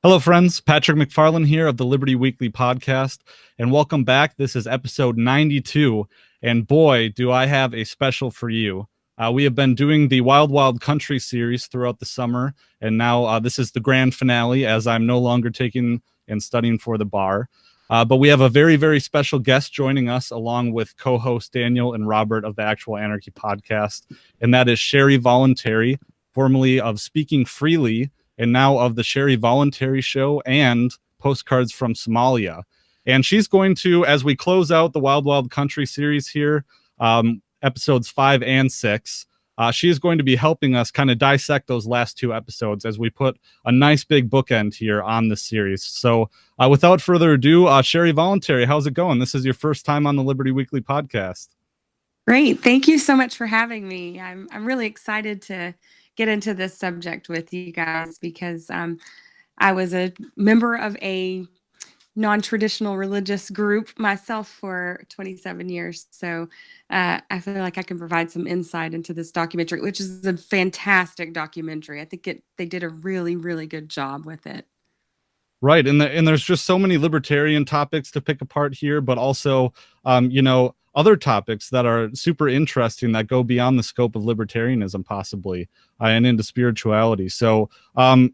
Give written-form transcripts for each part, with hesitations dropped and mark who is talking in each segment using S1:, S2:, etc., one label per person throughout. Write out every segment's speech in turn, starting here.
S1: Hello, friends. Patrick McFarland here of the Liberty Weekly podcast, and welcome back. This is episode 92, and boy, do I have a special for you. We have been doing the Wild Wild Country series throughout the summer, and now this is the grand finale as I'm no longer taking and studying for the bar. But we have a very, very special guest joining us along with co-host Daniel and Robert of the Actual Anarchy podcast, and that is Sherry Voluntary, formerly of Speaking Freely, and now of the Sherry Voluntary Show and Postcards from Somalia. And she's going to, as we close out the Wild Wild Country series here, episodes 5 and 6, she is going to be helping us kind of dissect those last two episodes as we put a nice big bookend here on this series. So without further ado, Sherry Voluntary, how's it going? This is your first time on the Liberty Weekly podcast.
S2: Great. Thank you so much for having me. I'm really excited to get into this subject with you guys because I was a member of a non-traditional religious group myself for 27 years. So I feel like I can provide some insight into this documentary, which is a fantastic documentary. I think they did a really, really good job with it.
S1: Right. And there's just so many libertarian topics to pick apart here, but also, other topics that are super interesting that go beyond the scope of libertarianism, possibly, and into spirituality. So, I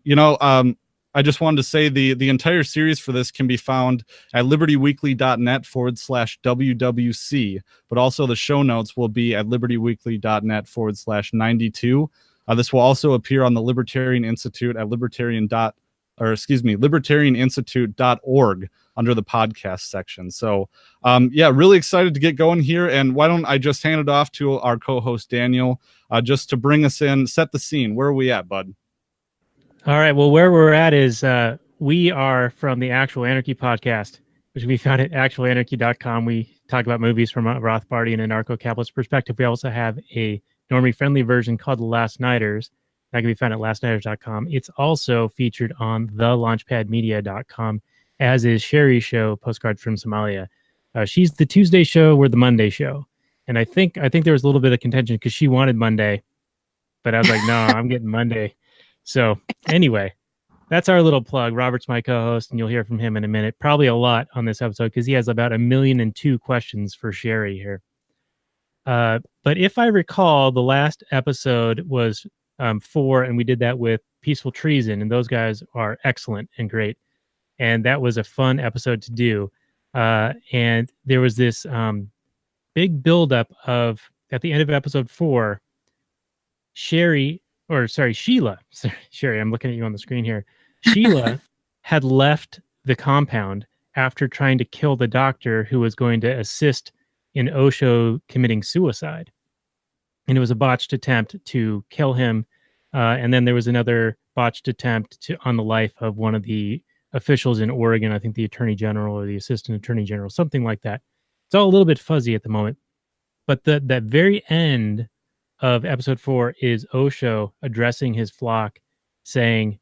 S1: just wanted to say the entire series for this can be found at libertyweekly.net/WWC, but also the show notes will be at libertyweekly.net/92. This will also appear on the Libertarian Institute at libertarianinstitute.org under the podcast section. So, really excited to get going here. And why don't I just hand it off to our co-host, Daniel, just to bring us in, set the scene. Where are we at, bud?
S3: All right. Well, where we're at is we are from the Actual Anarchy podcast, which we found at actualanarchy.com. We talk about movies from a Rothbardian and anarcho-capitalist perspective. We also have a normie-friendly version called The Last Nighters. That can be found at lastnighters.com. It's also featured on thelaunchpadmedia.com, as is Sherry's show, Postcards from Somalia. She's the Tuesday show, we're the Monday show. And I think there was a little bit of contention because she wanted Monday, but I was like, no, I'm getting Monday. So anyway, that's our little plug. Robert's my co-host, and you'll hear from him in a minute. Probably a lot on this episode because he has about 1,000,002 questions for Sherry here. But if I recall, the last episode was 4, and we did that with Peaceful Treason, and those guys are excellent and great. And that was a fun episode to do. And there was this big buildup of, at the end of episode 4, Sheila, Sherry, I'm looking at you on the screen here. Sheila had left the compound after trying to kill the doctor who was going to assist in Osho committing suicide. And it was a botched attempt to kill him. And then there was another botched attempt on the life of one of the officials in Oregon, I think the attorney general or the assistant attorney general, something like that. It's all a little bit fuzzy at the moment. But that very end of episode 4 is Osho addressing his flock, saying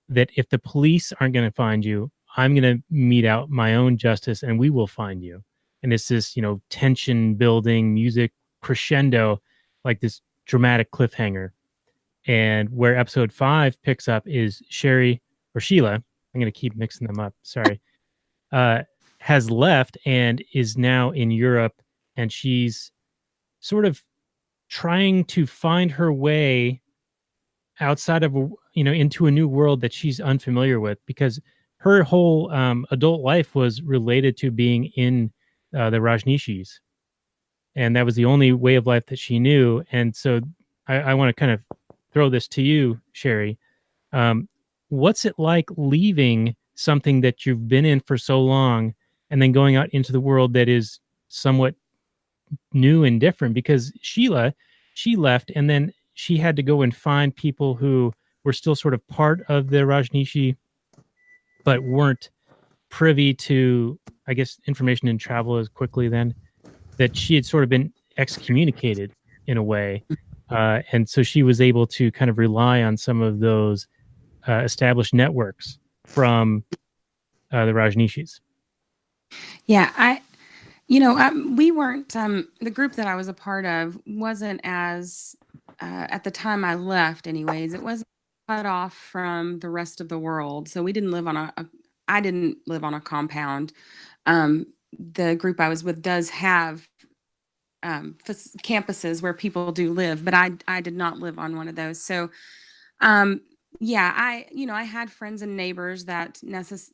S3: that if the police aren't going to find you, I'm going to mete out my own justice and we will find you. And it's this, tension building, music crescendo, like this dramatic cliffhanger. And where episode 5 picks up is Sheila, I'm going to keep mixing them up, sorry, has left and is now in Europe, and she's sort of trying to find her way outside of, into a new world that she's unfamiliar with, because her whole adult life was related to being in the Rajneeshis. And that was the only way of life that she knew. And so I want to kind of throw this to you, Sherry. What's it like leaving something that you've been in for so long and then going out into the world that is somewhat new and different? Because Sheila, she left and then she had to go and find people who were still sort of part of the Rajneeshi, but weren't privy to, I guess, information and travel as quickly then, that she had sort of been excommunicated in a way. And so she was able to kind of rely on some of those established networks from the Rajneeshis.
S2: Yeah, we weren't, the group that I was a part of wasn't as, at the time I left anyways, it wasn't off from the rest of the world. So we didn't live on I didn't live on a compound. The group I was with does have campuses where people do live, but I did not live on one of those. So, yeah, I had friends and neighbors that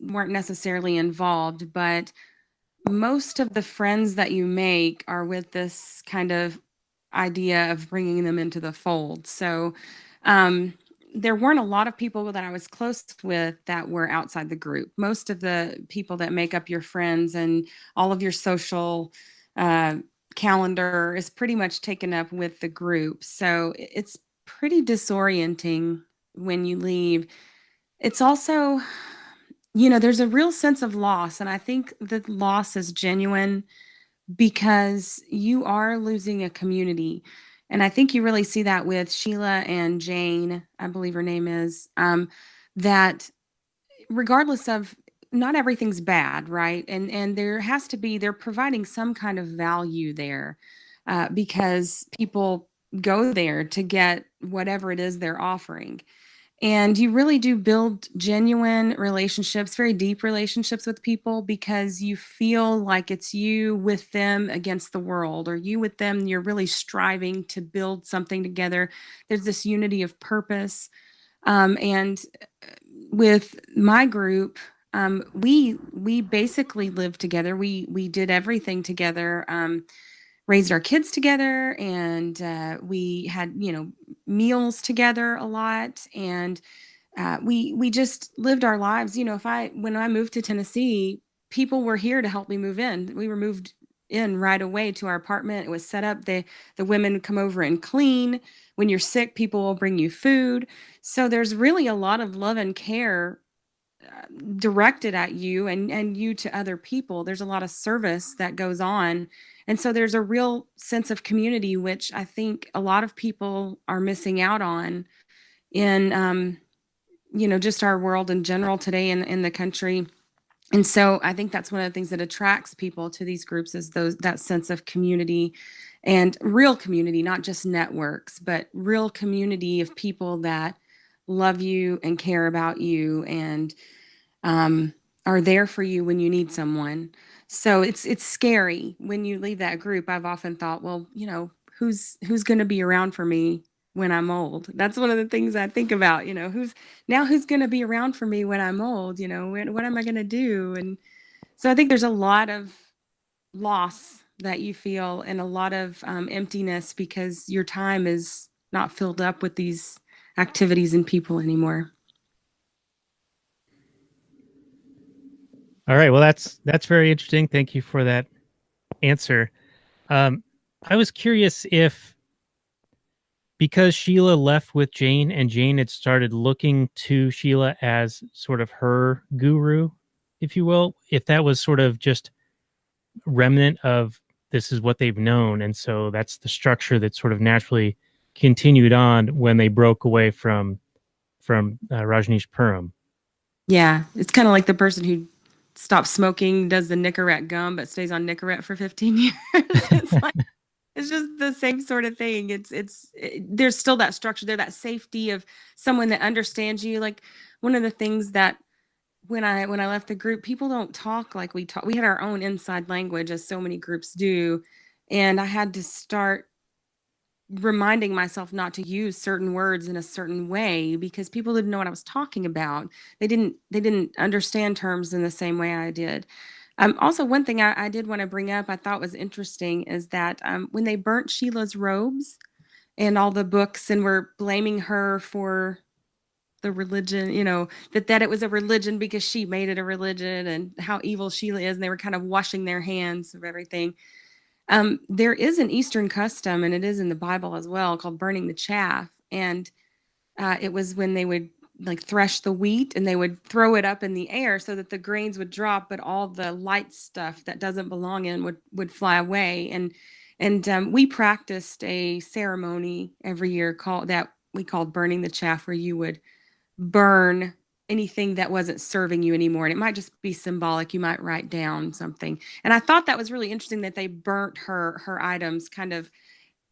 S2: weren't necessarily involved, but most of the friends that you make are with this kind of idea of bringing them into the fold. So, there weren't a lot of people that I was close with that were outside the group. Most of the people that make up your friends and all of your social calendar is pretty much taken up with the group. So it's pretty disorienting when you leave. It's also, there's a real sense of loss. And I think the loss is genuine because you are losing a community. And I think you really see that with Sheila and Jane, I believe her name is, that regardless of, not everything's bad, right? And there has to be, they're providing some kind of value there, because people go there to get whatever it is they're offering. And you really do build genuine relationships, very deep relationships with people, because you feel like it's you with them against the world, or you with them. You're really striving to build something together. There's this unity of purpose. And with my group, we basically lived together. We did everything together. Raised our kids together, and we had meals together a lot, and we just lived our lives. When I moved to Tennessee, people were here to help me move in. We were moved in right away to our apartment. It was set up. The women come over and clean. When you're sick, people will bring you food. So there's really a lot of love and care directed at you and you to other people. There's a lot of service that goes on. And so there's a real sense of community, which I think a lot of people are missing out on in, just our world in general today in the country. And so I think that's one of the things that attracts people to these groups is that sense of community and real community, not just networks, but real community of people that love you and care about you and are there for you when you need someone. So it's scary when you leave that group. I've often thought, well, who's going to be around for me when I'm old? That's one of the things I think about. Who's going to be around for me when I'm old? What am I going to do? And so I think there's a lot of loss that you feel and a lot of emptiness because your time is not filled up with these activities and people anymore.
S3: All right. Well, that's very interesting. Thank you for that answer. I was curious if, because Sheila left with Jane and Jane had started looking to Sheila as sort of her guru, if you will, if that was sort of just remnant of this is what they've known. And so that's the structure that sort of naturally continued on when they broke away from Rajneeshpuram.
S2: Yeah. It's kind of like the person who stops smoking, does the Nicorette gum, but stays on Nicorette for 15 years. It's just the same sort of thing. There's still that structure there, that safety of someone that understands you. Like one of the things that when I left the group, people don't talk like we talk. We had our own inside language, as so many groups do. And I had to start reminding myself not to use certain words in a certain way because people didn't know what I was talking about. They didn't understand terms in the same way I did. Also, one thing I did want to bring up, I thought was interesting, is that when they burnt Sheila's robes and all the books and were blaming her for the religion, that it was a religion because she made it a religion and how evil Sheila is, and they were kind of washing their hands of everything. There is an Eastern custom, and it is in the Bible as well, called burning the chaff. And it was when they would like thresh the wheat and they would throw it up in the air so that the grains would drop, but all the light stuff that doesn't belong in would fly away. And we practiced a ceremony every year that we called burning the chaff, where you would burn anything that wasn't serving you anymore. And it might just be symbolic. You might write down something. And I thought that was really interesting that they burnt her items kind of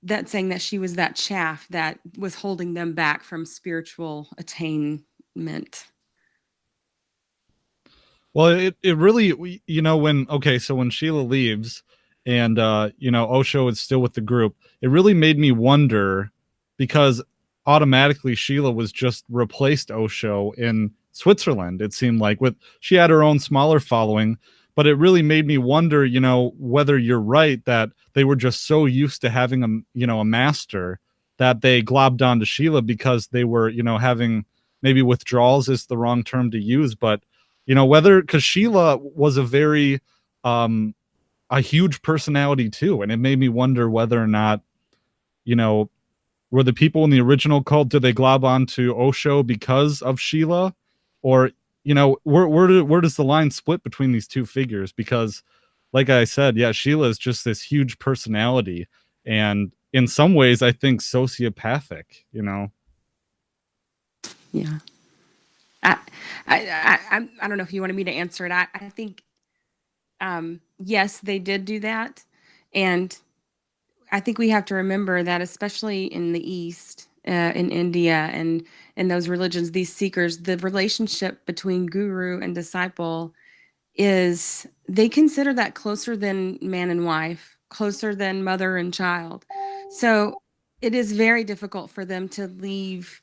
S2: that saying that she was that chaff that was holding them back from spiritual attainment.
S1: Well, it really, so when Sheila leaves and, Osho is still with the group, it really made me wonder because automatically Sheila was just replaced Osho in Switzerland. It seemed like she had her own smaller following, but it really made me wonder, whether you're right that they were just so used to having a master that they globbed onto Sheila because they were, having maybe withdrawals is the wrong term to use, but because Sheila was a huge personality too. And it made me wonder whether or not, were the people in the original cult, did they glob onto Osho because of Sheila? Or, where does the line split between these two figures? Because like I said, yeah, Sheila is just this huge personality. And in some ways, I think sociopathic,
S2: Yeah. I don't know if you wanted me to answer it. I think, yes, they did do that. And I think we have to remember that, especially in the East, in India and in those religions, these seekers, the relationship between guru and disciple is, they consider that closer than man and wife, closer than mother and child. So it is very difficult for them to leave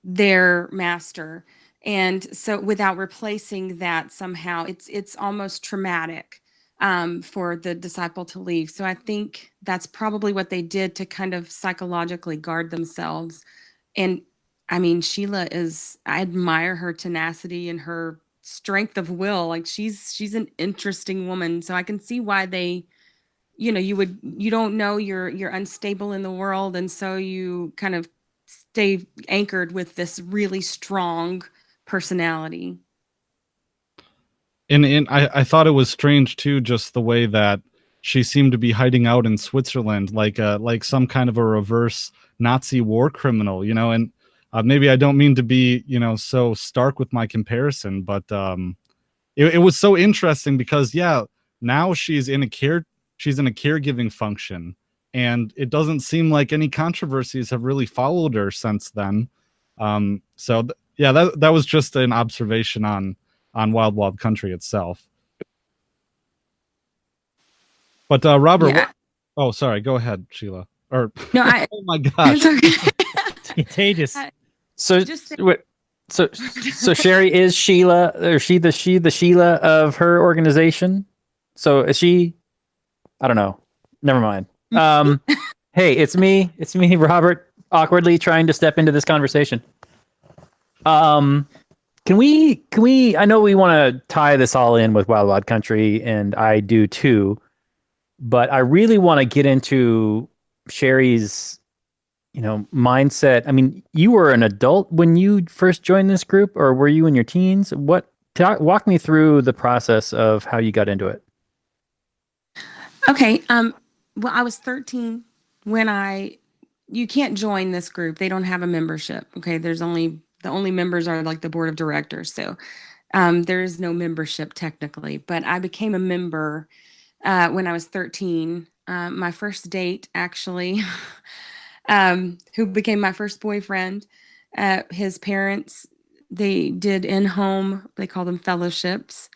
S2: their master, and so without replacing that somehow, it's almost traumatic for the disciple to leave. So I think that's probably what they did to kind of psychologically guard themselves. And I mean, Sheila is, I admire her tenacity and her strength of will. Like she's an interesting woman, so I can see why they, you don't know, you're unstable in the world, and so you kind of stay anchored with this really strong personality.
S1: And I thought it was strange too, just the way that she seemed to be hiding out in Switzerland, like some kind of a reverse Nazi war criminal, and maybe I don't mean to be, so stark with my comparison, but it was so interesting because, yeah, now she's in a caregiving function, and it doesn't seem like any controversies have really followed her since then. Yeah, that was just an observation on Wild Wild Country itself. But Robert,
S2: Yeah.
S1: oh, sorry, go ahead, Sheila. Or
S2: No,
S1: oh my gosh,
S3: It's contagious.
S4: So Sherry, is Sheila, or she the Sheila of her organization? So is she? I don't know. Never mind. Hey, it's me, Robert, awkwardly trying to step into this conversation. Can we? I know we want to tie this all in with Wild Wild Country, and I do too. But I really want to get into Sherry's, mindset. I mean, you were an adult when you first joined this group, or were you in your teens? Walk me through the process of how you got into it.
S2: Okay. Well, I was 13 when you can't join this group. They don't have a membership. Okay. The only members are like the board of directors. So there is no membership technically, but I became a member when I was 13. My first date, actually, who became my first boyfriend, his parents, they did in-home, they call them fellowships.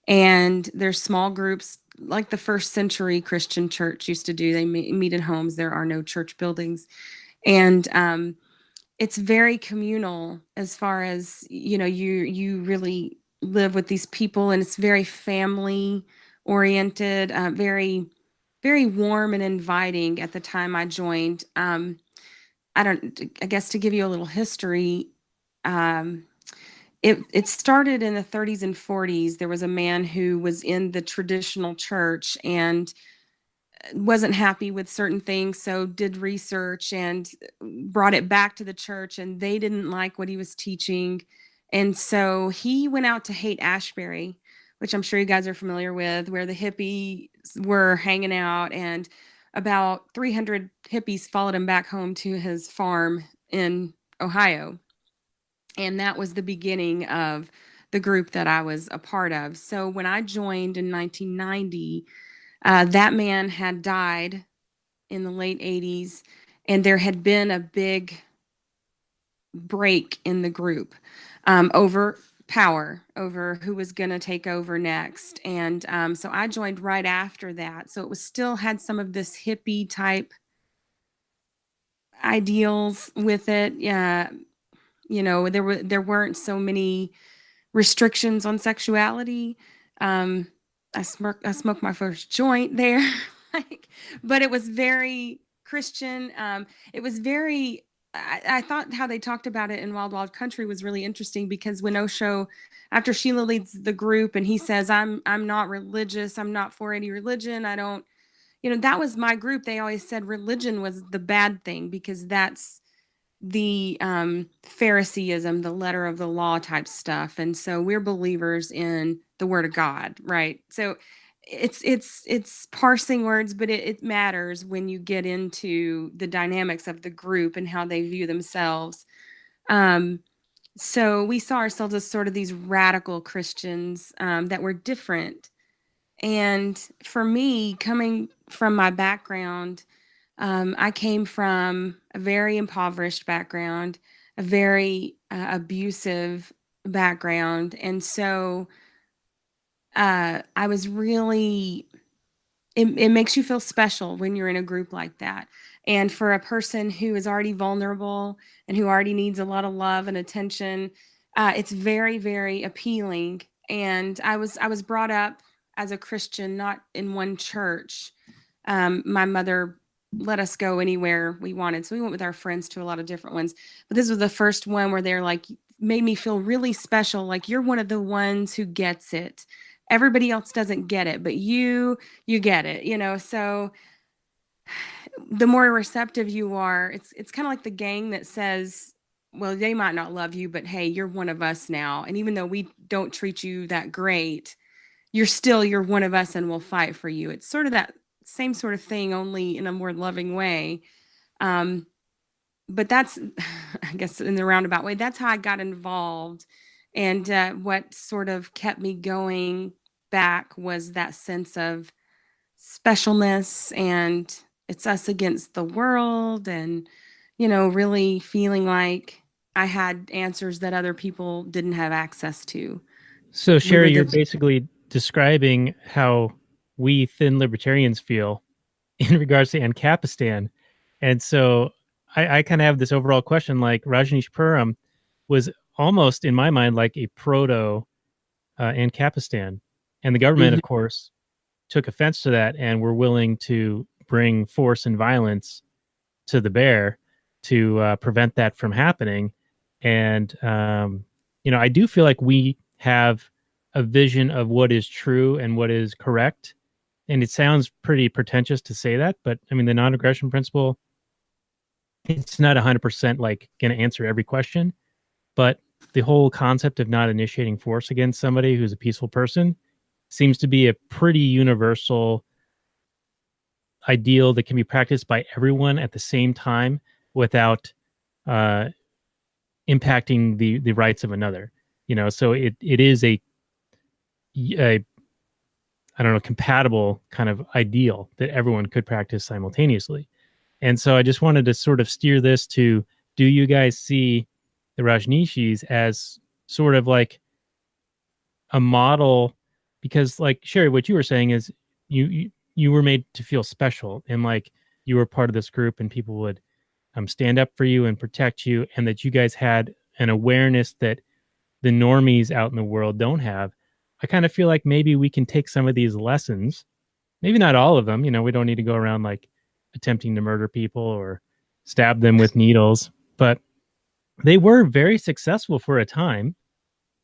S2: And there's small groups like the first century Christian church used to do. They meet in homes. There are no church buildings. And it's very communal as far as, you really live with these people, and it's very family oriented, very, very warm and inviting at the time I joined. I guess to give you a little history, it started in the 30s and 40s. There was a man who was in the traditional church and wasn't happy with certain things, so did research and brought it back to the church, and they didn't like what he was teaching. And so he went out to Haight-Ashbury, which I'm sure you guys are familiar with, where the hippies were hanging out, and about 300 hippies followed him back home to his farm in Ohio. And that was the beginning of the group that I was a part of. So when I joined in 1990, that man had died in the late 80s, and there had been a big break in the group over power, over who was going to take over next. And so I joined right after that. So it was still had some of this hippie type ideals with it. Yeah, there weren't so many restrictions on sexuality. I smoked my first joint there, like, but it was very Christian. It was very. I thought how they talked about it in Wild Wild Country was really interesting, because when Osho, after Sheila leads the group and he says, I'm not religious, I'm not for any religion, I don't, that was my group. They always said religion was the bad thing, because that's the Phariseeism, the letter of the law type stuff. And so we're believers in the word of God, right? So it's parsing words, but it matters when you get into the dynamics of the group and how they view themselves. So we saw ourselves as sort of these radical Christians that were different. And for me, coming from my background, I came from a very impoverished background, a very abusive background. And so I was really, it makes you feel special when you're in a group like that. And for a person who is already vulnerable and who already needs a lot of love and attention, it's very, very appealing. And I was brought up as a Christian, not in one church. My mother let us go anywhere we wanted. So we went with our friends to a lot of different ones. But this was the first one where they're like, made me feel really special. Like, you're one of the ones who gets it. Everybody else doesn't get it, but you get it, So the more receptive you are, it's kind of like the gang that says, well, they might not love you, but hey, you're one of us now. And even though we don't treat you that great, you're one of us and we'll fight for you. It's sort of that same sort of thing, only in a more loving way. But that's, I guess, in the roundabout way, that's how I got involved. And what sort of kept me going back was that sense of specialness, and it's us against the world, and, really feeling like I had answers that other people didn't have access to.
S3: So, Sherry, you're basically describing how we thin libertarians feel in regards to Ancapistan. And so I kind of have this overall question, like Rajneeshpuram was almost, in my mind, like a proto Ancapistan. And the government, of course, took offense to that and were willing to bring force and violence to the bear to prevent that from happening. And, I do feel like we have a vision of what is true and what is correct. And it sounds pretty pretentious to say that, but I mean, the non-aggression principle, it's not 100% like going to answer every question, but the whole concept of not initiating force against somebody who's a peaceful person seems to be a pretty universal ideal that can be practiced by everyone at the same time without impacting the rights of another. So it is a I don't know, compatible kind of ideal that everyone could practice simultaneously. And so I just wanted to sort of steer this to, do you guys see the Rajneeshis as sort of like a model? Because like Sherry, what you were saying is you were made to feel special, and like you were part of this group and people would stand up for you and protect you, and that you guys had an awareness that the normies out in the world don't have. I kind of feel like maybe we can take some of these lessons, maybe not all of them. We don't need to go around like attempting to murder people or stab them with needles, but they were very successful for a time,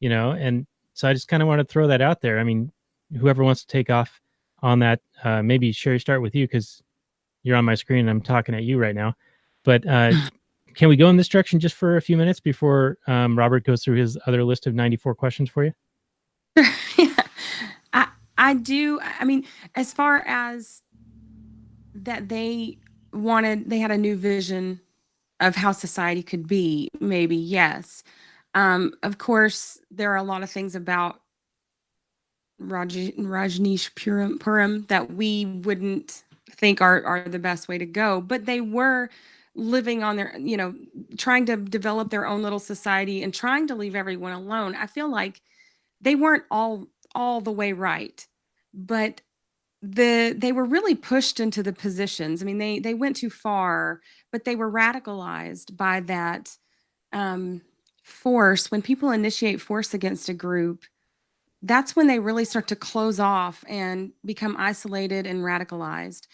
S3: and so I just kind of want to throw that out there. I mean, whoever wants to take off on that, maybe Sherry, start with you, because you're on my screen and I'm talking at you right now. But can we go in this direction just for a few minutes before Robert goes through his other list of 94 questions for you?
S2: Yeah. I do. I mean, as far as that, they had a new vision of how society could be, maybe, yes. Of course, there are a lot of things about Rajneeshpuram that we wouldn't think are the best way to go, but they were living on their, trying to develop their own little society and trying to leave everyone alone. I feel like they weren't all the way right, but they were really pushed into the positions. I mean, they went too far, but they were radicalized by that force. When people initiate force against a group, that's when they really start to close off and become isolated and radicalized.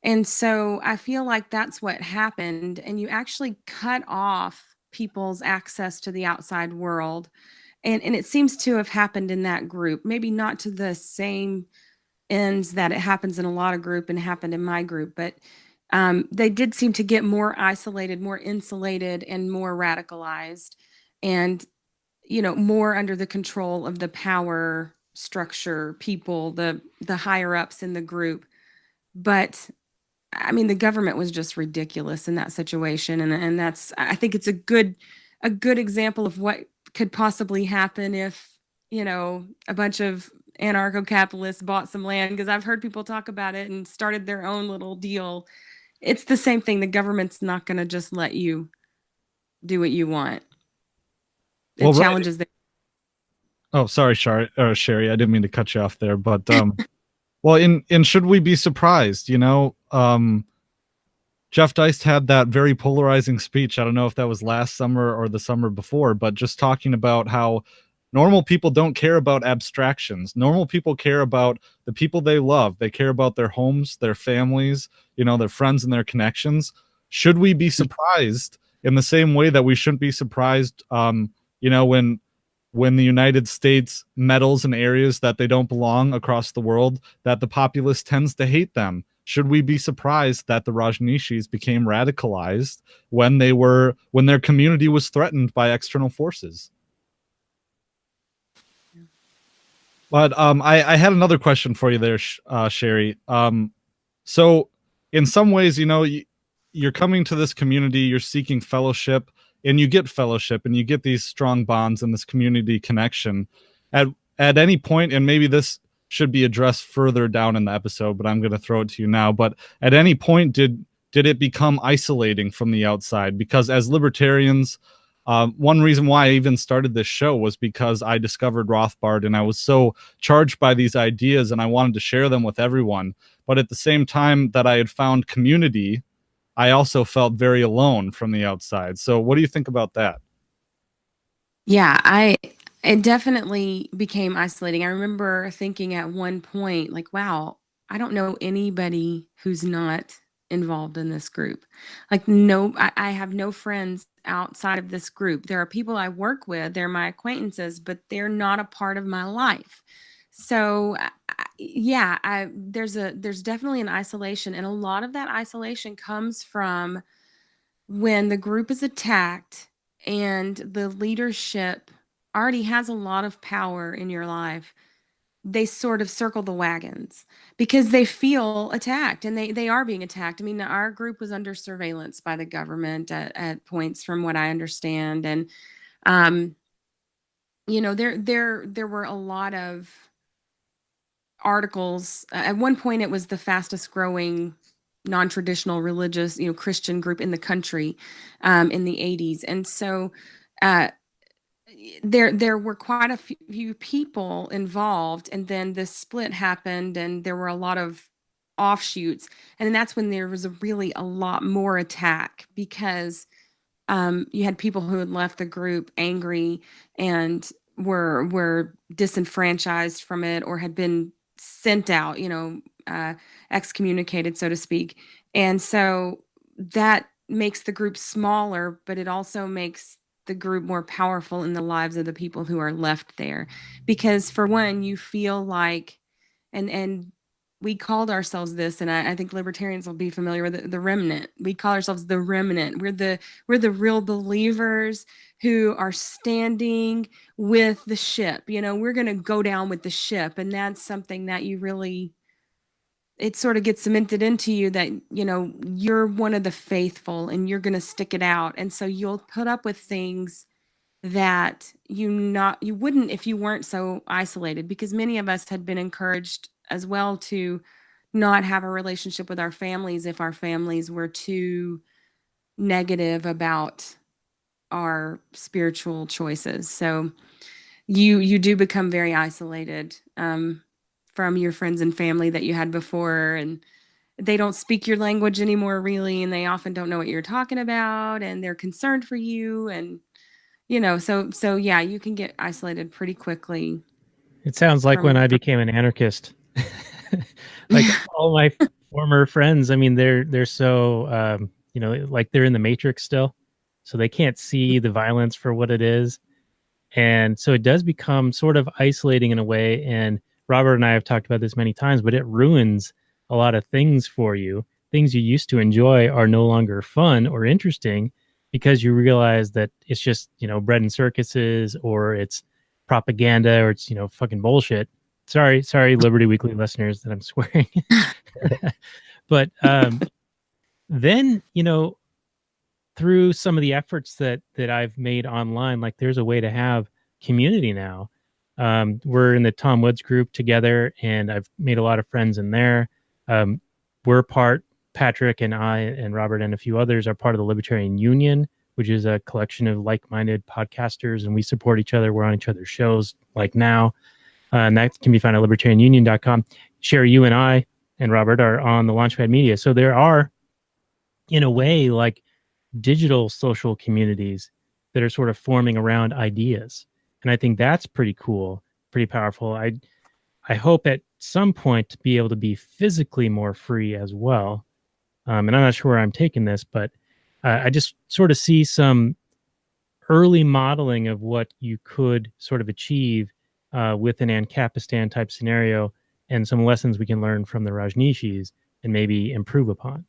S2: And so I feel like that's what happened. And you actually cut off people's access to the outside world. And it seems to have happened in that group, maybe not to the same ends that it happens in a lot of group and happened in my group, but they did seem to get more isolated, more insulated, and more radicalized, and more under the control of the power structure, people, the higher ups in the group. But I mean, the government was just ridiculous in that situation, and that's, I think it's a good example of what could possibly happen if a bunch of anarcho-capitalists bought some land, because I've heard people talk about it and started their own little deal. It's the same thing. The government's not going to just let you do what you want. It challenges the.
S1: Oh, sorry, Sherry. I didn't mean to cut you off there, but well, in should we be surprised? Jeff Deist had that very polarizing speech. I don't know if that was last summer or the summer before, but just talking about how normal people don't care about abstractions. Normal people care about the people they love. They care about their homes, their families, their friends and their connections. Should we be surprised in the same way that we shouldn't be surprised, when the United States meddles in areas that they don't belong across the world, that the populace tends to hate them? Should we be surprised that the Rajneeshis became radicalized when their community was threatened by external forces? But I had another question for you there, Sherry. So in some ways, you're coming to this community, you're seeking fellowship, and you get fellowship, and you get these strong bonds and this community connection. At any point, and maybe this should be addressed further down in the episode, but I'm going to throw it to you now. But at any point, did it become isolating from the outside? Because as libertarians, one reason why I even started this show was because I discovered Rothbard, and I was so charged by these ideas, and I wanted to share them with everyone. But at the same time that I had found community, I also felt very alone from the outside. So what do you think about that?
S2: Yeah, it definitely became isolating. I remember thinking at one point, like, wow, I don't know anybody who's not involved in this group. Like, no, I have no friends outside of this group. There are people I work with, they're my acquaintances, but they're not a part of my life. So yeah, there's definitely an isolation, and a lot of that isolation comes from when the group is attacked and the leadership already has a lot of power in your life. They sort of circle the wagons because they feel attacked, and they are being attacked. I mean, our group was under surveillance by the government at points, from what I understand. And there were a lot of articles. At one point, it was the fastest growing non-traditional religious, Christian group in the country in the 80s. And so there were quite a few people involved, and then this split happened, and there were a lot of offshoots. And then that's when there was really a lot more attack, because you had people who had left the group angry and were disenfranchised from it, or had been sent out, excommunicated, so to speak. And so that makes the group smaller, but it also makes the group more powerful in the lives of the people who are left there. Because for one, you feel like, and we called ourselves this, and I think libertarians will be familiar with the remnant. We call ourselves the remnant. We're the real believers who are standing with the ship. We're going to go down with the ship, and that's something that it sort of gets cemented into you, that you're one of the faithful, and you're going to stick it out. And so you'll put up with things that you wouldn't if you weren't so isolated, because many of us had been encouraged as well to not have a relationship with our families if our families were too negative about our spiritual choices. So you do become very isolated from your friends and family that you had before, and they don't speak your language anymore, really, and they often don't know what you're talking about, and they're concerned for you, and so yeah, you can get isolated pretty quickly.
S3: It sounds like when I became an anarchist. Like all my former friends, I mean, they're so like they're in the matrix still, so they can't see the violence for what it is, and so it does become sort of isolating in a way. And Robert and I have talked about this many times, but it ruins a lot of things for you. Things you used to enjoy are no longer fun or interesting because you realize that it's just bread and circuses, or it's propaganda, or it's fucking bullshit. Sorry, Liberty Weekly listeners that I'm swearing. But then, through some of the efforts that I've made online, like there's a way to have community now. We're in the Tom Woods group together, and I've made a lot of friends in there. Patrick and I and Robert and a few others are part of the Libertarian Union, which is a collection of like-minded podcasters, and we support each other. We're on each other's shows like now. And that can be found at libertarianunion.com. Sherry, you and I and Robert are on the Launchpad Media. So there are, in a way, like digital social communities that are sort of forming around ideas. And I think that's pretty cool, pretty powerful. I hope at some point to be able to be physically more free as well. And I'm not sure where I'm taking this, but I just sort of see some early modeling of what you could sort of achieve with an Ancapistan type scenario, and some lessons we can learn from the Rajneeshis and maybe improve upon.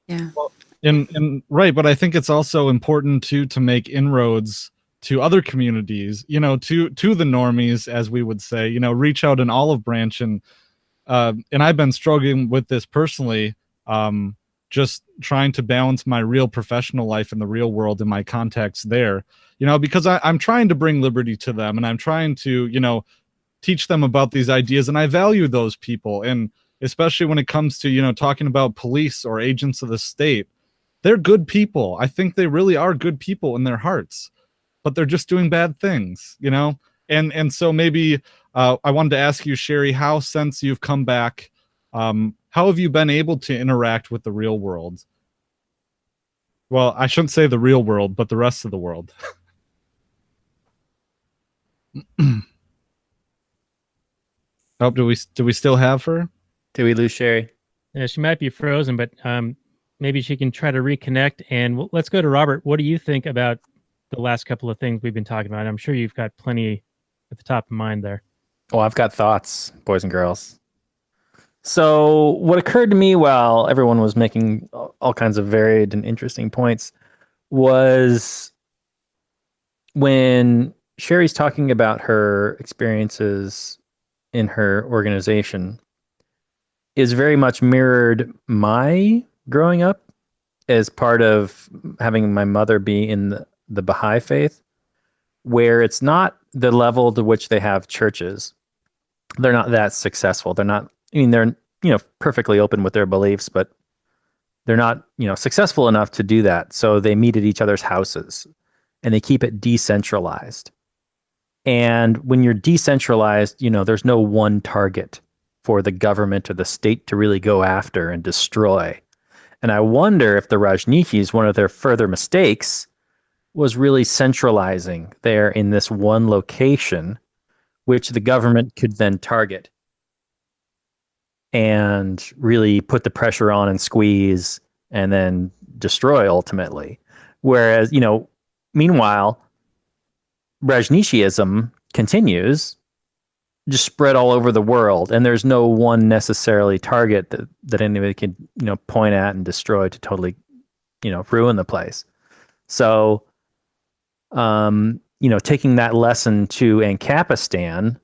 S2: Yeah.
S1: Well, and right, but I think it's also important to make inroads to other communities, to the normies, as we would say, reach out an olive branch. And I've been struggling with this personally, just trying to balance my real professional life in the real world and my contacts there, because I'm trying to bring liberty to them, and I'm trying to, teach them about these ideas. And I value those people. And especially when it comes to, talking about police or agents of the state, they're good people. I think they really are good people in their hearts, but they're just doing bad things, And so maybe I wanted to ask you, Sherry, how, since you've come back, how have you been able to interact with the real world? Well, I shouldn't say the real world, but the rest of the world. Oh, do we still have her?
S4: Did we lose Sherry?
S3: Yeah, she might be frozen, but maybe she can try to reconnect. And let's go to Robert. What do you think about the last couple of things we've been talking about? I'm sure you've got plenty at the top of mind there.
S4: Oh, I've got thoughts, boys and girls. So what occurred to me while everyone was making all kinds of varied and interesting points was when Sherry's talking about her experiences in her organization is very much mirrored my growing up as part of having my mother be in the Baha'i faith, where it's not the level to which they have churches. They're not that successful. They're perfectly open with their beliefs, but they're not, successful enough to do that. So they meet at each other's houses, and they keep it decentralized. And when you're decentralized, there's no one target for the government or the state to really go after and destroy. And I wonder if the Rajneeshis, one of their further mistakes, was really centralizing there in this one location, which the government could then target and really put the pressure on and squeeze and then destroy ultimately. Whereas, meanwhile, Rajneeshism continues, just spread all over the world, and there's no one necessarily target that anybody can, point at and destroy to totally, ruin the place. So, taking that lesson to Ancapistan,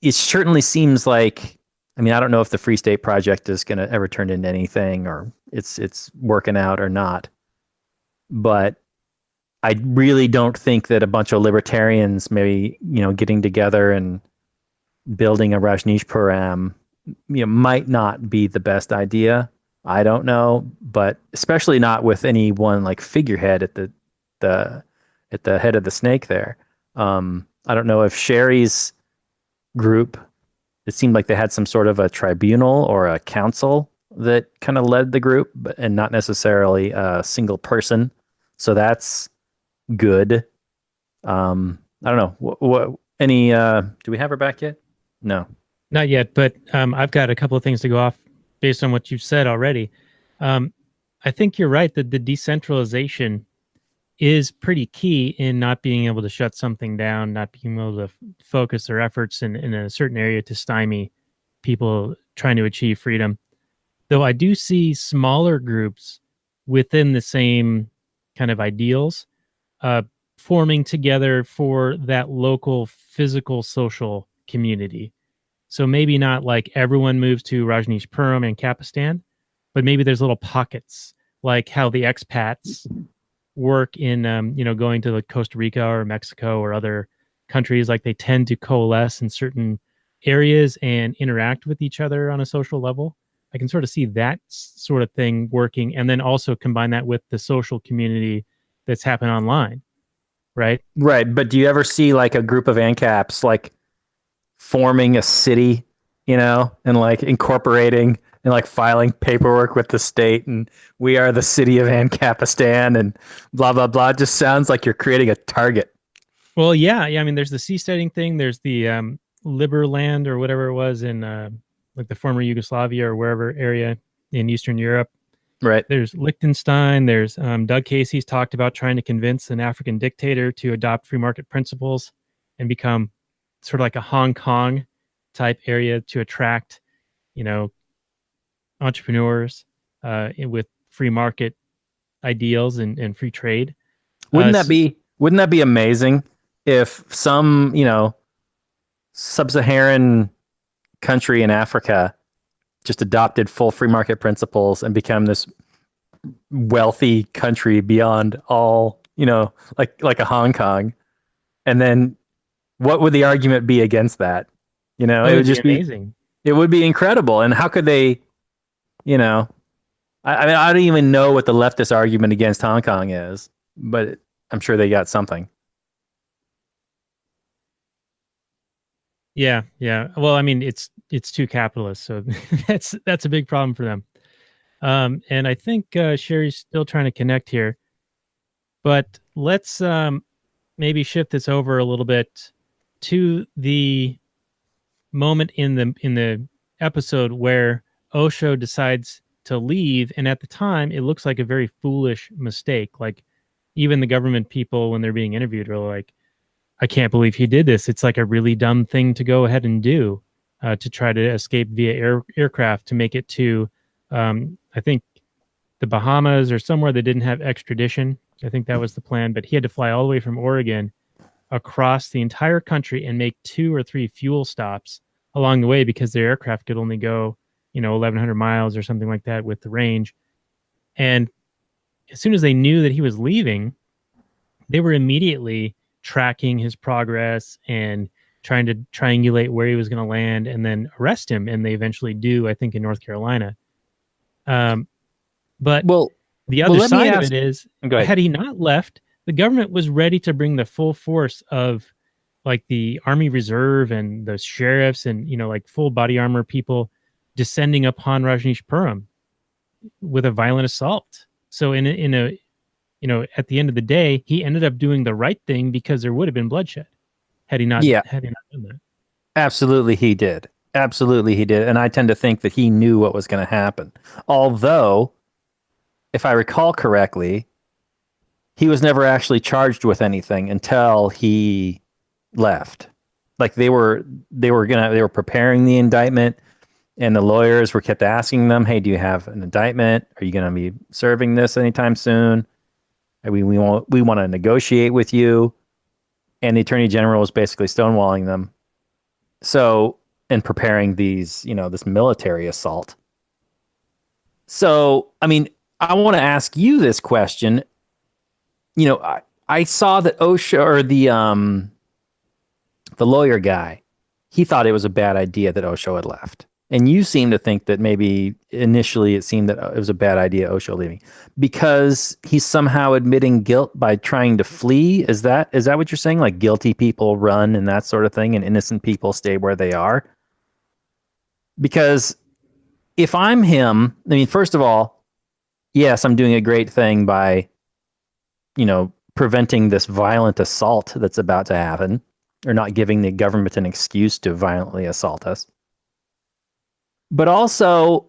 S4: it certainly seems like, I don't know if the Free State Project is going to ever turn into anything, or it's working out or not. But I really don't think that a bunch of libertarians maybe, getting together and building a Rajneeshpuram, might not be the best idea. I don't know, but especially not with any one like figurehead at the at the head of the snake there. I don't know if Sherry's group, it seemed like they had some sort of a tribunal or a council that kind of led the group, and not necessarily a single person. So that's good. I don't know. What any? Do we have her back yet? No,
S3: not yet. But I've got a couple of things to go off based on what you've said already. I think you're right that the decentralization is pretty key in not being able to shut something down, not being able to focus their efforts in a certain area to stymie people trying to achieve freedom. Though I do see smaller groups within the same kind of ideals forming together for that local physical social community. So maybe not like everyone moves to Rajneeshpuram and Kapistan, but maybe there's little pockets, like how the expats work in, going to like Costa Rica or Mexico or other countries. Like they tend to coalesce in certain areas and interact with each other on a social level. I can sort of see that sort of thing working, and then also combine that with the social community that's happened online, right?
S4: Right. But do you ever see like a group of ANCAPs like forming a city, and like incorporating and like filing paperwork with the state, and we are the city of Ancapistan and blah, blah, blah? It just sounds like you're creating a target.
S3: Well, yeah. I mean, there's the seasteading thing. There's the Liberland or whatever it was in like the former Yugoslavia or wherever area in Eastern Europe.
S4: Right.
S3: There's Liechtenstein. There's Doug Casey's talked about trying to convince an African dictator to adopt free market principles and become sort of like a Hong Kong type area to attract, entrepreneurs with free market ideals and free trade.
S4: Wouldn't that be amazing if some, sub-Saharan country in Africa just adopted full free market principles and become this wealthy country beyond all, like a Hong Kong? And then what would the argument be against that? It would just be
S3: amazing.
S4: It would be incredible. And how could they, I mean, I don't even know what the leftist argument against Hong Kong is, but I'm sure they got something.
S3: Yeah. Well, I mean, it's too capitalist, so that's a big problem for them. And I think Sherry's still trying to connect here, but let's maybe shift this over a little bit to the moment in the episode where Osho decides to leave, and at the time, it looks like a very foolish mistake. Like even the government people, when they're being interviewed, are like, I can't believe he did this. It's like a really dumb thing to go ahead and do, to try to escape via aircraft to make it to, I think, the Bahamas or somewhere that didn't have extradition. I think that was the plan. But he had to fly all the way from Oregon across the entire country and make 2 or 3 fuel stops along the way because their aircraft could only go, 1,100 miles or something like that with the range. And as soon as they knew that he was leaving, they were immediately tracking his progress and trying to triangulate where he was going to land and then arrest him. And they eventually do, I think, in North Carolina. But the other side of it is, had he not left, the government was ready to bring the full force of like the Army Reserve and the sheriffs and, like full body armor people descending upon Rajneeshpuram with a violent assault. So in a at the end of the day, he ended up doing the right thing because there would have been bloodshed had he not done that.
S4: Absolutely, he did. And I tend to think that he knew what was going to happen. Although, if I recall correctly, he was never actually charged with anything until he left. Like they were preparing the indictment, and the lawyers were kept asking them, "Hey, do you have an indictment? Are you going to be serving this anytime soon? I mean, we want to negotiate with you." And the attorney general was basically stonewalling them. So, in preparing these, this military assault. So, I mean, I want to ask you this question. I saw that Osho, or the lawyer guy, he thought it was a bad idea that Osho had left. And you seem to think that maybe initially it seemed that it was a bad idea, Osho leaving, because he's somehow admitting guilt by trying to flee. Is that what you're saying? Like guilty people run and that sort of thing, and innocent people stay where they are? Because if I'm him, I mean, first of all, yes, I'm doing a great thing by, preventing this violent assault that's about to happen, or not giving the government an excuse to violently assault us. But also,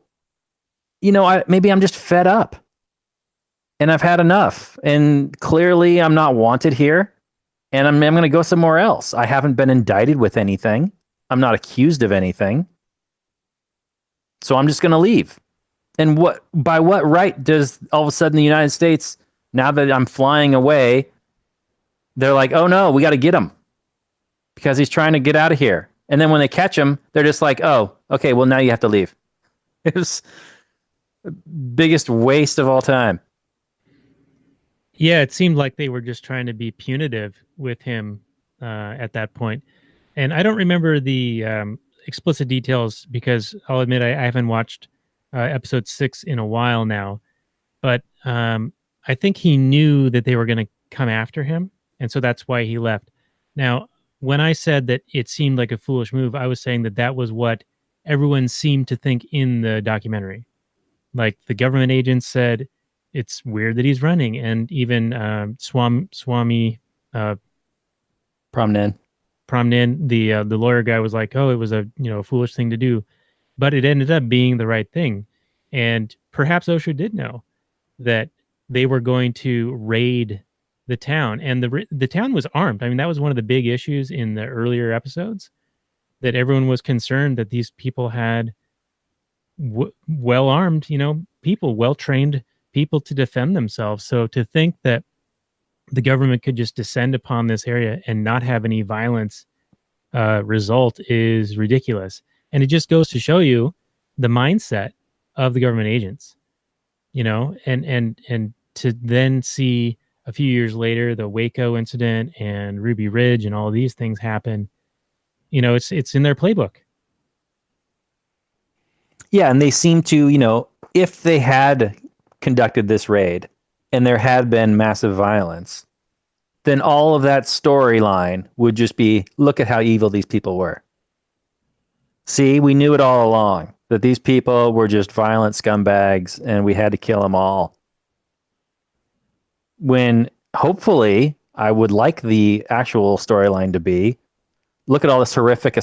S4: maybe I'm just fed up and I've had enough. And clearly I'm not wanted here, and I'm going to go somewhere else. I haven't been indicted with anything. I'm not accused of anything. So I'm just going to leave. And by what right does all of a sudden the United States, now that I'm flying away, they're like, oh no, we got to get him because he's trying to get out of here. And then when they catch him, they're just like, oh, okay, well, now you have to leave. It was the biggest waste of all time.
S3: Yeah, it seemed like they were just trying to be punitive with him at that point. And I don't remember the explicit details because I'll admit I haven't watched episode 6 in a while now. But I think he knew that they were going to come after him. And so that's why he left. Now, when I said that it seemed like a foolish move, I was saying that was what everyone seemed to think in the documentary. Like the government agents said, it's weird that he's running. And even Swami
S4: Pramnin,
S3: the lawyer guy, was like, oh, it was a foolish thing to do. But it ended up being the right thing. And perhaps Osho did know that they were going to raid the town, and the town was armed. I mean, that was one of the big issues in the earlier episodes, that everyone was concerned that these people had well-armed, people, well-trained people to defend themselves. So to think that the government could just descend upon this area and not have any violence result is ridiculous. And it just goes to show you the mindset of the government agents, and to then see a few years later the Waco incident and Ruby Ridge and all of these things happen. It's in their playbook.
S4: Yeah, and they seem to, if they had conducted this raid and there had been massive violence, then all of that storyline would just be, look at how evil these people were. See, we knew it all along, that these people were just violent scumbags and we had to kill them all. When hopefully I would like the actual storyline to be, look at all this horrific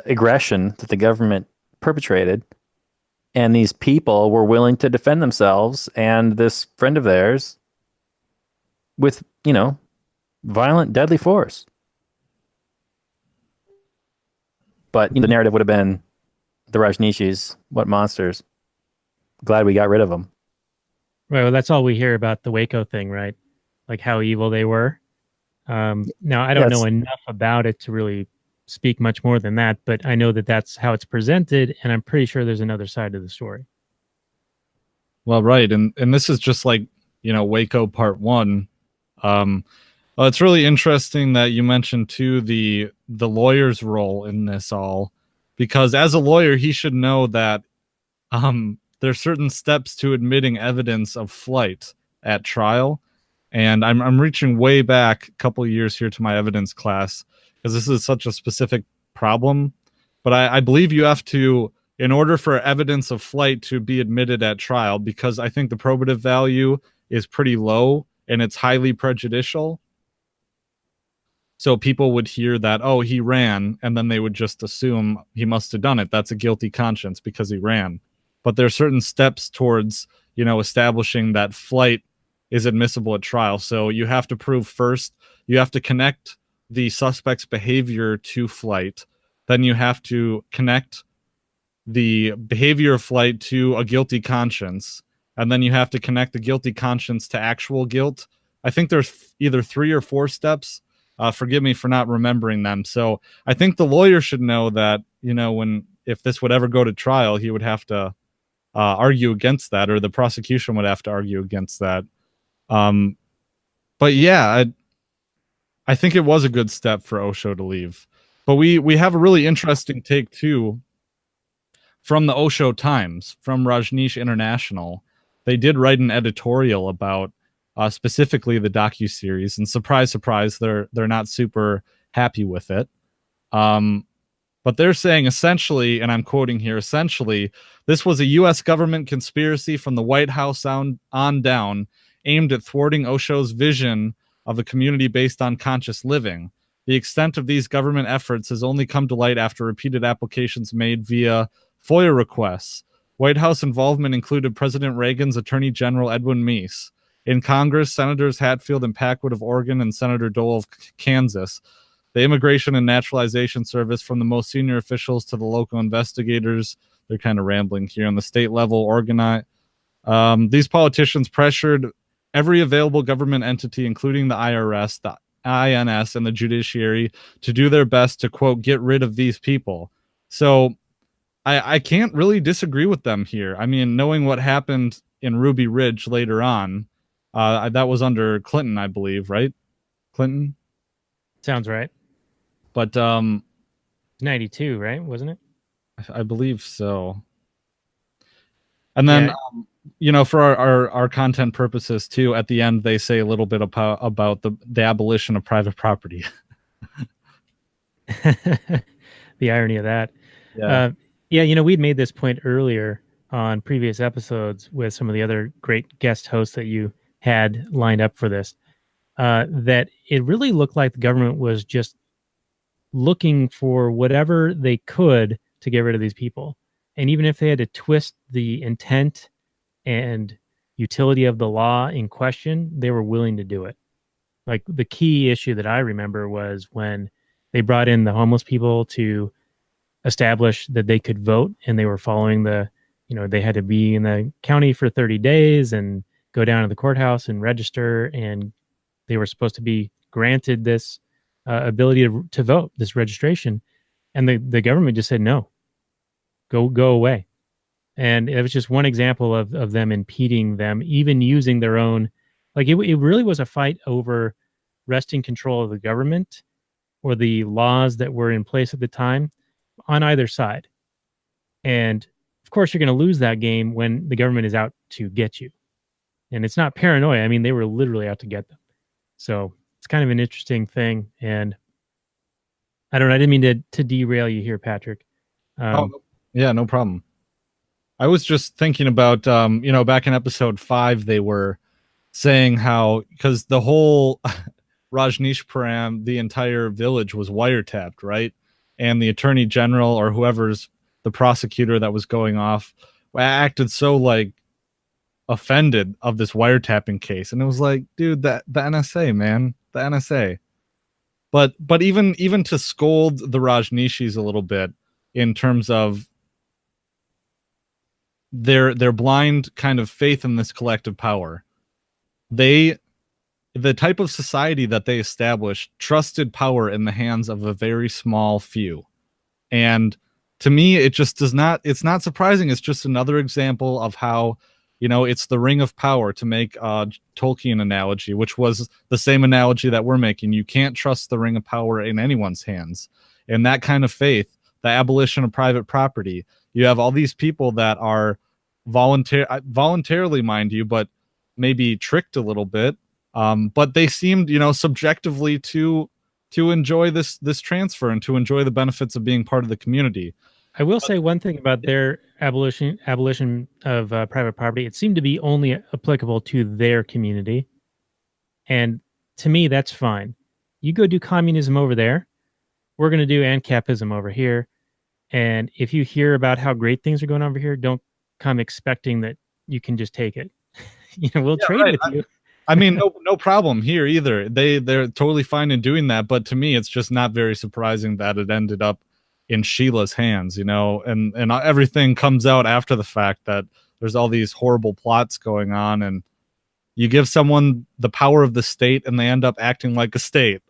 S4: aggression that the government perpetrated, and these people were willing to defend themselves and this friend of theirs with, violent, deadly force. But the narrative would have been the Rajneeshis, what monsters. Glad we got rid of them.
S3: Right. Well, that's all we hear about the Waco thing, right? Like how evil they were. Now, I don't know enough about it to really speak much more than that, but I know that that's how it's presented, and I'm pretty sure there's another side to the story.
S1: Well, right. And this is just like, Waco Part 1. Well, it's really interesting that you mentioned, too, the lawyer's role in this all, because as a lawyer, he should know that there's certain steps to admitting evidence of flight at trial. And I'm reaching way back a couple of years here to my evidence class, because this is such a specific problem. But I believe you have to, in order for evidence of flight to be admitted at trial, because I think the probative value is pretty low and it's highly prejudicial. So people would hear that, oh, he ran, and then they would just assume he must have done it. That's a guilty conscience because he ran. But there are certain steps towards, establishing that flight is admissible at trial. So you have to prove first, you have to connect the suspect's behavior to flight. Then you have to connect the behavior of flight to a guilty conscience. And then you have to connect the guilty conscience to actual guilt. I think there's either 3 or 4 steps. Forgive me for not remembering them. So I think the lawyer should know that, if this would ever go to trial, he would have to argue against that, or the prosecution would have to argue against that. But yeah, I think it was a good step for Osho to leave. But we have a really interesting take too from the Osho Times, from Rajneesh International. They did write an editorial about specifically the docuseries, and surprise, surprise, they're not super happy with it. But they're saying essentially, and I'm quoting here, essentially, this was a U.S. government conspiracy from the White House on down, aimed at thwarting Osho's vision of a community based on conscious living. The extent of these government efforts has only come to light after repeated applications made via FOIA requests. White House involvement included President Reagan's Attorney General Edwin Meese. In Congress, Senators Hatfield and Packwood of Oregon and Senator Dole of Kansas. The Immigration and Naturalization Service, from the most senior officials to the local investigators. They're kind of rambling here. On the state level, organize. These politicians pressured every available government entity, including the IRS, the INS, and the judiciary, to do their best to, quote, get rid of these people. So I can't really disagree with them here. I mean, knowing what happened in Ruby Ridge later on, that was under Clinton, I believe, right? Clinton?
S3: Sounds right.
S1: But
S3: 92, right? Wasn't it?
S1: I believe so. And then, for our content purposes too, at the end they say a little bit about the abolition of private property.
S3: The irony of that. Yeah. We'd made this point earlier on previous episodes with some of the other great guest hosts that you had lined up for this, that it really looked like the government was just looking for whatever they could to get rid of these people. And even if they had to twist the intent and utility of the law in question, they were willing to do it. Like the key issue that I remember was when they brought in the homeless people to establish that they could vote, and they were following they had to be in the county for 30 days and go down to the courthouse and register, and they were supposed to be granted this ability to vote, this registration. And the government just said, no, go away. And it was just one example of them impeding them, even using their own, like it really was a fight over wresting control of the government or the laws that were in place at the time on either side. And of course, you're going to lose that game when the government is out to get you. And it's not paranoia. I mean, they were literally out to get them. So it's kind of an interesting thing. And I don't know, I didn't mean to derail you here, Patrick.
S1: Yeah, no problem. I was just thinking about, back in episode 5, they were saying how, because the whole Rajneeshpuram, the entire village was wiretapped, right? And the attorney general or whoever's the prosecutor that was going off acted so like offended of this wiretapping case. And it was like, dude, the NSA, man, the NSA. But even to scold the Rajneeshis a little bit in terms of their blind kind of faith in this collective power, the type of society that they established trusted power in the hands of a very small few. And to me, it just does not, it's not surprising. It's just another example of how, it's the ring of power, to make a Tolkien analogy, which was the same analogy that we're making. You can't trust the ring of power in anyone's hands. And that kind of faith, the abolition of private property, you have all these people that are voluntarily, mind you, but maybe tricked a little bit. But they seemed, subjectively to enjoy this transfer and to enjoy the benefits of being part of the community.
S3: I will say one thing about their abolition of private property. It seemed to be only applicable to their community. And to me, that's fine. You go do communism over there. We're going to do ANCAPism over here. And if you hear about how great things are going over here, don't come expecting that you can just take it. We'll trade with you.
S1: I mean, no problem here either. They're totally fine in doing that. But to me, it's just not very surprising that it ended up in Sheila's hands, and everything comes out after the fact that there's all these horrible plots going on, and you give someone the power of the state and they end up acting like a state.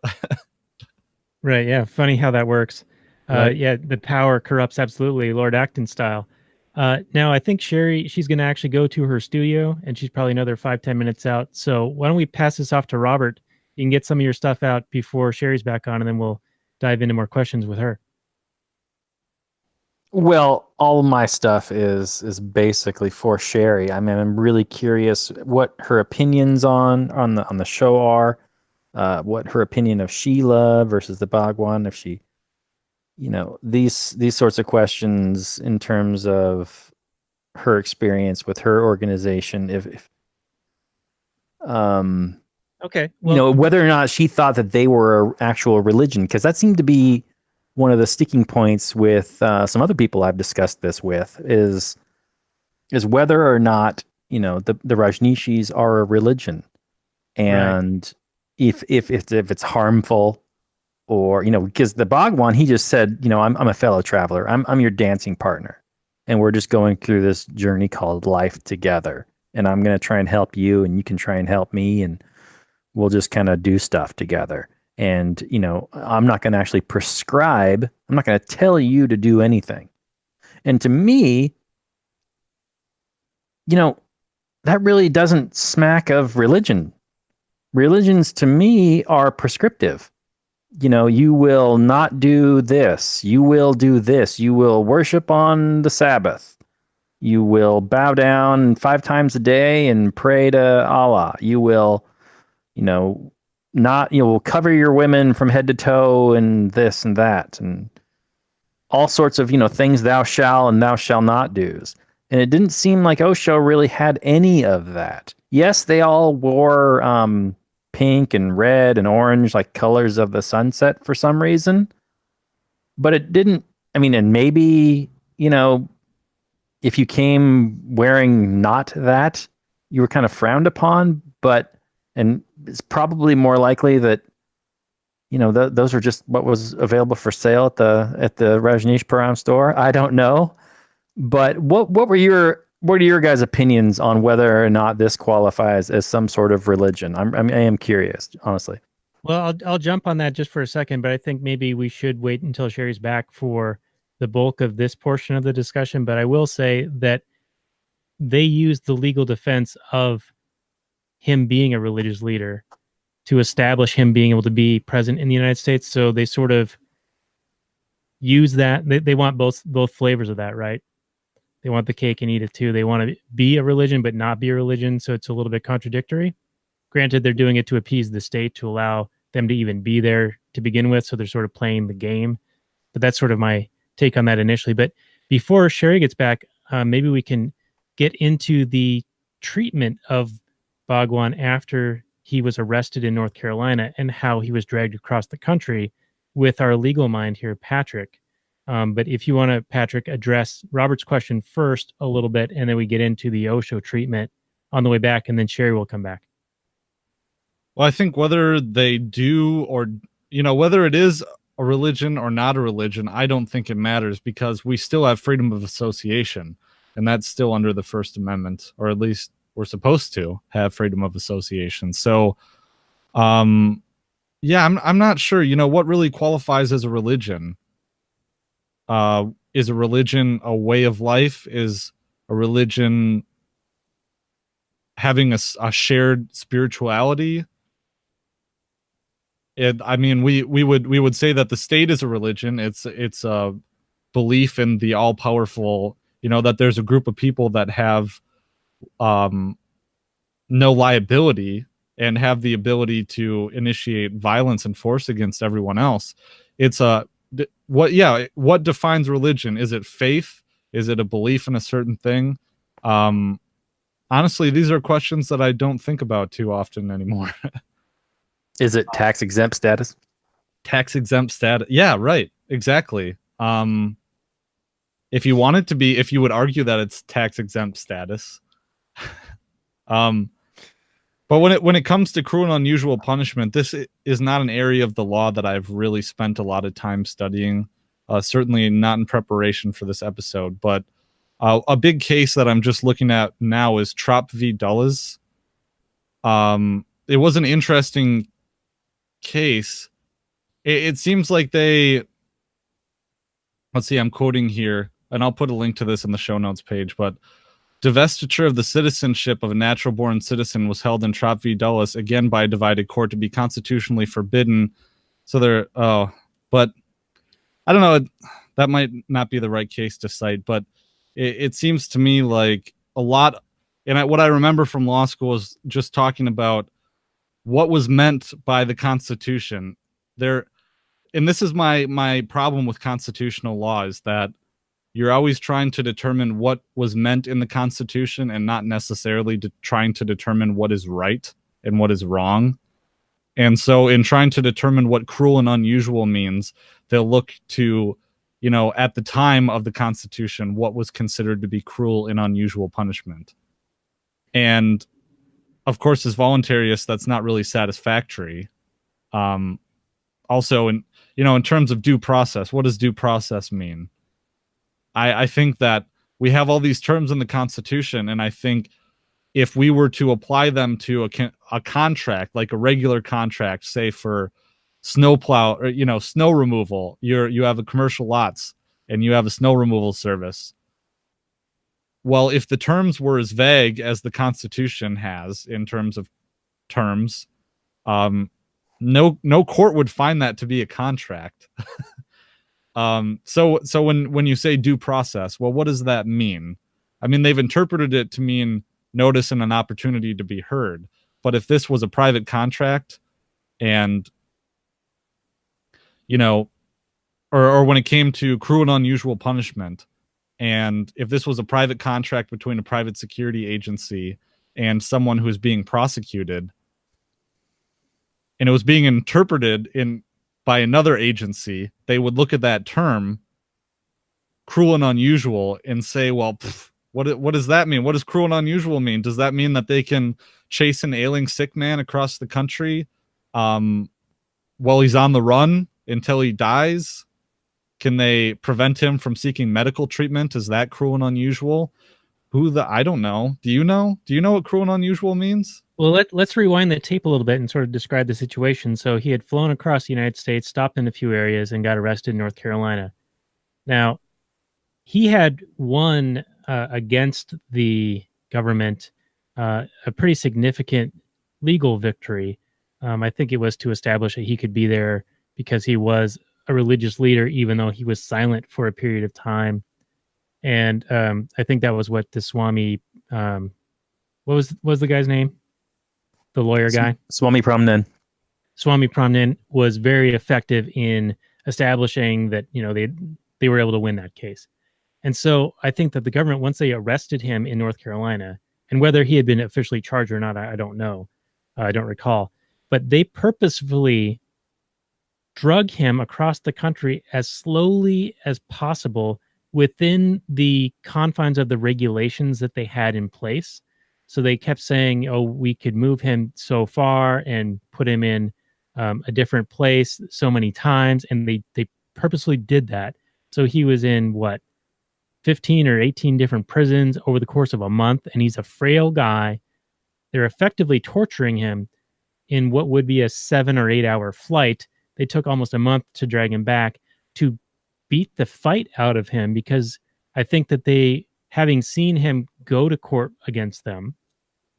S3: Right. Yeah. Funny how that works.
S1: Right.
S3: Yeah. The power corrupts absolutely, Lord Acton style. Now I think Sherry, she's going to actually go to her studio, and she's probably another 5-10 minutes out. So why don't we pass this off to Robert? You can get some of your stuff out before Sherry's back on, and then we'll dive into more questions with her.
S4: Well, all my stuff is basically for Sherry. I mean, I'm really curious what her opinions on the show are, what her opinion of Sheila versus the Bhagwan, if she, these sorts of questions in terms of her experience with her organization, if
S3: okay, well,
S4: whether or not she thought that they were an actual religion, because that seemed to be one of the sticking points with some other people I've discussed this with, is whether or not the Rajneeshis are a religion, and if it's harmful, or because the Bhagwan, he just said, I'm a fellow traveler, I'm your dancing partner, and we're just going through this journey called life together, and I'm going to try and help you, and you can try and help me, and we'll just kind of do stuff together. And, I'm not going to actually prescribe. I'm not going to tell you to do anything. And to me, that really doesn't smack of religion. Religions to me are prescriptive. You will not do this. You will do this. You will worship on the Sabbath. You will bow down 5 times a day and pray to Allah. You will, will cover your women from head to toe and this and that and all sorts of, things thou shall and thou shall not do's. And it didn't seem like Osho really had any of that. Yes, they all wore pink and red and orange, like colors of the sunset for some reason. But it didn't, and maybe, if you came wearing not that, you were kind of frowned upon, and it's probably more likely that, those are just what was available for sale at the Rajneeshpuram store. I don't know. But what are your guys' opinions on whether or not this qualifies as some sort of religion? I am curious, honestly.
S3: Well, I'll jump on that just for a second, but I think maybe we should wait until Sherry's back for the bulk of this portion of the discussion. But I will say that they used the legal defense of him being a religious leader to establish him being able to be present in the United States. So they sort of use that. They want both flavors of that, right? They want the cake and eat it too. They want to be a religion, but not be a religion. So it's a little bit contradictory. Granted, they're doing it to appease the state, to allow them to even be there to begin with. So they're sort of playing the game. But that's sort of my take on that initially. But before Sherry gets back, maybe we can get into the treatment of Bhagwan after he was arrested in North Carolina and how he was dragged across the country with our legal mind here, Patrick. But if you want to, Patrick, address Robert's question first a little bit, and then we get into the Osho treatment on the way back, and then Sherry will come back.
S1: Well, I think whether they do or, whether it is a religion or not a religion, I don't think it matters, because we still have freedom of association, and that's still under the First Amendment, or at least we're supposed to have freedom of association. So, I'm not sure, what really qualifies as a religion. Is a religion a way of life? Is a religion having a shared spirituality? We would say that the state is a religion. It's a belief in the all-powerful, that there's a group of people that have no liability and have the ability to initiate violence and force against everyone else. It's what defines religion? Is it faith? Is it a belief in a certain thing? Honestly, these are questions that I don't think about too often anymore.
S4: Is it tax exempt status?
S1: Tax exempt status. Yeah, right. Exactly. If you want it to be, if you would argue that it's tax exempt status. But when it comes to cruel and unusual punishment, this is not an area of the law that I've really spent a lot of time studying. Certainly not in preparation for this episode. But a big case that I'm just looking at now is Trop v. Dulles. It was an interesting case. It seems like let's see, I'm quoting here, and I'll put a link to this in the show notes page, but divestiture of the citizenship of a natural-born citizen was held in Trop v. Dulles, again by a divided court, to be constitutionally forbidden. So But I don't know, that might not be the right case to cite, but it seems to me like a lot, and what I remember from law school is just talking about what was meant by the Constitution. There, and this is my problem with constitutional law, is that you're always trying to determine what was meant in the Constitution and not necessarily trying to determine what is right and what is wrong. And so in trying to determine what cruel and unusual means, they'll look to, at the time of the Constitution, what was considered to be cruel and unusual punishment. And of course, as voluntarists, that's not really satisfactory. Also, in terms of due process, what does due process mean? I think that we have all these terms in the Constitution, and I think if we were to apply them to a contract, like a regular contract, say for snowplow or snow removal, you have a commercial lots and you have a snow removal service. Well, if the terms were as vague as the Constitution has in terms of terms, no court would find that to be a contract. So when you say due process, well, what does that mean? I mean, they've interpreted it to mean notice and an opportunity to be heard. But if this was a private contract and, or when it came to cruel and unusual punishment, and if this was a private contract between a private security agency and someone who is being prosecuted, and it was being interpreted by another agency, they would look at that term, cruel and unusual, and say, well, what does that mean? What does cruel and unusual mean? Does that mean that they can chase an ailing sick man across the country while he's on the run until he dies? Can they prevent him from seeking medical treatment? Is that cruel and unusual? I don't know. Do you know? Do you know what cruel and unusual means?
S3: Well, let's rewind the tape a little bit and sort of describe the situation. So he had flown across the United States, stopped in a few areas, and got arrested in North Carolina. Now, he had won against the government a pretty significant legal victory. I think it was to establish that he could be there because he was a religious leader, even though he was silent for a period of time. And I think that was what the Swami, what was the guy's name? The lawyer guy?
S4: Swami Pramnan.
S3: Swami Pramnan was very effective in establishing that, they were able to win that case. And so I think that the government, once they arrested him in North Carolina, and whether he had been officially charged or not, I don't know. I don't recall. But they purposefully drug him across the country as slowly as possible within the confines of the regulations that they had in place. So they kept saying, oh, we could move him so far and put him in a different place so many times. And they purposely did that. So he was in 15 or 18 different prisons over the course of a month. And he's a frail guy. They're effectively torturing him in what would be a 7 or 8 hour flight. They took almost a month to drag him back to beat the fight out of him, because I think that they, having seen him go to court against them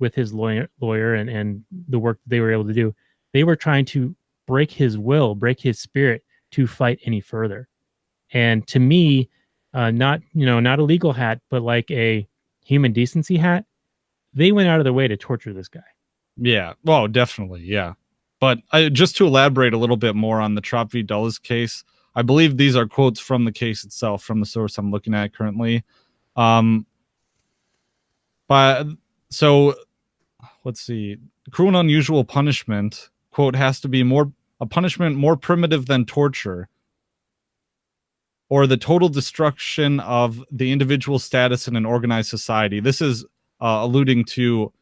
S3: with his lawyer and the work they were able to do, they were trying to break his will, break his spirit to fight any further. And to me, not a legal hat, but like a human decency hat, they went out of their way to torture this guy.
S1: Yeah. Well, definitely. Yeah. But just to elaborate a little bit more on the Trop v. Dulles case, I believe these are quotes from the case itself, from the source I'm looking at currently. So let's see. Cruel and unusual punishment, quote, has to be a punishment more primitive than torture, or the total destruction of the individual status in an organized society. This is alluding to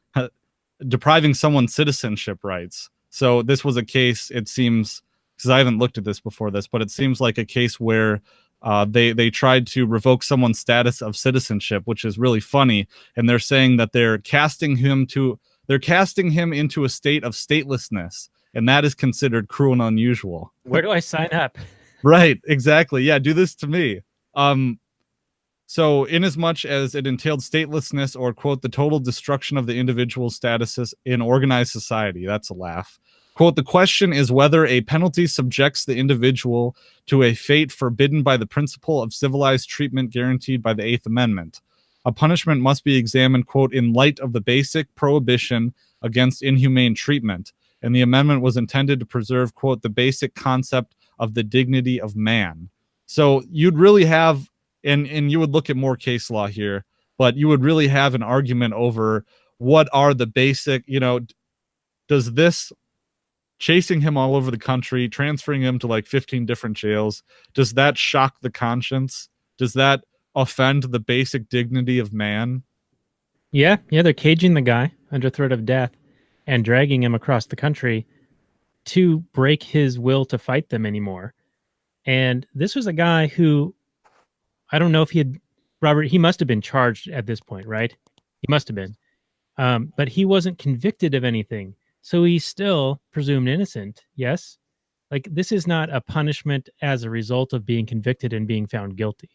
S1: depriving someone's citizenship rights. So this was a case, it seems, because I haven't looked at this before this, but it seems like a case where they tried to revoke someone's status of citizenship, which is really funny. And they're saying that they're casting him into a state of statelessness, and that is considered cruel and unusual.
S3: Where do I sign up?
S1: Right, exactly. Yeah, do this to me. So inasmuch as it entailed statelessness or, quote, the total destruction of the individual statuses in organized society, that's a laugh, Quote, the question is whether a penalty subjects the individual to a fate forbidden by the principle of civilized treatment guaranteed by the Eighth Amendment. A punishment must be examined, quote, in light of the basic prohibition against inhumane treatment. And the amendment was intended to preserve, quote, the basic concept of the dignity of man. So you'd really have, and you would look at more case law here, but you would really have an argument over what are the basic, does this chasing him all over the country, transferring him to like 15 different jails, does that shock the conscience? Does that offend the basic dignity of man?
S3: Yeah, they're caging the guy under threat of death and dragging him across the country to break his will to fight them anymore. And this was a guy who, I don't know if Robert, he must have been charged at this point, right? He must have been. But he wasn't convicted of anything. So he's still presumed innocent, yes? Like, this is not a punishment as a result of being convicted and being found guilty.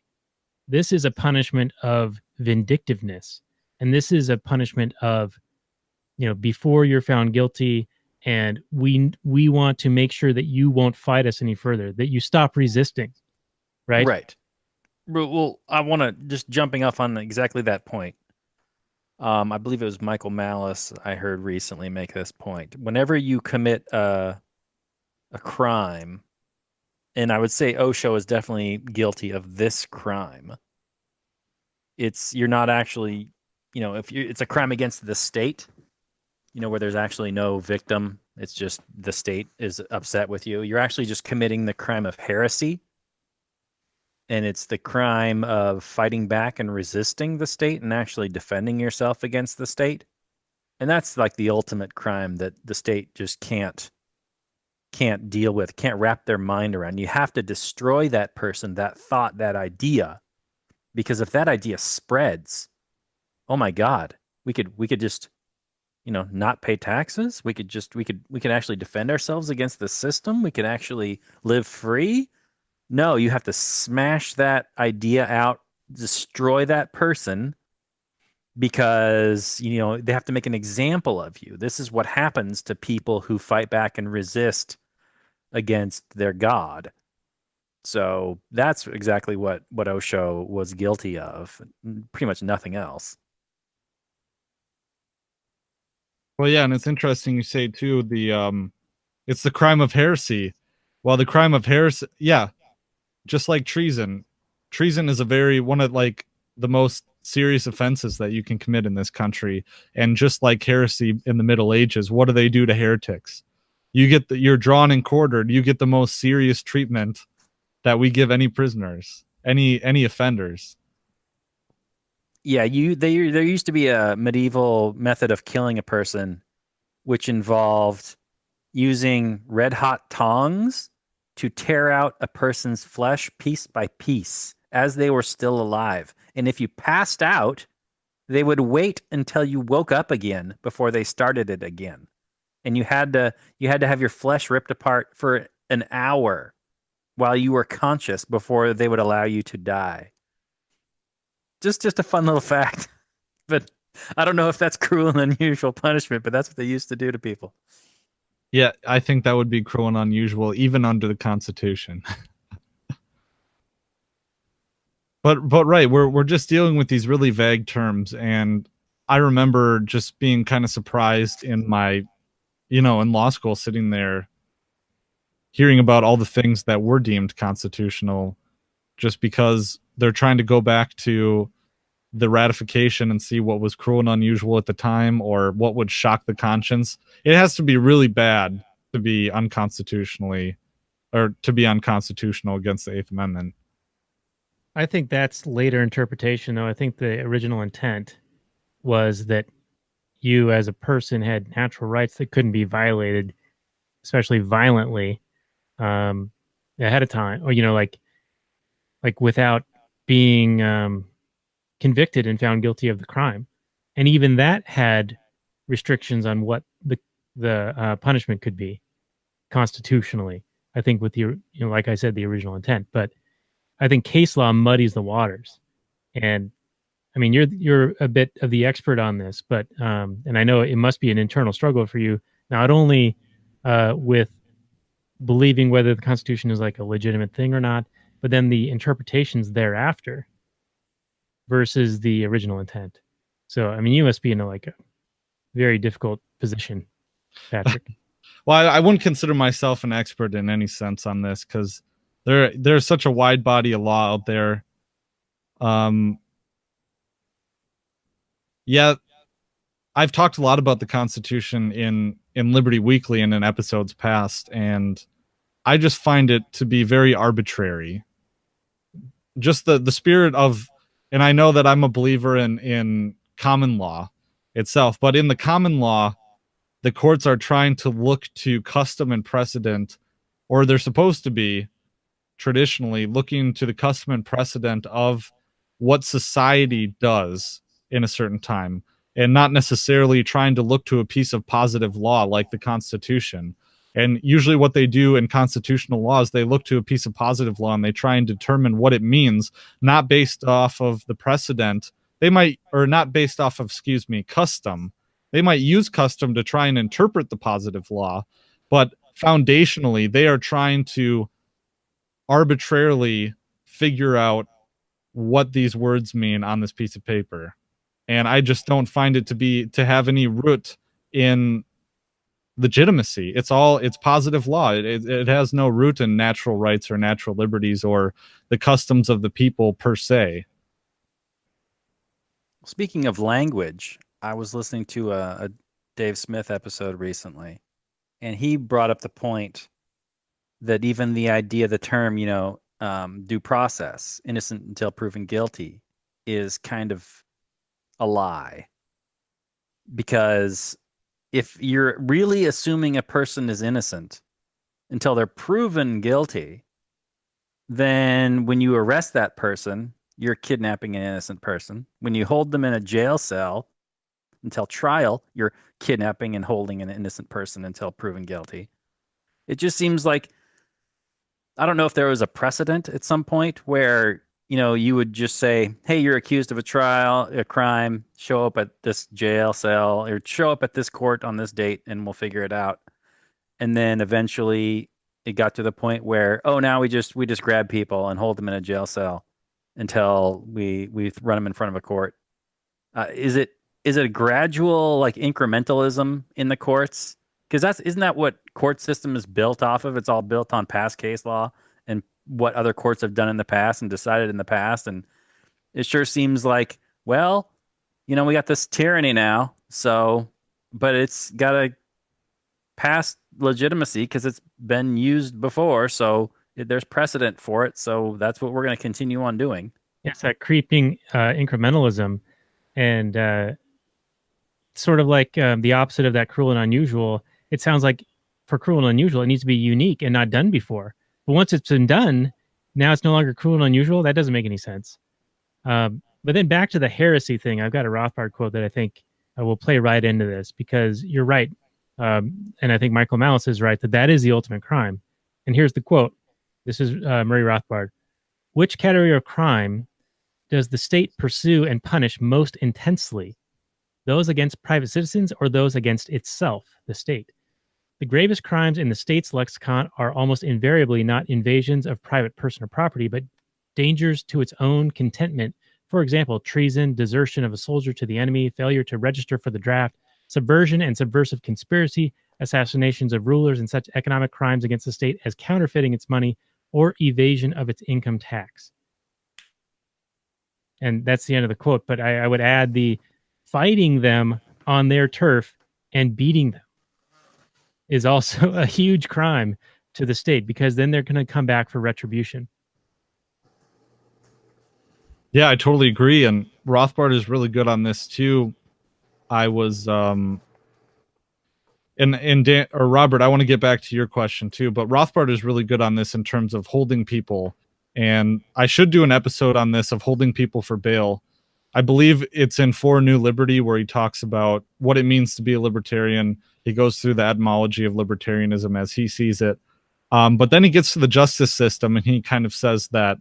S3: This is a punishment of vindictiveness. And this is a punishment of, before you're found guilty, and we want to make sure that you won't fight us any further, that you stop resisting, right?
S4: Right. Well, I want to just jumping off on exactly that point. I believe it was Michael Malice I heard recently make this point. Whenever you commit a crime, and I would say Osho is definitely guilty of this crime, you're not actually, it's a crime against the state, where there's actually no victim, it's just the state is upset with you. You're actually just committing the crime of heresy. And it's the crime of fighting back and resisting the state and actually defending yourself against the state. And that's like the ultimate crime that the state just can't deal with, can't wrap their mind around. You have to destroy that person, that thought, that idea. Because if that idea spreads, oh my God, we could just, not pay taxes. We could actually defend ourselves against the system. We could actually live free. No, you have to smash that idea out, destroy that person, because, they have to make an example of you. This is what happens to people who fight back and resist against their God. So that's exactly what Osho was guilty of, pretty much nothing else.
S1: Well, yeah, and it's interesting you say, too, it's the crime of heresy. Well, the crime of heresy, yeah, just like treason is one of like the most serious offenses that you can commit in this country. And just like heresy in the Middle Ages, what do they do to heretics? You're drawn and quartered. You get the most serious treatment that we give any prisoners, any offenders.
S4: Yeah, there used to be a medieval method of killing a person, which involved using red hot tongs to tear out a person's flesh piece by piece as they were still alive. And if you passed out, they would wait until you woke up again before they started it again. And you had to have your flesh ripped apart for an hour while you were conscious before they would allow you to die. Just a fun little fact. But I don't know if that's cruel and unusual punishment, but that's what they used to do to people.
S1: Yeah, I think that would be cruel and unusual, even under the Constitution. but right, we're just dealing with these really vague terms, and I remember just being kind of surprised in my, in law school, sitting there, hearing about all the things that were deemed constitutional, just because they're trying to go back to the ratification and see what was cruel and unusual at the time, or what would shock the conscience. It has to be really bad to be unconstitutional against the Eighth Amendment.
S3: I think that's later interpretation, though. I think the original intent was that you as a person had natural rights that couldn't be violated, especially violently, ahead of time, or, like without being convicted and found guilty of the crime. And even that had restrictions on what the punishment could be constitutionally, I think, with the, like I said, the original intent. But I think case law muddies the waters. And I mean, you're a bit of the expert on this, but and I know it must be an internal struggle for you, not only with believing whether the Constitution is like a legitimate thing or not, but then the interpretations thereafter versus the original intent. So, I mean, you must be in a very difficult position, Patrick.
S1: Well, I wouldn't consider myself an expert in any sense on this because there's such a wide body of law out there. Yeah, I've talked a lot about the Constitution in Liberty Weekly and in episodes past, and I just find it to be very arbitrary. Just the spirit of, and I know that I'm a believer in common law itself, but in the common law, the courts are trying to look to custom and precedent, or they're supposed to be traditionally looking to the custom and precedent of what society does in a certain time, and not necessarily trying to look to a piece of positive law like the Constitution. And usually what they do in constitutional laws, they look to a piece of positive law and they try and determine what it means, not based off of the precedent. They might, or not based off of, custom. They might use custom to try and interpret the positive law, but foundationally, they are trying to arbitrarily figure out what these words mean on this piece of paper. And I just don't find it to have any root in legitimacy. It's positive law. It has no root in natural rights or natural liberties or the customs of the people per se.
S4: Speaking of language, I was listening to a Dave Smith episode recently, and he brought up the point that even the idea, the term, due process, innocent until proven guilty, is kind of a lie. Because if you're really assuming a person is innocent until they're proven guilty, then when you arrest that person, you're kidnapping an innocent person. When you hold them in a jail cell until trial, you're kidnapping and holding an innocent person until proven guilty. It just seems like, I don't know if there was a precedent at some point where, you would just say, hey, you're accused of a crime, show up at this jail cell or show up at this court on this date and we'll figure it out. And then eventually it got to the point where, oh, now we just grab people and hold them in a jail cell until we run them in front of a court. Is it a gradual incrementalism in the courts? Because isn't that what court system is built off of? It's all built on past case law and what other courts have done in the past and decided in the past. And it sure seems like, well, we got this tyranny now, but it's got a past legitimacy because it's been used before. So there's precedent for it. So that's what we're going to continue on doing.
S3: It's that creeping incrementalism, and sort of like the opposite of that cruel and unusual. It sounds like for cruel and unusual, it needs to be unique and not done before. But once it's been done, now it's no longer cruel and unusual. That doesn't make any sense. But then back to the heresy thing, I've got a Rothbard quote that I think will play right into this, because you're right. And I think Michael Malice is right that is the ultimate crime. And here's the quote. This is Murray Rothbard. Which category of crime does the state pursue and punish most intensely? Those against private citizens or those against itself, the state? The gravest crimes in the state's lexicon are almost invariably not invasions of private person or property, but dangers to its own contentment. For example, treason, desertion of a soldier to the enemy, failure to register for the draft, subversion and subversive conspiracy, assassinations of rulers, and such economic crimes against the state as counterfeiting its money or evasion of its income tax. And that's the end of the quote. But I would add the fighting them on their turf and beating them is also a huge crime to the state, because then they're going to come back for retribution.
S1: Yeah, I totally agree. And Rothbard is really good on this too. I was, Robert, I want to get back to your question too, but Rothbard is really good on this in terms of holding people. And I should do an episode on this of holding people for bail. I believe it's in For New Liberty, where he talks about what it means to be a libertarian. He goes through the etymology of libertarianism as he sees it. But then he gets to the justice system and he kind of says that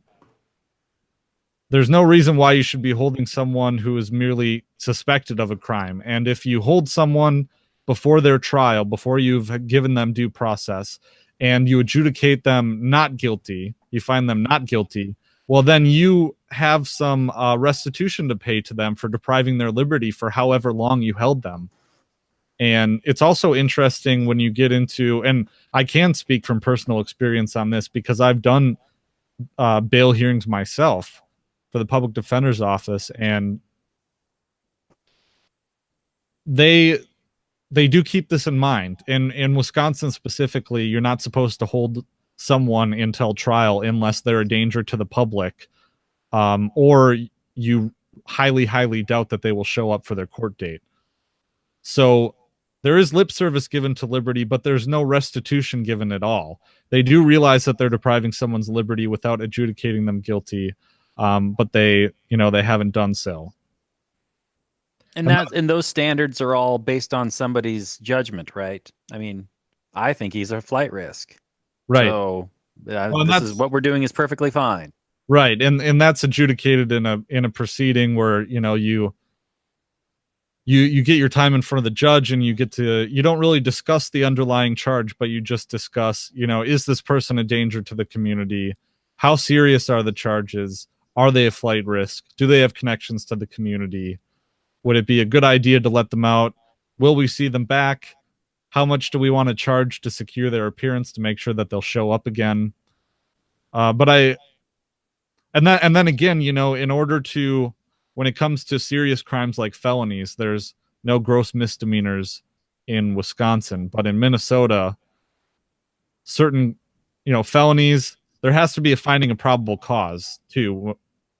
S1: there's no reason why you should be holding someone who is merely suspected of a crime. And if you hold someone before their trial, before you've given them due process, and you adjudicate them not guilty, you find them not guilty, well, then you have some restitution to pay to them for depriving their liberty for however long you held them. And it's also interesting when you get into, and I can speak from personal experience on this because I've done bail hearings myself for the public defender's office, and they do keep this in mind. In Wisconsin specifically, you're not supposed to hold someone until trial unless they're a danger to the public, or you highly doubt that they will show up for their court date. So there is lip service given to liberty, but there's no restitution given at all. They do realize that they're depriving someone's liberty without adjudicating them guilty, but they haven't done so.
S4: And those standards are all based on somebody's judgment, right? I mean, I think he's a flight risk.
S1: Right.
S4: So this is what we're doing is perfectly fine.
S1: Right. And that's adjudicated in a proceeding where, you get your time in front of the judge, and you don't really discuss the underlying charge, but you just discuss, is this person a danger to the community? How serious are the charges? Are they a flight risk? Do they have connections to the community? Would it be a good idea to let them out? Will we see them back? How much do we want to charge to secure their appearance to make sure that they'll show up again? And then again, in order to, when it comes to serious crimes like felonies, there's no gross misdemeanors in Wisconsin, but in Minnesota, certain, felonies, there has to be a finding of probable cause to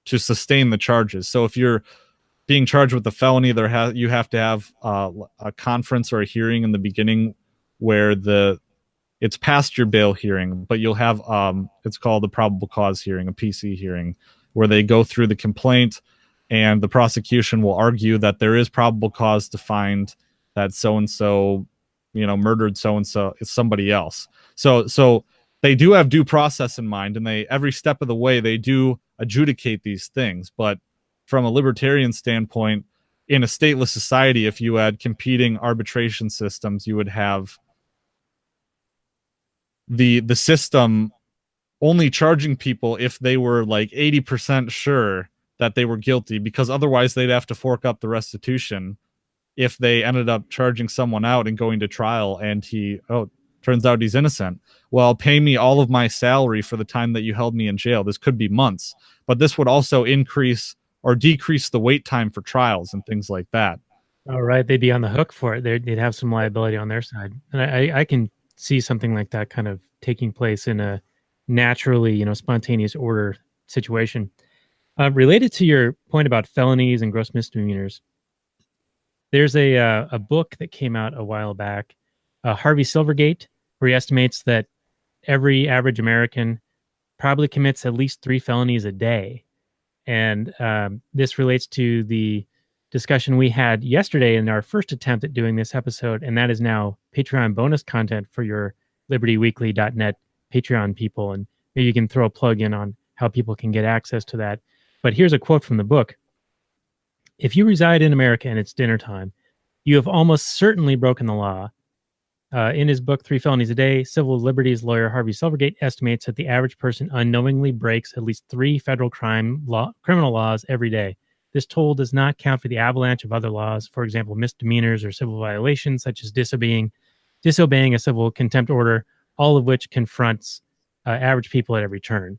S1: sustain the charges. So if you're being charged with a felony, you have to have a conference or a hearing in the beginning where it's past your bail hearing, but you'll have it's called the probable cause hearing, a PC hearing, where they go through the complaint, and the prosecution will argue that there is probable cause to find that so-and-so, murdered so-and-so, it's somebody else. So they do have due process in mind, and every step of the way they do adjudicate these things. But from a libertarian standpoint, in a stateless society, if you had competing arbitration systems, you would have the system only charging people if they were like 80% sure that they were guilty, because otherwise they'd have to fork up the restitution if they ended up charging someone out and going to trial and turns out he's innocent. Well, pay me all of my salary for the time that you held me in jail. This could be months, but this would also increase or decrease the wait time for trials and things like that.
S3: All right. They'd be on the hook for it. They'd have some liability on their side. And I can see something like that kind of taking place in a naturally, spontaneous order situation. Related to your point about felonies and gross misdemeanors, there's a book that came out a while back, Harvey Silvergate, where he estimates that every average American probably commits at least 3 felonies a day. And this relates to the discussion we had yesterday in our first attempt at doing this episode, and that is now Patreon bonus content for your libertyweekly.net Patreon people. And maybe you can throw a plug in on how people can get access to that. But here's a quote from the book. If you reside in America and it's dinner time, you have almost certainly broken the law. In his book, 3 Felonies a Day, civil liberties lawyer Harvey Silvergate estimates that the average person unknowingly breaks at least 3 federal criminal laws every day. This toll does not count for the avalanche of other laws, for example, misdemeanors or civil violations, such as disobeying a civil contempt order, all of which confronts average people at every turn.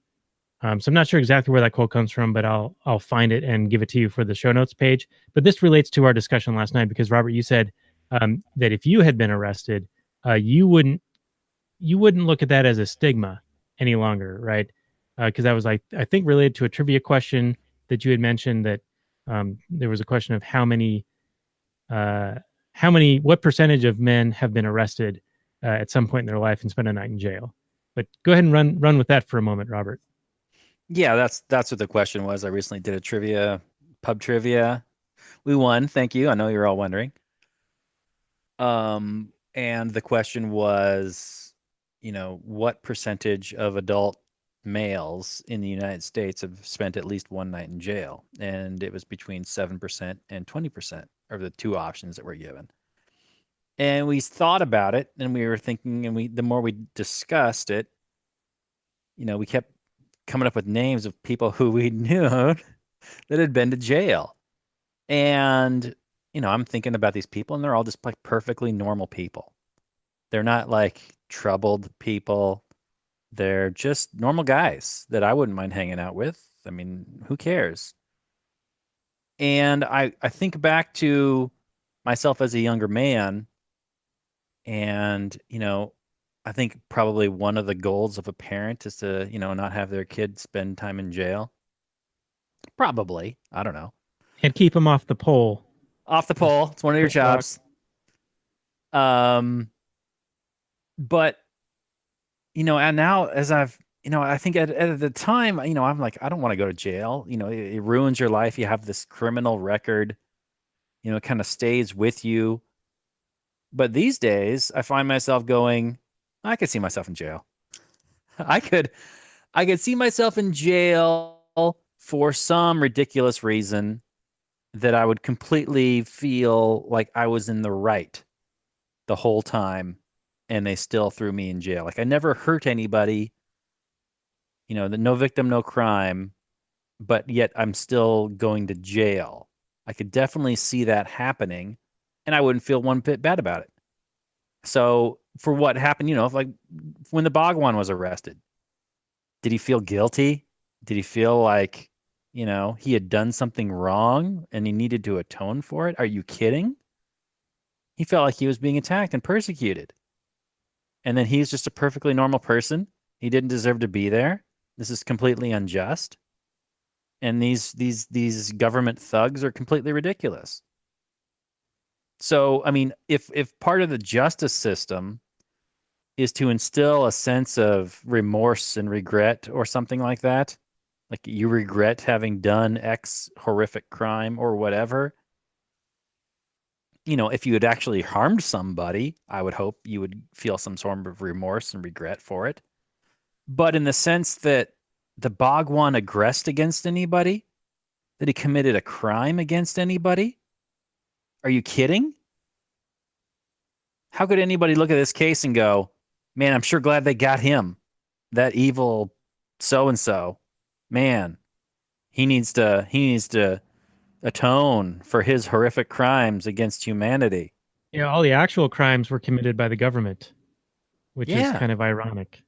S3: So I'm not sure exactly where that quote comes from, but I'll find it and give it to you for the show notes page. But this relates to our discussion last night because, Robert, you said that if you had been arrested, you wouldn't look at that as a stigma any longer, right? Because that was, I think, related to a trivia question that you had mentioned, that there was a question of what percentage of men have been arrested at some point in their life and spent a night in jail. But go ahead and run with that for a moment, Robert.
S4: Yeah, that's what the question was. I recently did a pub trivia. We won. Thank you. I know you're all wondering. And the question was, what percentage of adult males in the United States have spent at least one night in jail? And it was between 7% and 20% are the 2 options that were given. And we thought about it, and we were thinking, and the more we discussed it, we kept coming up with names of people who we knew that had been to jail. And, I'm thinking about these people, and they're all just like perfectly normal people. They're not like troubled people. They're just normal guys that I wouldn't mind hanging out with. I mean, who cares? And I think back to myself as a younger man, and, I think probably one of the goals of a parent is to, not have their kid spend time in jail. Probably. I don't know.
S3: And keep them off the pole.
S4: Off the pole. It's one of your jobs. But, and now as I've, I think at the time, I'm like, I don't want to go to jail. It ruins your life. You have this criminal record, it kind of stays with you. But these days, I find myself going, I could see myself in jail. I could see myself in jail for some ridiculous reason that I would completely feel like I was in the right the whole time, and they still threw me in jail. Like I never hurt anybody, no victim, no crime, but yet I'm still going to jail. I could definitely see that happening, and I wouldn't feel one bit bad about it. So for what happened, like when the Bhagwan was arrested, did he feel guilty? Did he feel like, he had done something wrong and he needed to atone for it? Are you kidding? He felt like he was being attacked and persecuted. And then he's just a perfectly normal person. He didn't deserve to be there. This is completely unjust. And these government thugs are completely ridiculous. So, I mean, if part of the justice system is to instill a sense of remorse and regret or something like that, like you regret having done X horrific crime or whatever, if you had actually harmed somebody, I would hope you would feel some sort of remorse and regret for it. But in the sense that the Bhagwan aggressed against anybody, that he committed a crime against anybody, are you kidding? How could anybody look at this case and go, man, I'm sure glad they got him, that evil so-and-so. Man, he needs to atone for his horrific crimes against humanity.
S3: Yeah, all the actual crimes were committed by the government, which is
S4: Yeah.
S3: kind of ironic.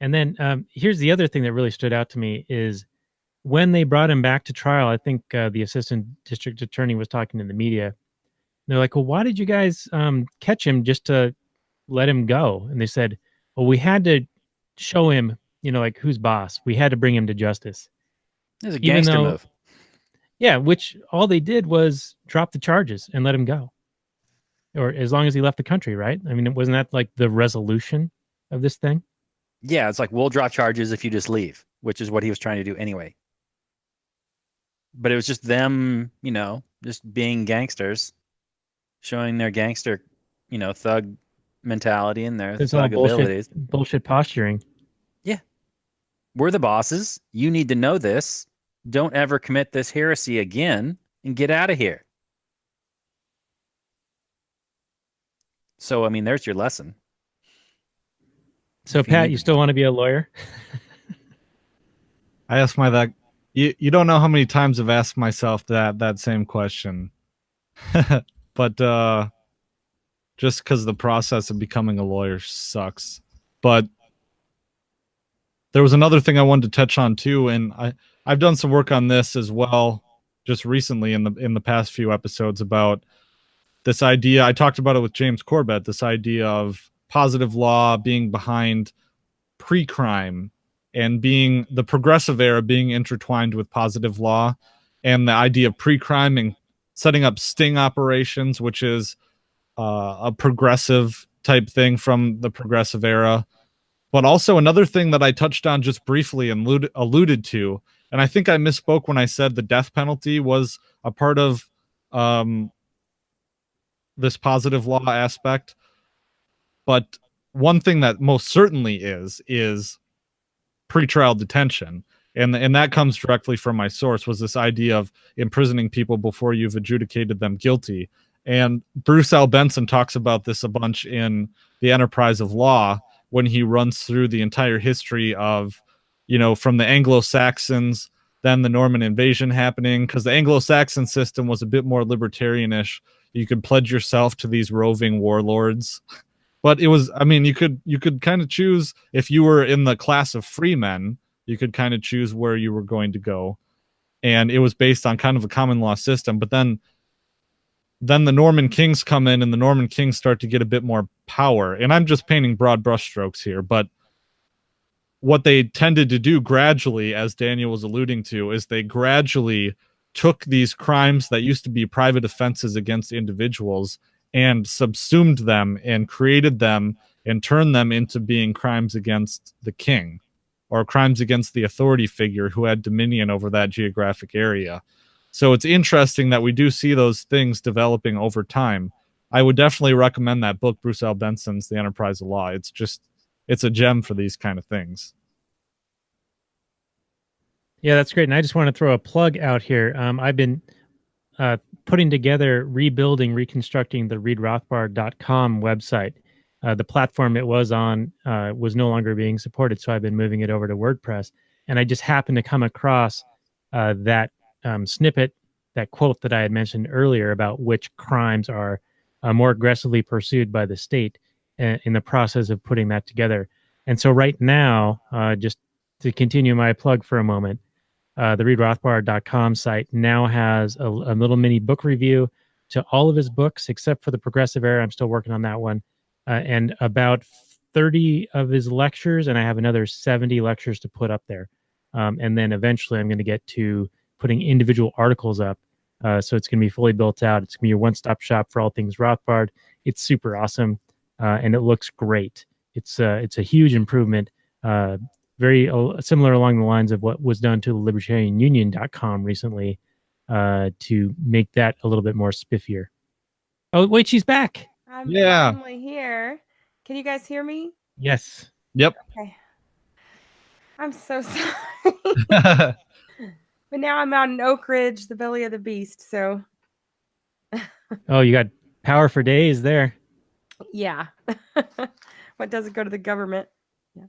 S3: And then here's the other thing that really stood out to me is when they brought him back to trial, I think the assistant district attorney was talking to the media. They're like, well, why did you guys catch him just to let him go? And they said, well, we had to show him, like who's boss. We had to bring him to justice.
S4: It was a gangster move.
S3: Yeah, which all they did was drop the charges and let him go. Or as long as he left the country, right? I mean, wasn't that like the resolution of this thing?
S4: Yeah, it's like, we'll drop charges if you just leave, which is what he was trying to do anyway. But it was just them, just being gangsters, showing their gangster, thug mentality and their thug abilities.
S3: Bullshit posturing.
S4: Yeah. We're the bosses. You need to know this. Don't ever commit this heresy again and get out of here. So, I mean, there's your lesson.
S3: So, Pat, you still want to be a lawyer?
S1: I asked that. You don't know how many times I've asked myself that same question. But just because the process of becoming a lawyer sucks. But there was another thing I wanted to touch on too, and I've done some work on this as well, just recently in the past few episodes about this idea. I talked about it with James Corbett. This idea of positive law being behind pre-crime and being the progressive era being intertwined with positive law, and the idea of pre-crime and setting up sting operations, which is a progressive type thing from the progressive era. But also another thing that I touched on just briefly and alluded to, and I think I misspoke when I said the death penalty was a part of this positive law aspect. But one thing that most certainly is pretrial detention. And that comes directly from my source, was this idea of imprisoning people before you've adjudicated them guilty. And Bruce L. Benson talks about this a bunch in The Enterprise of Law when he runs through the entire history of, from the Anglo-Saxons, then the Norman invasion happening, because the Anglo-Saxon system was a bit more libertarianish. You could pledge yourself to these roving warlords. But it was, you could kind of choose, if you were in the class of free men, you could kind of choose where you were going to go. And it was based on kind of a common law system. But then the Norman kings come in, and the Norman kings start to get a bit more power. And I'm just painting broad brushstrokes here, but what they tended to do gradually, as Daniel was alluding to, is they gradually took these crimes that used to be private offenses against individuals and subsumed them and created them and turned them into being crimes against the king, or crimes against the authority figure who had dominion over that geographic area. So it's interesting that we do see those things developing over time. I would definitely recommend that book, Bruce L. Benson's The Enterprise of Law. It's a gem for these kind of things.
S3: Yeah, that's great. And I just want to throw a plug out here. I've been putting together, reconstructing the readrothbard.com website. The platform it was on was no longer being supported, so I've been moving it over to WordPress. And I just happened to come across that snippet, that quote that I had mentioned earlier about which crimes are more aggressively pursued by the state in the process of putting that together. And so right now, just to continue my plug for a moment, the readrothbard.com site now has a little mini book review to all of his books, except for The Progressive Era. I'm still working on that one. And about 30 of his lectures, and I have another 70 lectures to put up there. And then eventually I'm going to get to putting individual articles up. So it's going to be fully built out. It's going to be your one-stop shop for all things Rothbard. It's super awesome, and it looks great. It's a huge improvement, very similar along the lines of what was done to the libertarianunion.com recently to make that a little bit more spiffier. Oh, wait, she's back.
S2: I'm finally here. Can you guys hear me?
S3: Yes.
S1: Yep.
S2: Okay. I'm so sorry. But now I'm out in Oak Ridge, the belly of the beast. So.
S3: Oh, you got power for days there.
S2: Yeah. What doesn't go to the government? Yeah.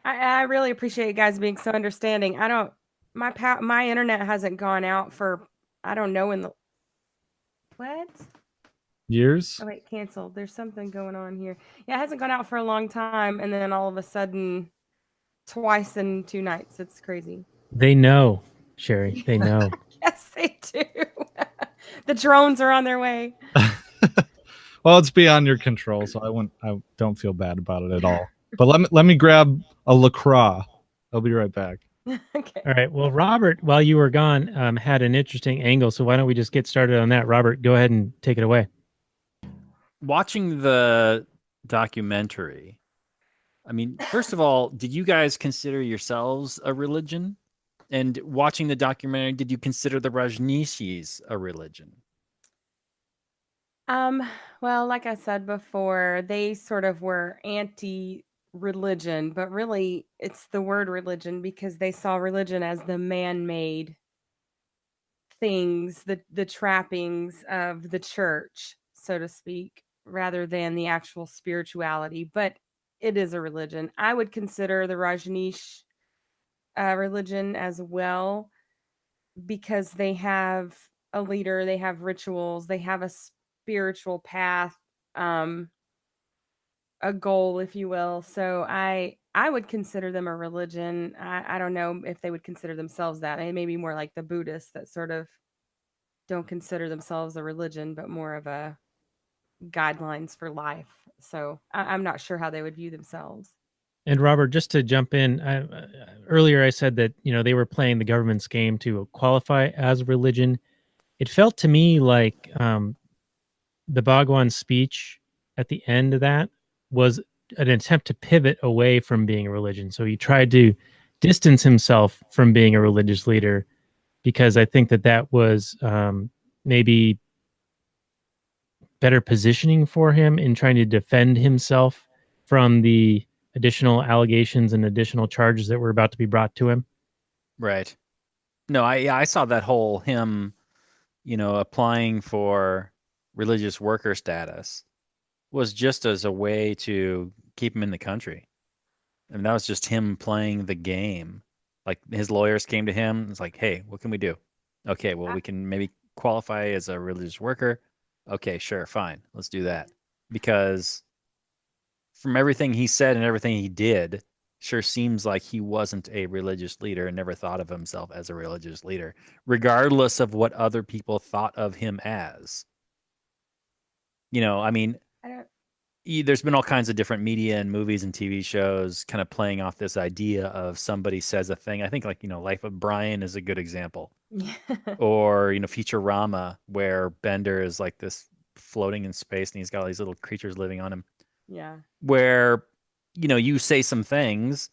S2: I really appreciate you guys being so understanding. My internet hasn't gone out for, I don't know, what?
S1: Years?
S2: Oh, wait, canceled. There's something going on here. Yeah, it hasn't gone out for a long time. And then all of a sudden, twice in 2 nights. It's crazy.
S3: They know, Sherry. They know.
S2: Yes, they do. The drones are on their way.
S1: Well, it's beyond your control, so I don't feel bad about it at all. But let me grab a LaCroix. I'll be right back.
S2: Okay.
S3: All right. Well, Robert, while you were gone, had an interesting angle. So why don't we just get started on that? Robert, go ahead and take it away.
S4: Watching the documentary, first of all, did you guys consider yourselves a religion? And watching the documentary, did you consider the Rajneeshis a religion?
S2: Well, like I said before, they sort of were anti-religion, but really it's the word religion because they saw religion as the man-made things, the trappings of the church, so to speak, rather than the actual spirituality. But it is a religion. I would consider the Rajneesh religion as well because they have a leader, they have rituals, they have a spiritual path, a goal, if you will. So I would consider them a religion. I don't know if they would consider themselves that. They may be more like the Buddhists that sort of don't consider themselves a religion, but more of a guidelines for life. So I'm not sure how they would view themselves.
S3: And Robert, just to jump in, earlier I said that they were playing the government's game to qualify as a religion. It felt to me like the Bhagwan speech at the end of that was an attempt to pivot away from being a religion. So he tried to distance himself from being a religious leader because I think that was maybe better positioning for him in trying to defend himself from the additional allegations and additional charges that were about to be brought to him.
S4: Right. No, I saw that whole him, applying for religious worker status was just as a way to keep him in the country. I mean, that was just him playing the game. Like his lawyers came to him. It's like, hey, what can we do? Okay, well, we can maybe qualify as a religious worker. Okay, sure, fine. Let's do that. Because from everything he said and everything he did, sure seems like he wasn't a religious leader and never thought of himself as a religious leader, regardless of what other people thought of him as. I mean, there's been all kinds of different media and movies and TV shows kind of playing off this idea of somebody says a thing. I think Life of Brian is a good example. Or, Futurama, where Bender is like this floating in space and he's got all these little creatures living on him.
S5: Yeah.
S4: Where, you say some things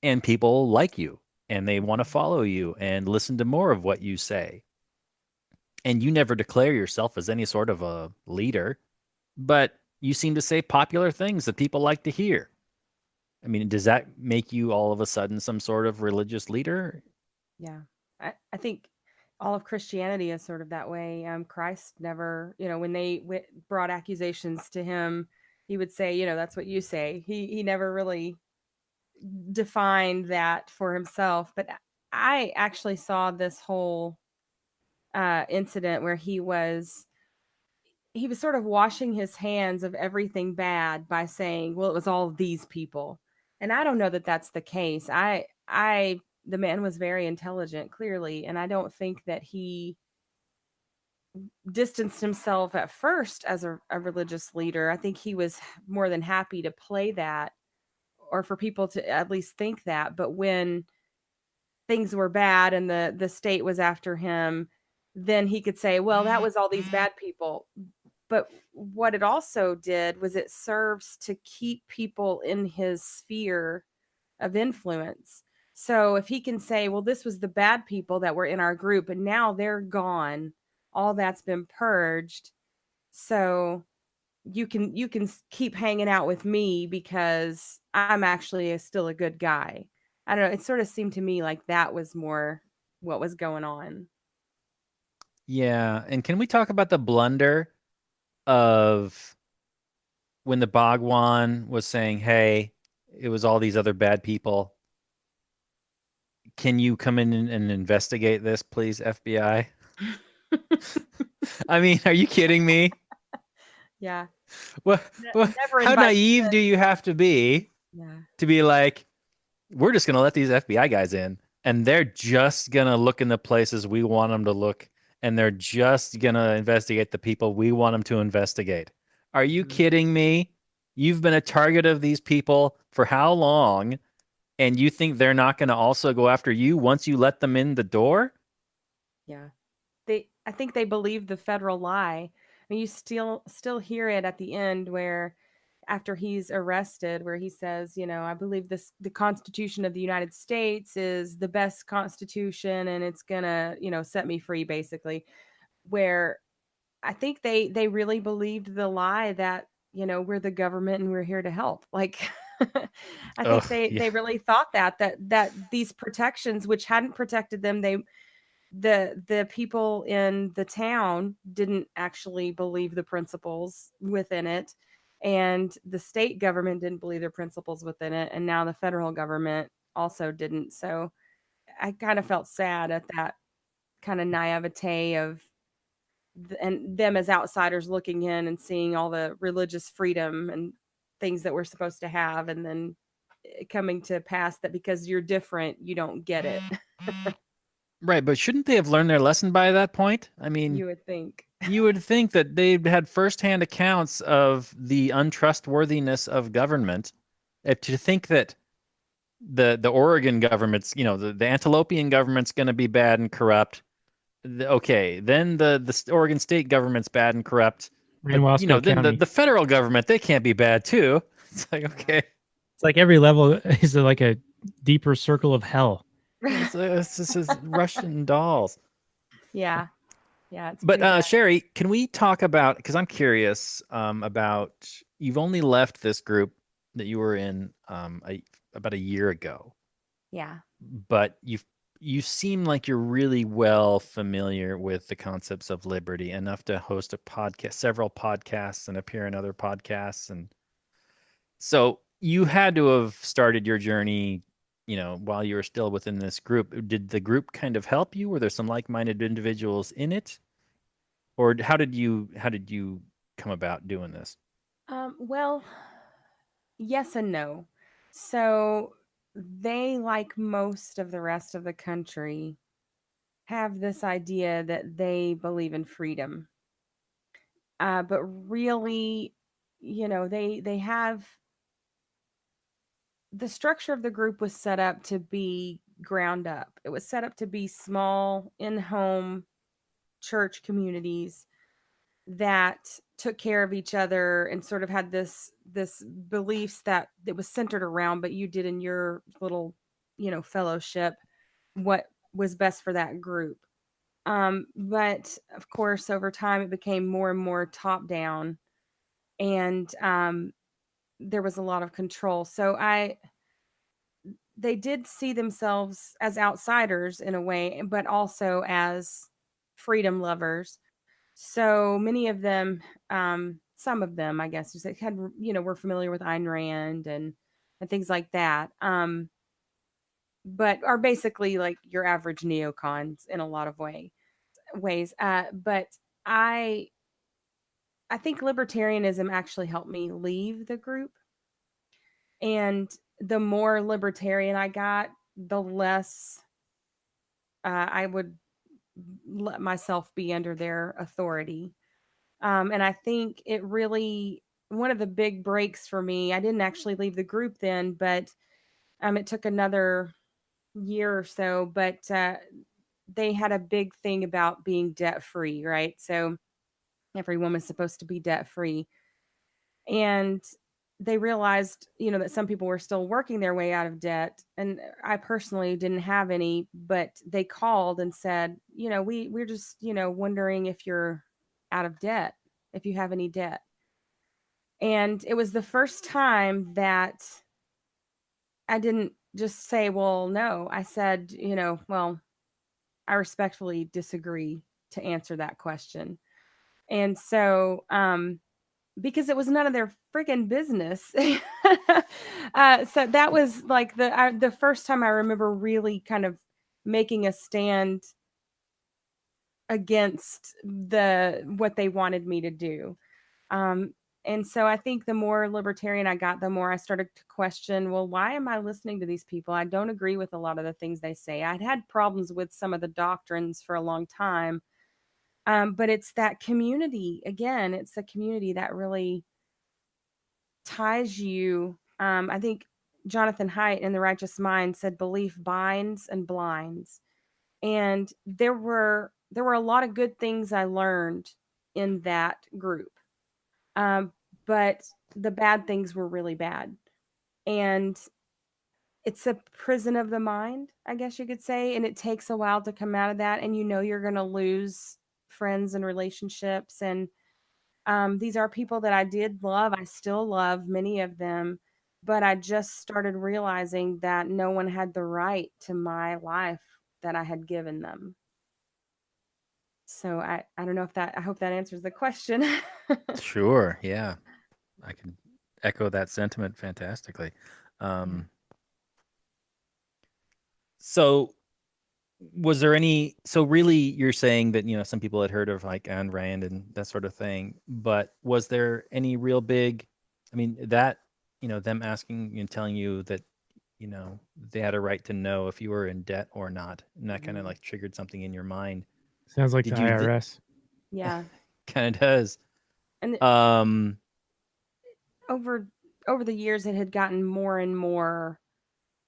S4: and people like you and they want to follow you and listen to more of what you say. And you never declare yourself as any sort of a leader, but you seem to say popular things that people like to hear. I mean, does that make you all of a sudden some sort of religious leader?
S5: Yeah. I think all of Christianity is sort of that way. Christ never, when they brought accusations to him, he would say, that's what you say. He never really defined that for himself. But I actually saw this whole incident where he was sort of washing his hands of everything bad by saying, well, it was all these people. And I don't know that that's the case. The man was very intelligent, clearly, and I don't think that he distanced himself at first as a religious leader. I think he was more than happy to play that, or for people to at least think that. But when things were bad and the state was after him, then he could say, well, that was all these bad people. But what it also did was it serves to keep people in his sphere of influence. So if he can say, well, this was the bad people that were in our group and now they're gone, all that's been purged. So you can keep hanging out with me because I'm actually still a good guy. I don't know. It sort of seemed to me like that was more what was going on.
S4: Yeah. And can we talk about the blunder of when the Bhagwan was saying, hey, it was all these other bad people. Can you come in and investigate this, please, FBI? I mean, are you kidding me?
S5: Yeah.
S4: How naive do you have to be to be like, we're just going to let these FBI guys in and they're just going to look in the places we want them to look and they're just going to investigate the people we want them to investigate. Are you kidding me? You've been a target of these people for how long? And you think they're not going to also go after you once you let them in the door?
S5: Yeah. I think they believe the federal lie. I mean, you still hear it at the end where after he's arrested, where he says, I believe the Constitution of the United States is the best constitution and it's going to, set me free, basically. Where I think they really believed the lie that, we're the government and we're here to help. Like, I think they really thought that these protections, which hadn't protected them, the people in the town didn't actually believe the principles within it. And the state government didn't believe their principles within it. And now the federal government also didn't. So I kind of felt sad at that kind of naivete of and them as outsiders looking in and seeing all the religious freedom and things that we're supposed to have, and then coming to pass that because you're different, you don't get it.
S4: Right, but shouldn't they have learned their lesson by that point? I mean,
S5: you would think.
S4: You would think that they've had firsthand accounts of the untrustworthiness of government. To think that the Oregon government's, the Antilopian government's going to be bad and corrupt. Okay, then the Oregon state government's bad and corrupt. But, then the federal government, they can't be bad too. It's like, okay.
S3: It's like every level is like a deeper circle of hell.
S4: It's just Russian dolls.
S5: Yeah. Yeah.
S4: But Sherry, can we talk about, because I'm curious about, you've only left this group that you were in about a year ago.
S5: Yeah.
S4: But you seem like you're really well familiar with the concepts of liberty, enough to host a podcast, several podcasts, and appear in other podcasts. And so you had to have started your journey, while you were still within this group. Did the group kind of help you? Were there some like-minded individuals in it? Or how did you come about doing this?
S5: Well, yes and no. So they, like most of the rest of the country, have this idea that they believe in freedom. But really, they have the structure of the group was set up to be ground up. It was set up to be small, in-home church communities that took care of each other and sort of had this beliefs that it was centered around, but you did in your little, fellowship what was best for that group. But of course, over time, it became more and more top down, and there was a lot of control. So they did see themselves as outsiders in a way, but also as freedom lovers. So many of them, some of them, I guess, just had, were familiar with Ayn Rand and things like that. But are basically like your average neocons in a lot of ways. But I I think libertarianism actually helped me leave the group. And the more libertarian I got, the less I would let myself be under their authority. And I think it really, one of the big breaks for me, I didn't actually leave the group then, but it took another year or so. But they had a big thing about being debt free, right? So every woman's supposed to be debt free. And they realized, that some people were still working their way out of debt. And I personally didn't have any, but they called and said, we're just, wondering if you're out of debt, if you have any debt. And it was the first time that I didn't just say, well, no. I said, well, I respectfully disagree to answer that question. And so, because it was none of their freaking business. So that was like the first time I remember really kind of making a stand against what they wanted me to do. And so I think the more libertarian I got, the more I started to question, well, why am I listening to these people? I don't agree with a lot of the things they say. I'd had problems with some of the doctrines for a long time. But it's that community. Again, it's the community that really ties you. I think Jonathan Haidt in The Righteous Mind said belief binds and blinds. And there were a lot of good things I learned in that group. But the bad things were really bad. And it's a prison of the mind, I guess you could say. And it takes a while to come out of that. And you're going to lose friends and relationships. And these are people that I did love. I still love many of them. But I just started realizing that no one had the right to my life that I had given them. So I don't know I hope that answers the question.
S4: Sure. Yeah. I can echo that sentiment fantastically. So was there so really you're saying that, some people had heard of like Ayn Rand and that sort of thing, but was there any real big, that, them asking and telling you that, they had a right to know if you were in debt or not, and that kind of like triggered something in your mind.
S3: Sounds like the IRS.
S5: Yeah.
S4: Kind of does.
S5: And over the years, it had gotten more and more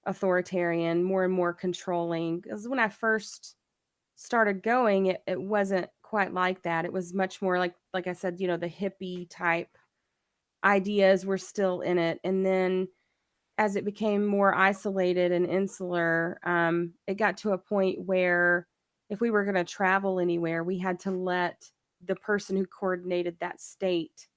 S5: authoritarian, more and more controlling. Because when I first started going, it wasn't quite like that. It was much more like I said, the hippie type ideas were still in it. And then as it became more isolated and insular, it got to a point where if we were going to travel anywhere, we had to let the person who coordinated that state.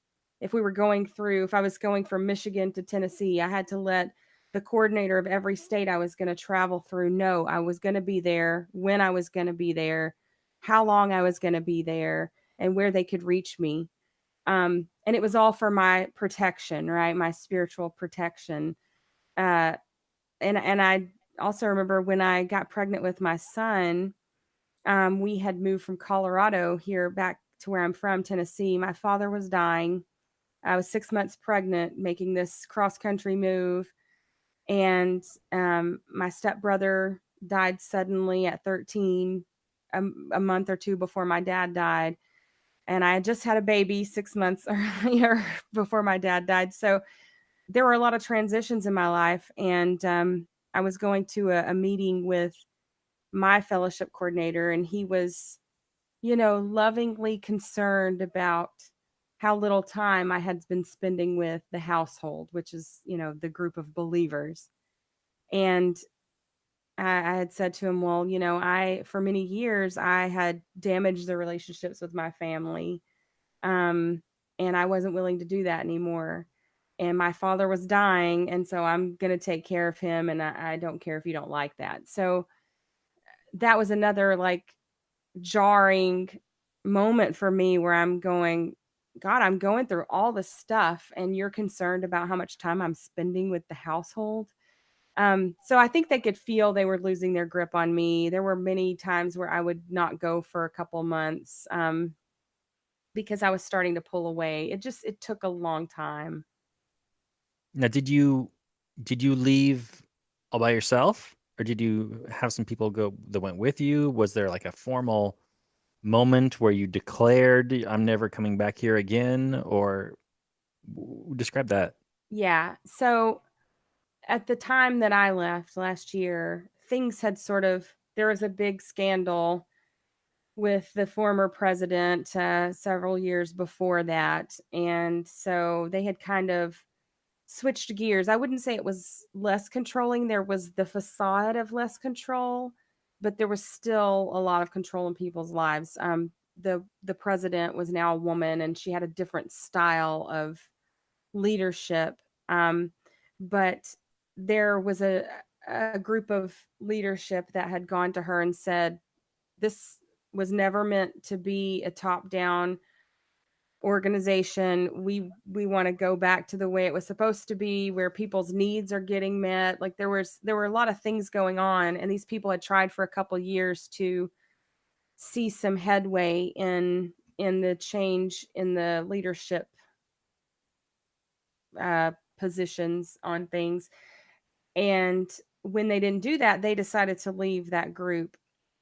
S5: If I was going from Michigan to Tennessee, I had to let the coordinator of every state I was going to travel through. No, I was going to be there, when I was going to be there, how long I was going to be there, and where they could reach me. And it was all for my protection, right? My spiritual protection. And I also remember when I got pregnant with my son, we had moved from Colorado here back to where I'm from, Tennessee. My father was dying. I was 6 months pregnant, making this cross-country move. And my stepbrother died suddenly at 13, a month or two before my dad died. And I had just had a baby 6 months earlier before my dad died. So there were a lot of transitions in my life. And I was going to a meeting with my fellowship coordinator, and he was, lovingly concerned about how little time I had been spending with the household, which is, the group of believers. And I had said to him, well, for many years, I had damaged the relationships with my family. And I wasn't willing to do that anymore. And my father was dying. And so I'm going to take care of him. And I don't care if you don't like that. So that was another jarring moment for me where I'm going, God, I'm going through all this stuff and you're concerned about how much time I'm spending with the household. So I think they could feel they were losing their grip on me. There were many times where I would not go for a couple months because I was starting to pull away. It took a long time.
S4: Now, did you leave all by yourself, or did you have some people go that went with you? Was there like a formal moment where you declared, I'm never coming back here again, or describe that?
S5: Yeah. So at the time that I left last year, things had there was a big scandal with the former president several years before that. And so they had kind of switched gears. I wouldn't say it was less controlling. There was the facade of less control, but there was still a lot of control in people's lives. The president was now a woman, and she had a different style of leadership. But there was a group of leadership that had gone to her and said, this was never meant to be a top-down organization. We want to go back to the way it was supposed to be, where people's needs are getting met. Like there were a lot of things going on, and these people had tried for a couple years to see some headway in the change in the leadership positions on things. And when they didn't do that, they decided to leave that group.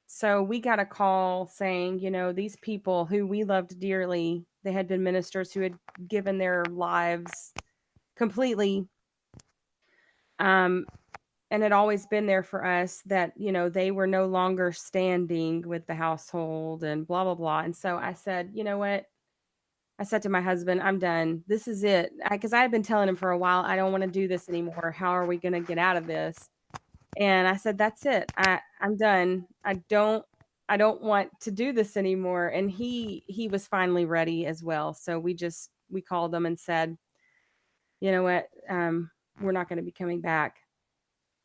S5: So we got a call saying, these people who we loved dearly, they had been ministers who had given their lives completely, and had always been there for us, that, they were no longer standing with the household and blah, blah, blah. And so I said, you know what? I said to my husband, I'm done. This is it. Because I had been telling him for a while, I don't want to do this anymore. How are we going to get out of this? And I said, that's it. I'm done. I don't want to do this anymore. And he was finally ready as well. So we called him and said, you know what? We're not going to be coming back.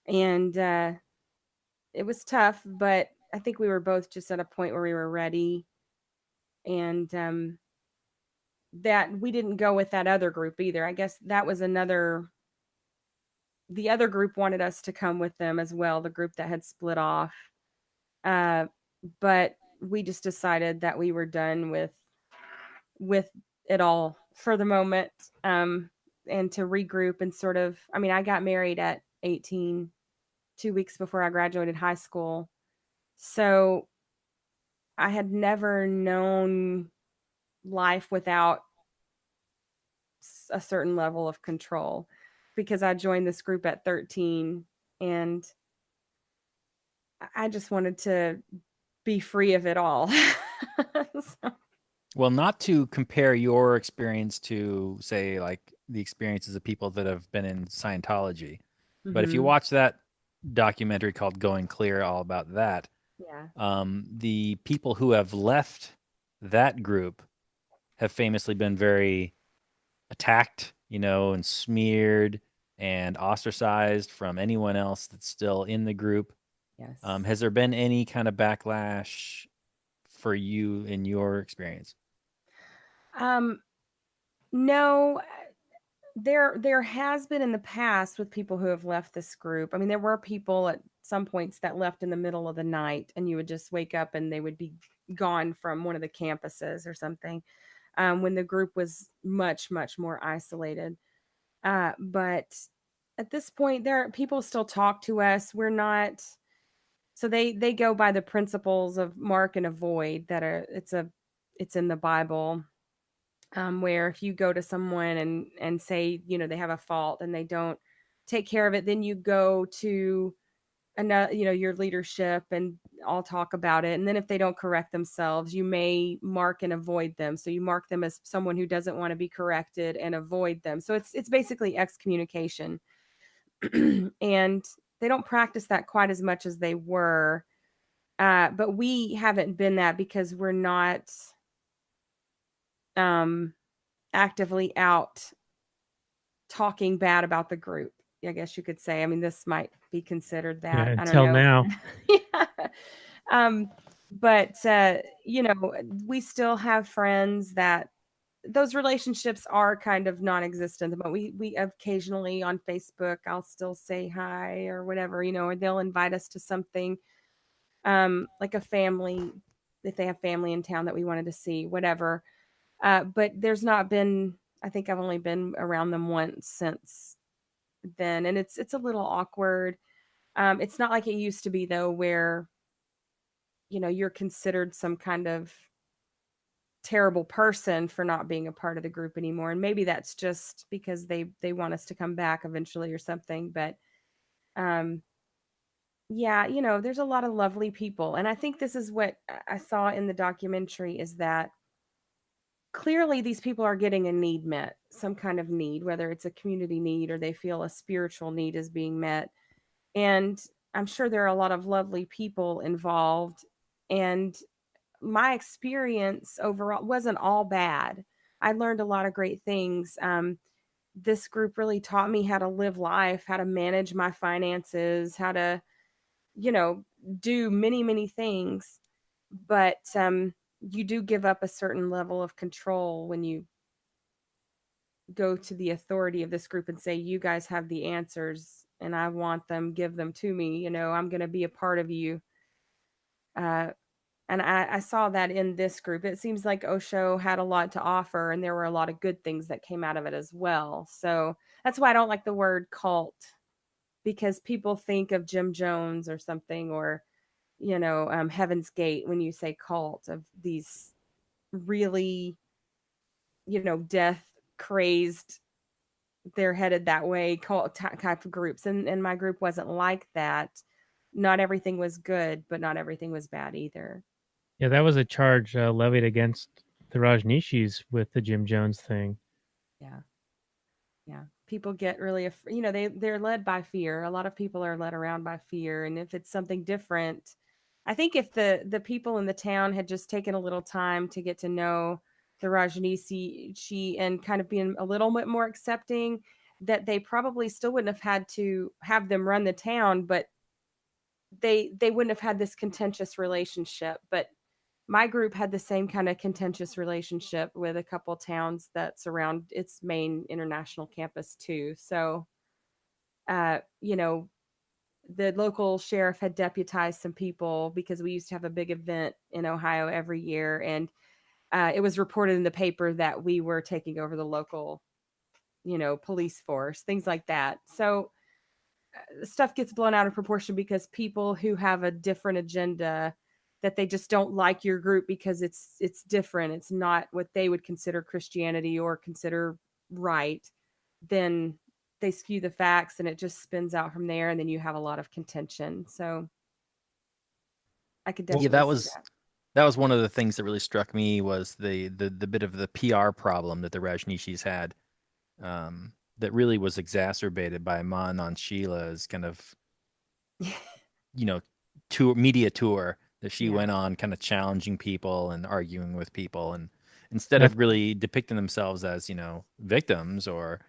S5: And it was tough, but I think we were both just at a point where we were ready. And that we didn't go with that other group either. I guess that was the other group wanted us to come with them as well, the group that had split off. But we just decided that we were done with it all for the moment, and to regroup and I got married at 18, 2 weeks before I graduated high school. So I had never known life without a certain level of control, because I joined this group at 13 and I just wanted to be free of it all. So.
S4: Well, not to compare your experience to, say, like the experiences of people that have been in Scientology, but if you watch that documentary called Going Clear, all about that, the people who have left that group have famously been very attacked, and smeared and ostracized from anyone else that's still in the group.
S5: Yes.
S4: Has there been any kind of backlash for you in your experience?
S5: No, there has been in the past with people who have left this group. I mean, there were people at some points that left in the middle of the night, and you would just wake up and they would be gone from one of the campuses or something, when the group was much, much more isolated. But at this point, people still talk to us. We're not, so they go by the principles of mark and avoid that are it's in the Bible, where if you go to someone and say, they have a fault and they don't take care of it, then you go to another, your leadership, and all talk about it. And then if they don't correct themselves, you may mark and avoid them. So you mark them as someone who doesn't want to be corrected and avoid them. So it's basically excommunication. And they don't practice that quite as much as they were. But we haven't been that because we're not actively out talking bad about the group, I guess you could say. I mean, this might be considered that.
S3: Yeah,
S5: I don't
S3: until
S5: know.
S3: now.
S5: Yeah. But we still have friends that those relationships are kind of non-existent, but we occasionally on Facebook, I'll still say hi or whatever, or they'll invite us to something, like a family, if they have family in town that we wanted to see, whatever. But there's not been, I think I've only been around them once since then. And it's a little awkward. It's not like it used to be though, where, you're considered some kind of terrible person for not being a part of the group anymore. And maybe that's just because they want us to come back eventually or something. But, yeah, there's a lot of lovely people. And I think this is what I saw in the documentary, is that clearly these people are getting a need met, some kind of need, whether it's a community need or they feel a spiritual need is being met. And I'm sure there are a lot of lovely people involved. And my experience overall wasn't all bad. I learned a lot of great things. This group really taught me how to live life, how to manage my finances, how to, do many, many things. But you do give up a certain level of control when you go to the authority of this group and say, you guys have the answers and I want them, give them to me. I'm going to be a part of you. And I saw that in this group. It seems like Osho had a lot to offer, and there were a lot of good things that came out of it as well. So that's why I don't like the word cult, because people think of Jim Jones or something, or Heaven's Gate when you say cult, of these really, death crazed, they're headed that way cult type of groups. And my group wasn't like that. Not everything was good, but not everything was bad either.
S3: Yeah, that was a charge levied against the Rajneeshis with the Jim Jones thing.
S5: Yeah. People get really, they're led by fear. A lot of people are led around by fear. And if it's something different, I think if the people in the town had just taken a little time to get to know the Rajneeshi and kind of being a little bit more accepting, that they probably still wouldn't have had to have them run the town, but they wouldn't have had this contentious relationship. But my group had the same kind of contentious relationship with a couple towns that surround its main international campus too. So, the local sheriff had deputized some people because we used to have a big event in Ohio every year. And it was reported in the paper that we were taking over the local, police force, things like that. So stuff gets blown out of proportion because people who have a different agenda, that they just don't like your group because it's different, it's not what they would consider Christianity or consider right, then they skew the facts and it just spins out from there, and then you have a lot of contention. So I could definitely see
S4: that was one of the things that really struck me, was the bit of the PR problem that the Rajneeshis had, that really was exacerbated by Man on Sheila's kind of media tour that she went on, kind of challenging people and arguing with people, and instead of really depicting themselves as victims or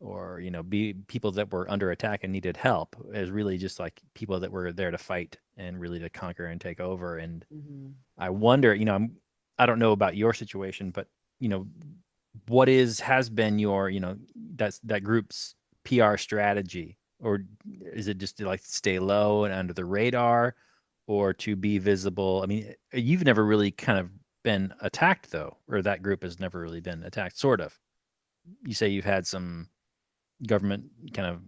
S4: or be people that were under attack and needed help, as really just like people that were there to fight and really to conquer and take over. And I wonder, I don't know about your situation, but what has been your that group's PR strategy, or is it just to like stay low and under the radar, or to be visible? I mean, you've never really kind of been attacked though, or that group has never really been attacked, sort of. You say you've had some government kind of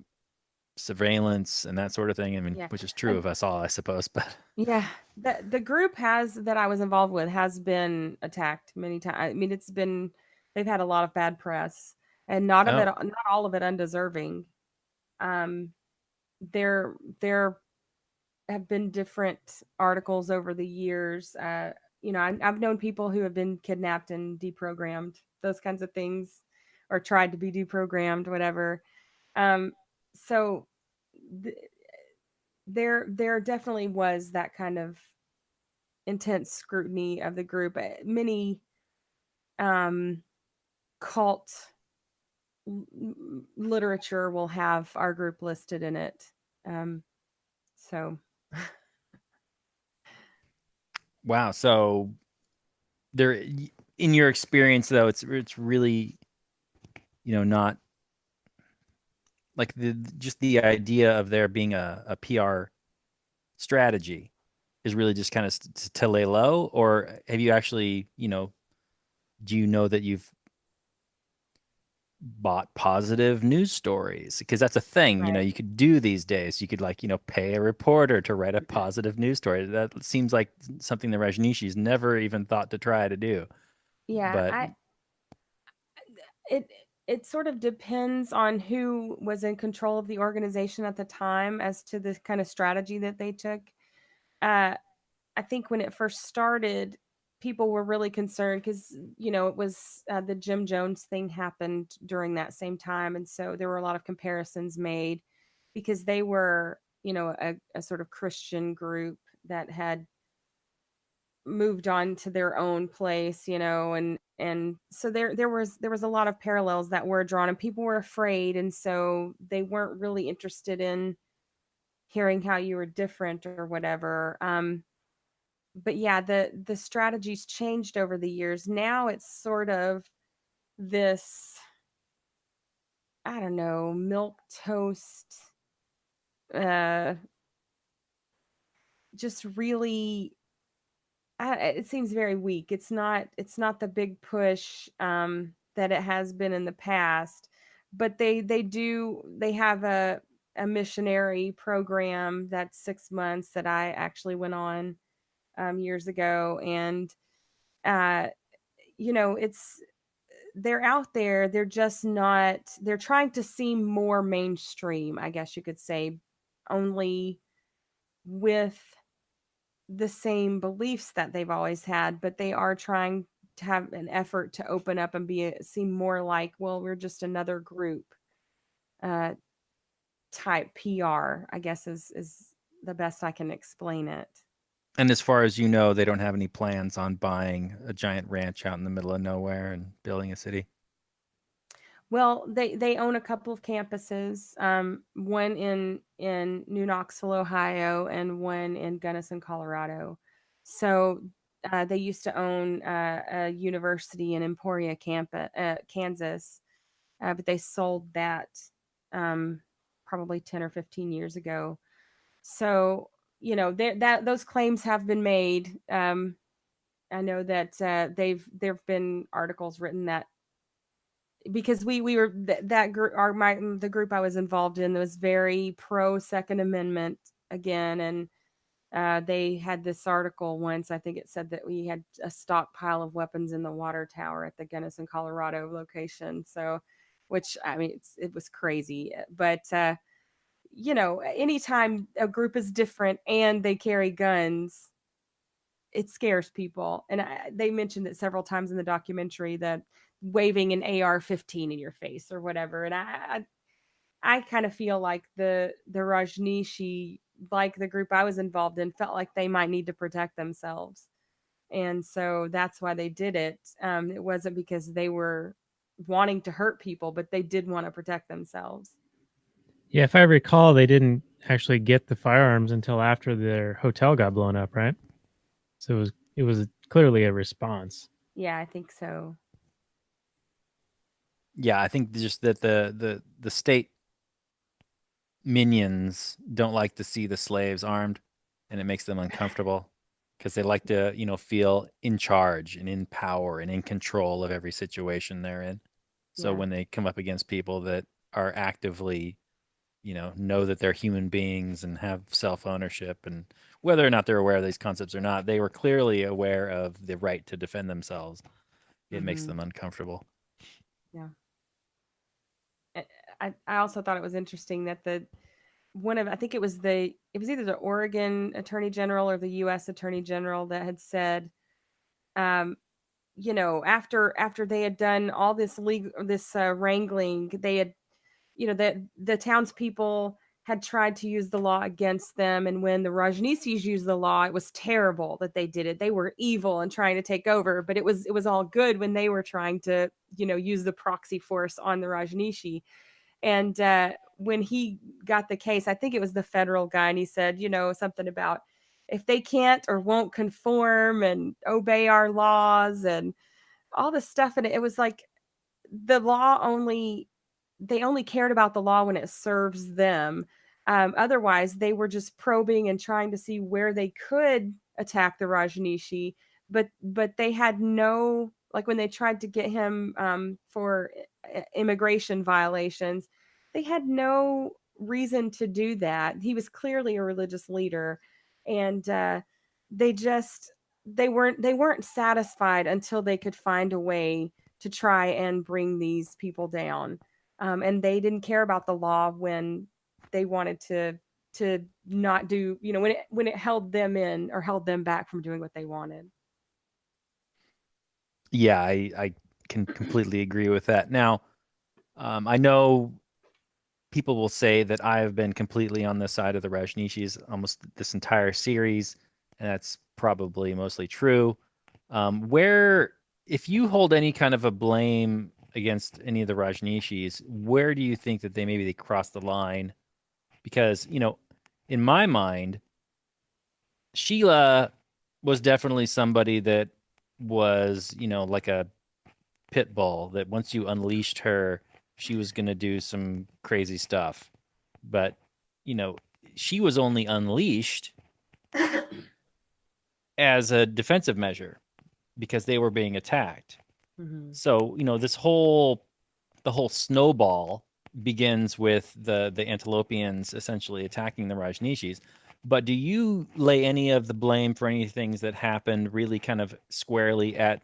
S4: surveillance and that sort of thing. I mean,
S5: Yeah.
S4: which is true of us all, I suppose. But
S5: Yeah, the group that I was involved with has been attacked many times. I mean, they've had a lot of bad press, and not all of it undeserving. There have been different articles over the years. I've known people who have been kidnapped and deprogrammed, those kinds of things, or tried to be deprogrammed, whatever. So there definitely was that kind of intense scrutiny of the group. Many cult literature will have our group listed in it. So
S4: wow. So there, in your experience though, it's really, not like just the idea of there being a PR strategy is really just kind of to lay low, or have you actually, do you know that you've bought positive news stories? Because that's a thing,
S5: right.
S4: you could do these days. You could like, pay a reporter to write a positive news story. That seems like something the Rajneeshis never even thought to try to do.
S5: Yeah,
S4: But
S5: it sort of depends on who was in control of the organization at the time as to the kind of strategy that they took. I think when it first started, people were really concerned because it was the Jim Jones thing happened during that same time, and so there were a lot of comparisons made because they were a sort of Christian group that had moved on to their own place, and so there was a lot of parallels that were drawn, and people were afraid, and so they weren't really interested in hearing how you were different or whatever. But yeah, the strategies changed over the years. Now it's sort of this, I don't know, milk toast, uh, just really. It seems very weak. It's not. It's not the big push that it has been in the past. But they have a missionary program that's 6 months that I actually went on years ago, and uh, it's they're out there. They're just not. They're trying to seem more mainstream, I guess you could say, only with the same beliefs that they've always had, but they are trying to have an effort to open up and seem more like, well, we're just another group uh, type PR, I guess is the best I can explain it.
S4: and as far as they don't have any plans on buying a giant ranch out in the middle of nowhere and building a city.
S5: Well, they own a couple of campuses, one in New Knoxville, Ohio, and one in Gunnison, Colorado. So they used to own a university in Emporia, Kansas, but they sold that probably 10 or 15 years ago. So that those claims have been made. I know that there've been articles written that because we were that group the group I was involved in was very pro Second Amendment again, and they had this article once. I think it said that we had a stockpile of weapons in the water tower at the Gunnison, Colorado location. So, which I mean, it was crazy. But anytime a group is different and they carry guns, it scares people. And they mentioned it several times in the documentary that waving an AR-15 in your face or whatever. And I kind of feel like the Rajneeshi, like the group I was involved in, felt like they might need to protect themselves. And so that's why they did it. It wasn't because they were wanting to hurt people, but they did want to protect themselves.
S3: Yeah, if I recall, they didn't actually get the firearms until after their hotel got blown up, right? So it was clearly a response.
S5: Yeah, I think so.
S4: Yeah, I think just that the state minions don't like to see the slaves armed, and it makes them uncomfortable because they like to, feel in charge and in power and in control of every situation they're in. So
S5: Yeah.
S4: when they come up against people that are actively, know that they're human beings and have self-ownership, and whether or not they're aware of these concepts or not, they were clearly aware of the right to defend themselves. It makes them uncomfortable.
S5: Yeah. I also thought it was interesting that I think it was either the Oregon Attorney General or the U.S. Attorney General that had said, after they had done all this wrangling, they had, that the townspeople had tried to use the law against them, and when the Rajneeshis used the law, it was terrible that they did it. They were evil and trying to take over, but it was all good when they were trying to, use the proxy force on the Rajneeshi. And when he got the case, I think it was the federal guy, and he said, something about if they can't or won't conform and obey our laws and all this stuff. And it was like the law they only cared about the law when it serves them. Otherwise, they were just probing and trying to see where they could attack the Rajneeshi. But they had no, like when they tried to get him for immigration violations, they had no reason to do that. He was clearly a religious leader, and they weren't satisfied until they could find a way to try and bring these people down. And they didn't care about the law when they wanted to not do, when it held them in or held them back from doing what they wanted.
S4: Yeah, I can completely agree with that. Now, I know people will say that I have been completely on the side of the Rajneeshis almost this entire series, and that's probably mostly true. If you hold any kind of a blame against any of the Rajneeshis, where do you think that they crossed the line? Because, in my mind, Sheila was definitely somebody that was, like a pit bull, that once you unleashed her, she was going to do some crazy stuff. But, she was only unleashed as a defensive measure because they were being attacked.
S5: Mm-hmm.
S4: So, the whole snowball begins with the Antilopians essentially attacking the Rajneeshis. But do you lay any of the blame for any things that happened really kind of squarely at,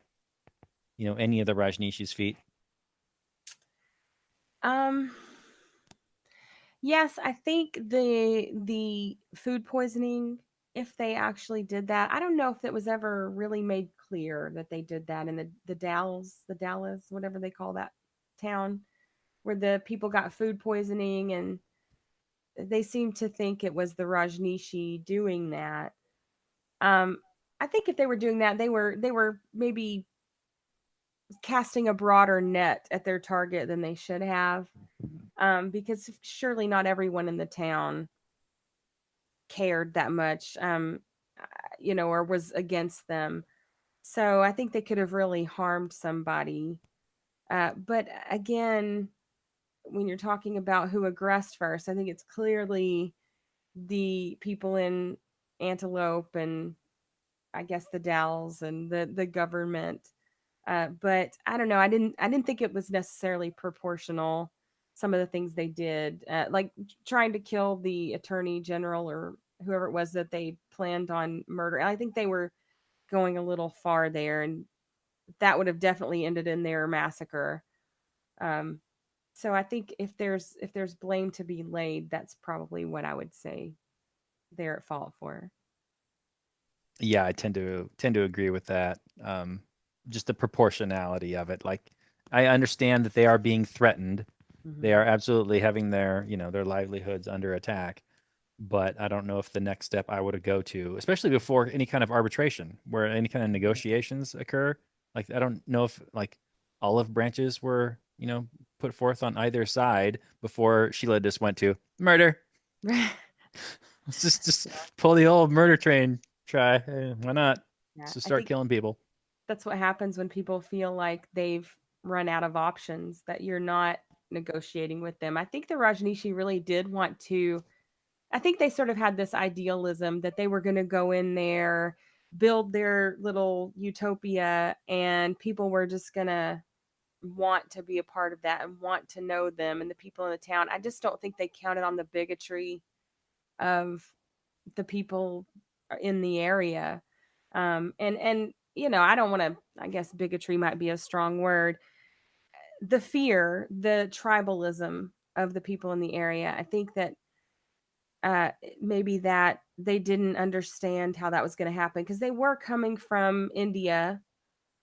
S4: any of the Rajneeshis' feet?
S5: Yes, I think the food poisoning, if they actually did that, I don't know if that was ever really made clear that they did that in the Dallas, whatever they call that town, where the people got food poisoning, and they seem to think it was the Rajneeshi doing that. I think if they were doing that, they were maybe casting a broader net at their target than they should have, because surely not everyone in the town cared that much, or was against them. So I think they could have really harmed somebody. But again, when you're talking about who aggressed first, I think it's clearly the people in Antelope and I guess the Dalles and the government. But I don't know. I didn't think it was necessarily proportional. Some of the things they did, like trying to kill the attorney general or whoever it was that they planned on murder. I think they were going a little far there, and that would have definitely ended in their massacre. Um, so I think if there's blame to be laid, that's probably what I would say they're at fault for.
S4: Yeah, I tend to agree with that. Just the proportionality of it. Like, I understand that they are being threatened. They
S5: Mm-hmm.
S4: are absolutely having their livelihoods under attack. But I don't know if the next step I would go to, especially before any kind of arbitration, where any kind of negotiations occur. Like, I don't know if like olive branches were put forth on either side before Sheila just went to murder. Let's just pull the old murder train. Try. Why not?
S5: Yeah,
S4: Let's just
S5: I
S4: start
S5: think
S4: killing people.
S5: that's what happens when people feel like they've run out of options, that you're not negotiating with them. I think the Rajneeshi really did want to, I think they sort of had this idealism that they were going to go in there, build their little utopia, and people were just going to want to be a part of that and want to know them and the people in the town. I just don't think they counted on the bigotry of the people in the area. And I don't want to, I guess bigotry might be a strong word. The fear, the tribalism of the people in the area. I think that maybe that they didn't understand how that was going to happen, because they were coming from India,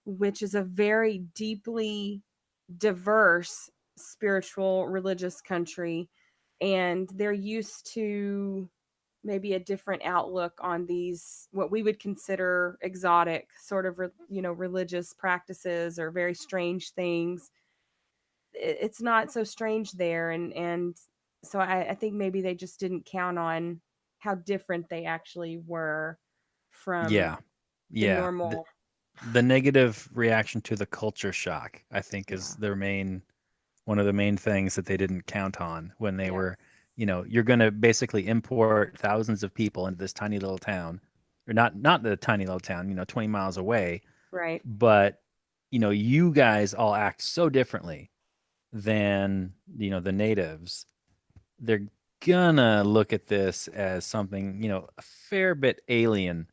S5: which is a very deeply diverse spiritual religious country, and they're used to maybe a different outlook on these what we would consider exotic sort of religious practices or very strange things. It's not so strange there, and so I think maybe they just didn't count on how different they actually were from
S4: Yeah.
S5: the
S4: Yeah.
S5: normal.
S4: The negative reaction to the culture shock, I think, is one of the main things that they didn't count on when they were, you're going to basically import thousands of people into this tiny little town, or not the tiny little town, 20 miles away.
S5: Right.
S4: But, you guys all act so differently than, the natives. They're gonna look at this as something, a fair bit alien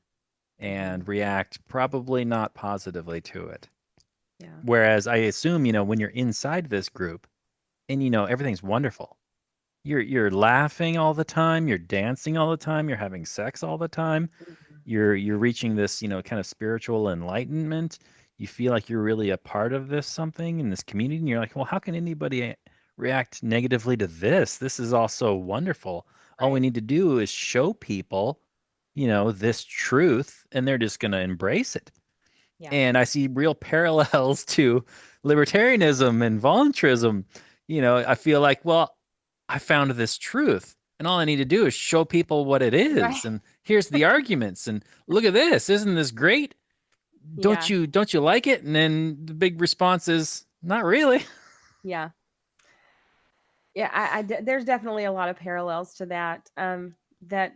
S4: and react probably not positively to it.
S5: Yeah.
S4: Whereas I assume, when you're inside this group and everything's wonderful. You're laughing all the time, you're dancing all the time, you're having sex all the time. You're reaching this, kind of spiritual enlightenment. You feel like you're really a part of this something in this community, and you're like, well, how can anybody react negatively to this? This is all so wonderful. All we need to do is show people, this truth, and they're just going to embrace it.
S5: Yeah.
S4: And I see real parallels to libertarianism and voluntarism. I feel like, well, I found this truth, and all I need to do is show people what it is.
S5: Right.
S4: And here's the arguments, and look at this. Isn't this great? Don't you like it? And then the big response is, not really.
S5: Yeah. Yeah, there's definitely a lot of parallels to that. That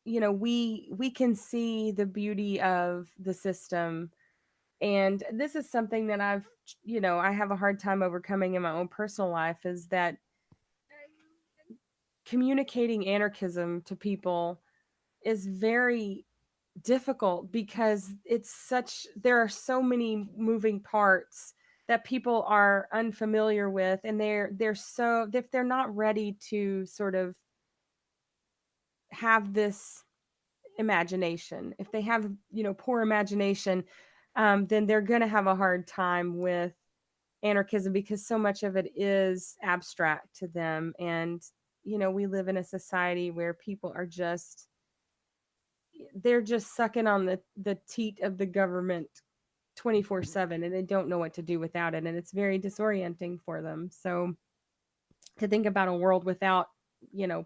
S5: we can see the beauty of the system, and this is something that I have a hard time overcoming in my own personal life, is that communicating anarchism to people is very difficult, because there are so many moving parts that people are unfamiliar with, and if they're not ready to sort of have this imagination, if they have poor imagination, then they're going to have a hard time with anarchism, because so much of it is abstract to them. And we live in a society where people are they're just sucking on the teat of the government 24/7, and they don't know what to do without it, and it's very disorienting for them. So to think about a world without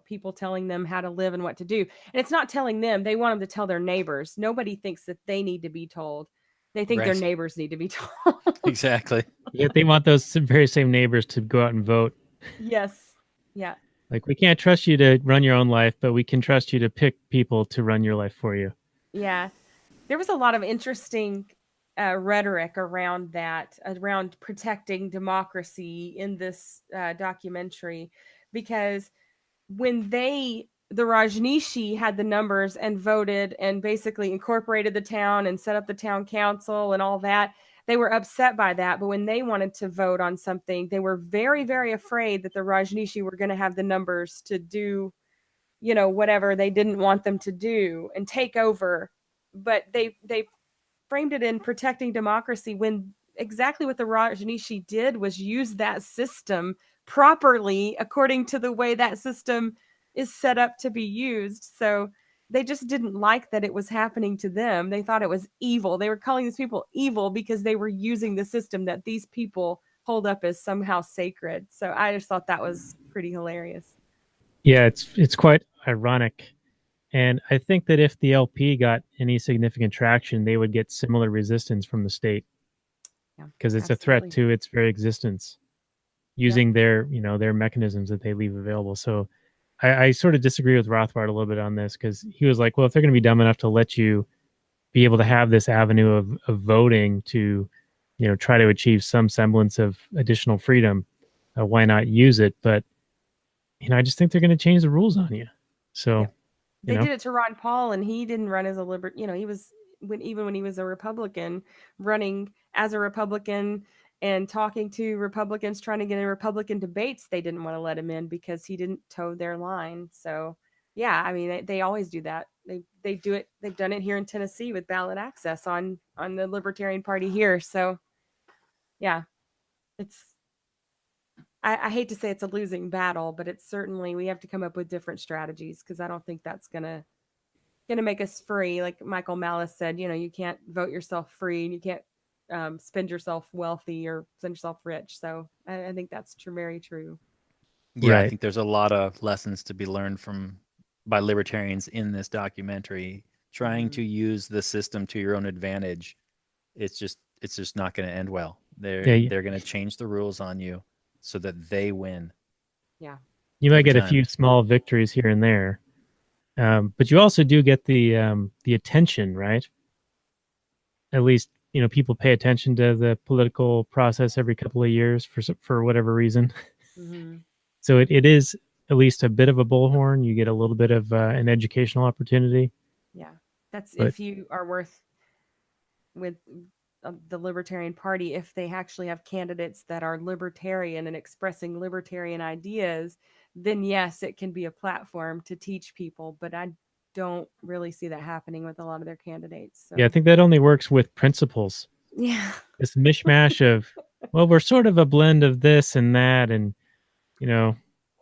S5: people telling them how to live and what to do, and it's not telling them, they want them to tell their neighbors. Nobody thinks that they need to be told. They think their neighbors need to be told.
S4: Exactly.
S3: Yet they want those very same neighbors to go out and vote.
S5: Yes. Yeah.
S3: Like, we can't trust you to run your own life, but we can trust you to pick people to run your life for you.
S5: Yeah. There was a lot of interesting rhetoric around that, around protecting democracy in this documentary, because when the Rajneeshi had the numbers and voted and basically incorporated the town and set up the town council and all that, they were upset by that. But when they wanted to vote on something, they were very, very afraid that the Rajneeshi were going to have the numbers to do, whatever they didn't want them to do and take over. But they framed it in protecting democracy, when exactly what the Rajneeshi did was use that system properly according to the way that system is set up to be used. So they just didn't like that it was happening to them. They thought it was evil. They were calling these people evil because they were using the system that these people hold up as somehow sacred. So I just thought that was pretty hilarious.
S3: Yeah, it's quite ironic. And I think that if the LP got any significant traction, they would get similar resistance from the state
S5: Yeah,
S3: because it's a
S5: absolutely.
S3: threat to its very existence, using their their mechanisms that they leave available. So I sort of disagree with Rothbard a little bit on this, because he was like, well, if they're going to be dumb enough to let you be able to have this avenue of voting to try to achieve some semblance of additional freedom, why not use it? But I just think they're going to change the rules on you. So
S5: Yep. They did it to Ron Paul, and he didn't run as a he was even when he was a Republican, running as a Republican and talking to Republicans, trying to get in Republican debates. They didn't want to let him in because he didn't toe their line. So yeah, I mean, they always do that. They do it. They've done it here in Tennessee with ballot access on the Libertarian Party here. So yeah, it's. I hate to say it's a losing battle, but it's certainly, we have to come up with different strategies, because I don't think that's gonna make us free. Like Michael Malice said, you can't vote yourself free, and you can't spend yourself wealthy or spend yourself rich. So I think that's very true.
S4: Yeah, I
S3: Right.
S4: think there's a lot of lessons to be learned by libertarians in this documentary. Trying to use the system to your own advantage, it's just not going to end well. They're going to change the rules on you so that they win.
S5: Yeah.
S3: You might
S4: every
S3: get a
S4: time.
S3: few small victories here and there, but you also do get the attention, right? At least people pay attention to the political process every couple of years for whatever reason.
S5: Mm-hmm.
S3: So it is at least a bit of a bullhorn. You get a little bit of an educational opportunity.
S5: Yeah, that's
S3: But
S5: if you are worth with the Libertarian Party, if they actually have candidates that are libertarian and expressing libertarian ideas, then yes, it can be a platform to teach people. But I don't really see that happening with a lot of their candidates. So.
S3: yeah, I think that only works with principles.
S5: Yeah.
S3: This mishmash of, well, we're sort of a blend of this and that, and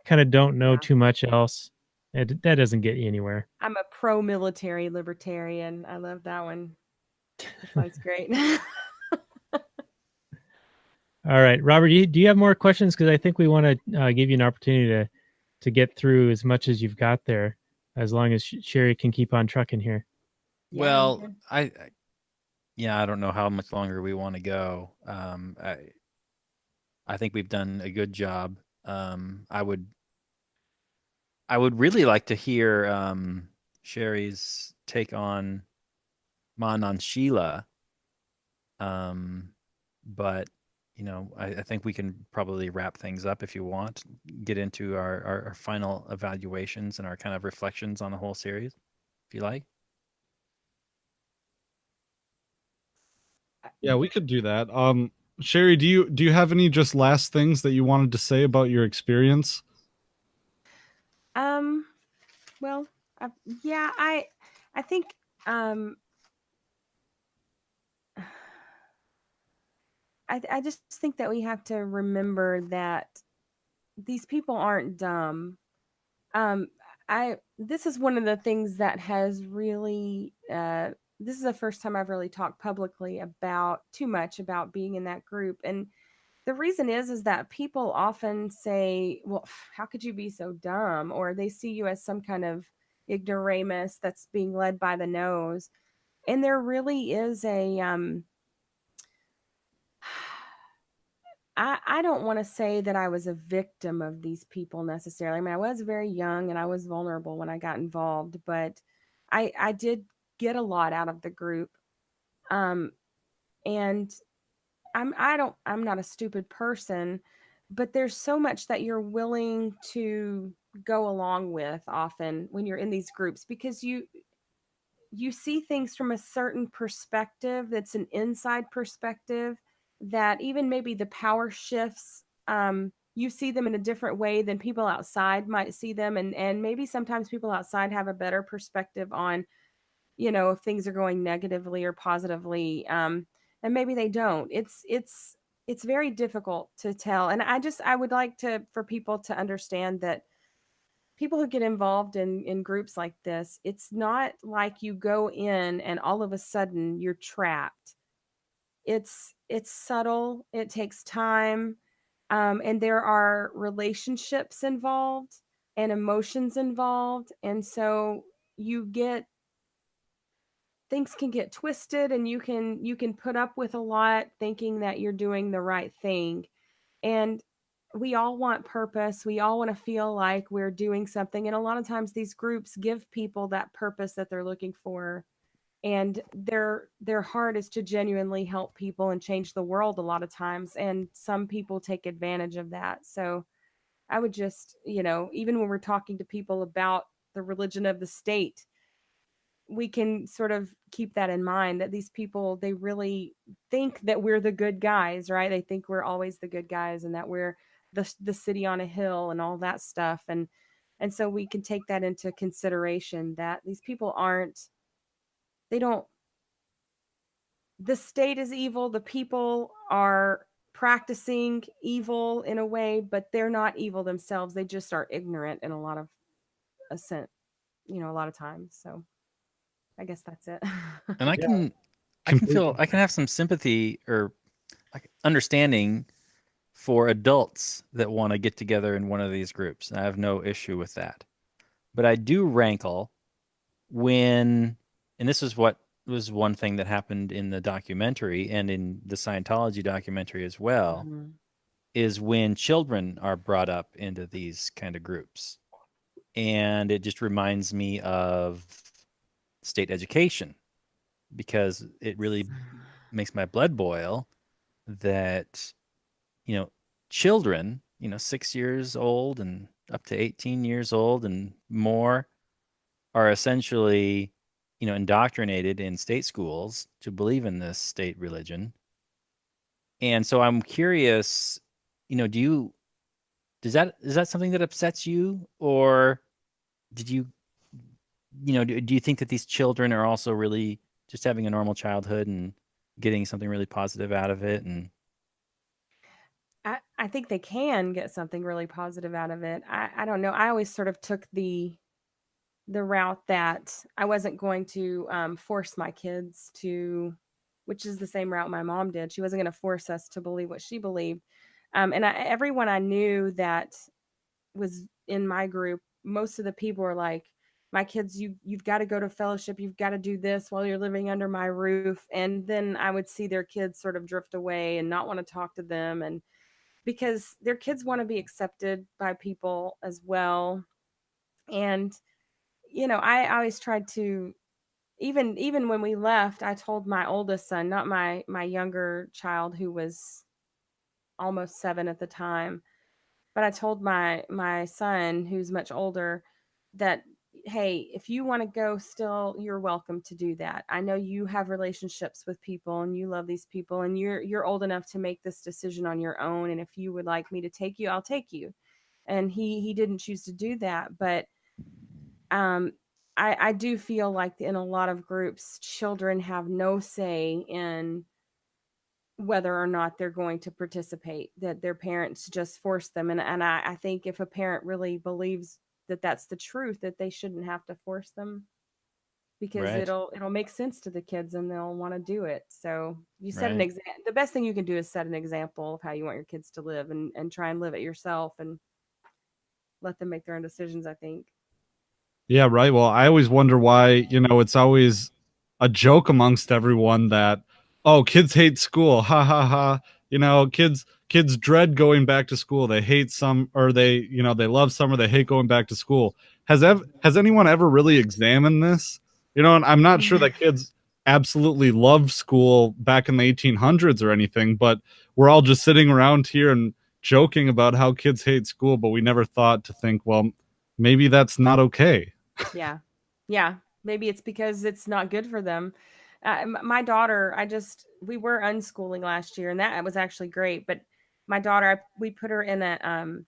S3: kind of don't know too much else. That doesn't get you anywhere.
S5: I'm a pro-military libertarian. I love that one. That sounds great.
S3: All right, Robert, do you have more questions? Because I think we want to give you an opportunity to get through as much as you've got there, as long as Sherry can keep on trucking here.
S4: Well, I don't know how much longer we want to go. I think we've done a good job. I would really like to hear Sherry's take on Sheila. But I think we can probably wrap things up if you want. Get into our final evaluations and our kind of reflections on the whole series, if you like.
S1: Yeah, we could do that. Sherry, do you have any just last things that you wanted to say about your experience?
S5: Well, yeah, I think I just think that we have to remember that these people aren't dumb. This is one of the things that has really this is the first time I've really talked publicly about too much about being in that group. And the reason is that people often say, well, how could you be so dumb? Or they see you as some kind of ignoramus that's being led by the nose. And there really is a I don't want to say that I was a victim of these people necessarily. I mean, I was very young and I was vulnerable when I got involved, but I did get a lot out of the group. And I'm not a stupid person, but there's so much that you're willing to go along with often when you're in these groups, because you see things from a certain perspective that's an inside perspective, that even maybe the power shifts, you see them in a different way than people outside might see them. And maybe sometimes people outside have a better perspective on, if things are going negatively or positively. And maybe they don't. It's very difficult to tell. And I would like for people to understand that people who get involved in groups like this, it's not like you go in and all of a sudden you're trapped. it's subtle, it takes time, and there are relationships involved and emotions involved, and so you get things can get twisted, and you can put up with a lot thinking that you're doing the right thing. And we all want purpose, we all want to feel like we're doing something, and a lot of times these groups give people that purpose that they're looking for, and their heart is to genuinely help people and change the world a lot of times, and some people take advantage of that. So I would just, even when we're talking to people about the religion of the state, we can sort of keep that in mind, that these people, they really think that we're the good guys, right? They think we're always the good guys, and that we're the city on a hill and all that stuff. And so we can take that into consideration, that these people aren't, they don't, the state is evil, the people are practicing evil in a way, but they're not evil themselves. They just are ignorant in a lot of a lot of times. So I guess that's it.
S4: And I can
S1: Completely.
S4: I can have some sympathy or like understanding for adults that want to get together in one of these groups. I have no issue with that. But I do rankle when, and this is what was one thing that happened in the documentary and in the Scientology documentary as well,
S5: Mhm.
S4: is when children are brought up into these kind of groups. And it just reminds me of state education, because it really makes my blood boil that, children, 6 years old and up to 18 years old and more are essentially, indoctrinated in state schools to believe in this state religion. And so I'm curious, do you, is that something that upsets you, or did you, do you think that these children are also really just having a normal childhood and getting something really positive out of it? And
S5: I think they can get something really positive out of it. I don't know. I always sort of took the route that I wasn't going to force my kids to, which is the same route my mom did. She wasn't going to force us to believe what she believed. And everyone I knew that was in my group, most of the people were like, my kids, you've got to go to fellowship, you've got to do this while you're living under my roof. And then I would see their kids sort of drift away and not want to talk to them, and because their kids want to be accepted by people as well. And I always tried to, even when we left, I told my oldest son, not my younger child who was almost 7 at the time, but I told my son, who's much older, that, hey, if you want to go still, you're welcome to do that. I know you have relationships with people and you love these people, and you're old enough to make this decision on your own, and if you would like me to take you, I'll take you. And he didn't choose to do that, but um I do feel like in a lot of groups, children have no say in whether or not they're going to participate, that their parents just force them. And I think if a parent really believes that that's the truth, that they shouldn't have to force them, because
S4: right,
S5: it'll make sense to the kids and they'll want to do it. So you set an
S4: right.
S5: example. The best thing you can do is set an example of how you want your kids to live, and try and live it yourself, and let them make their own decisions, I think.
S1: Yeah, right. Well, I always wonder why, it's always a joke amongst everyone that, oh, kids hate school. Ha ha ha. Kids dread going back to school. They hate some, or they love summer, they hate going back to school. Has anyone ever really examined this? And I'm not sure that kids absolutely loved school back in the 1800s or anything, but we're all just sitting around here and joking about how kids hate school, but we never thought to think, well, maybe that's not okay.
S5: Yeah. Yeah. Maybe it's because it's not good for them. My daughter, we were unschooling last year, and that was actually great. But my daughter, we put her in a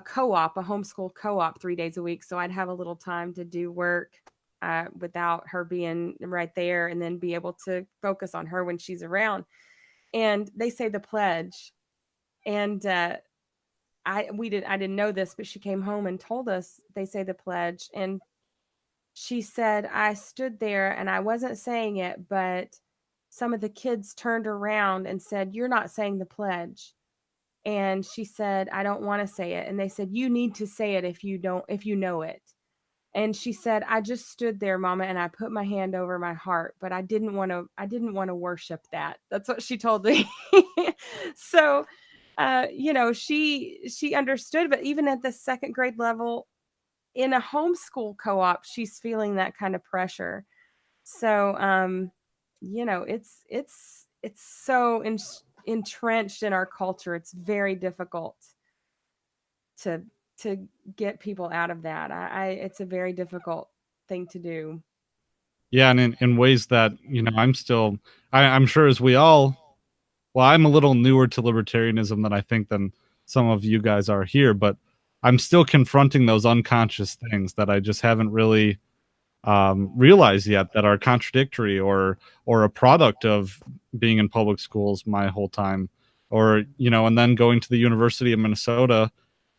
S5: co-op, a homeschool co-op 3 days a week. So I'd have a little time to do work without her being right there, and then be able to focus on her when she's around. And they say the pledge. And I didn't know this, but she came home and told us they say the pledge. And she said, I stood there and I wasn't saying it, but some of the kids turned around and said, "You're not saying the pledge." And she said, "I don't want to say it." And they said, "You need to say it if you know it." And she said, "I just stood there, Mama, and I put my hand over my heart, but I didn't want to worship that." That's what she told me. So, she understood, but even at the second grade level in a homeschool co-op, she's feeling that kind of pressure. So, it's so entrenched in our culture. It's very difficult to get people out of that. It's a very difficult thing to do.
S1: Yeah, and in ways that, I'm sure as we all, well, I'm a little newer to libertarianism than some of you guys are here, but I'm still confronting those unconscious things that I just haven't really realized yet that are contradictory or a product of being in public schools my whole time, or and then going to the University of Minnesota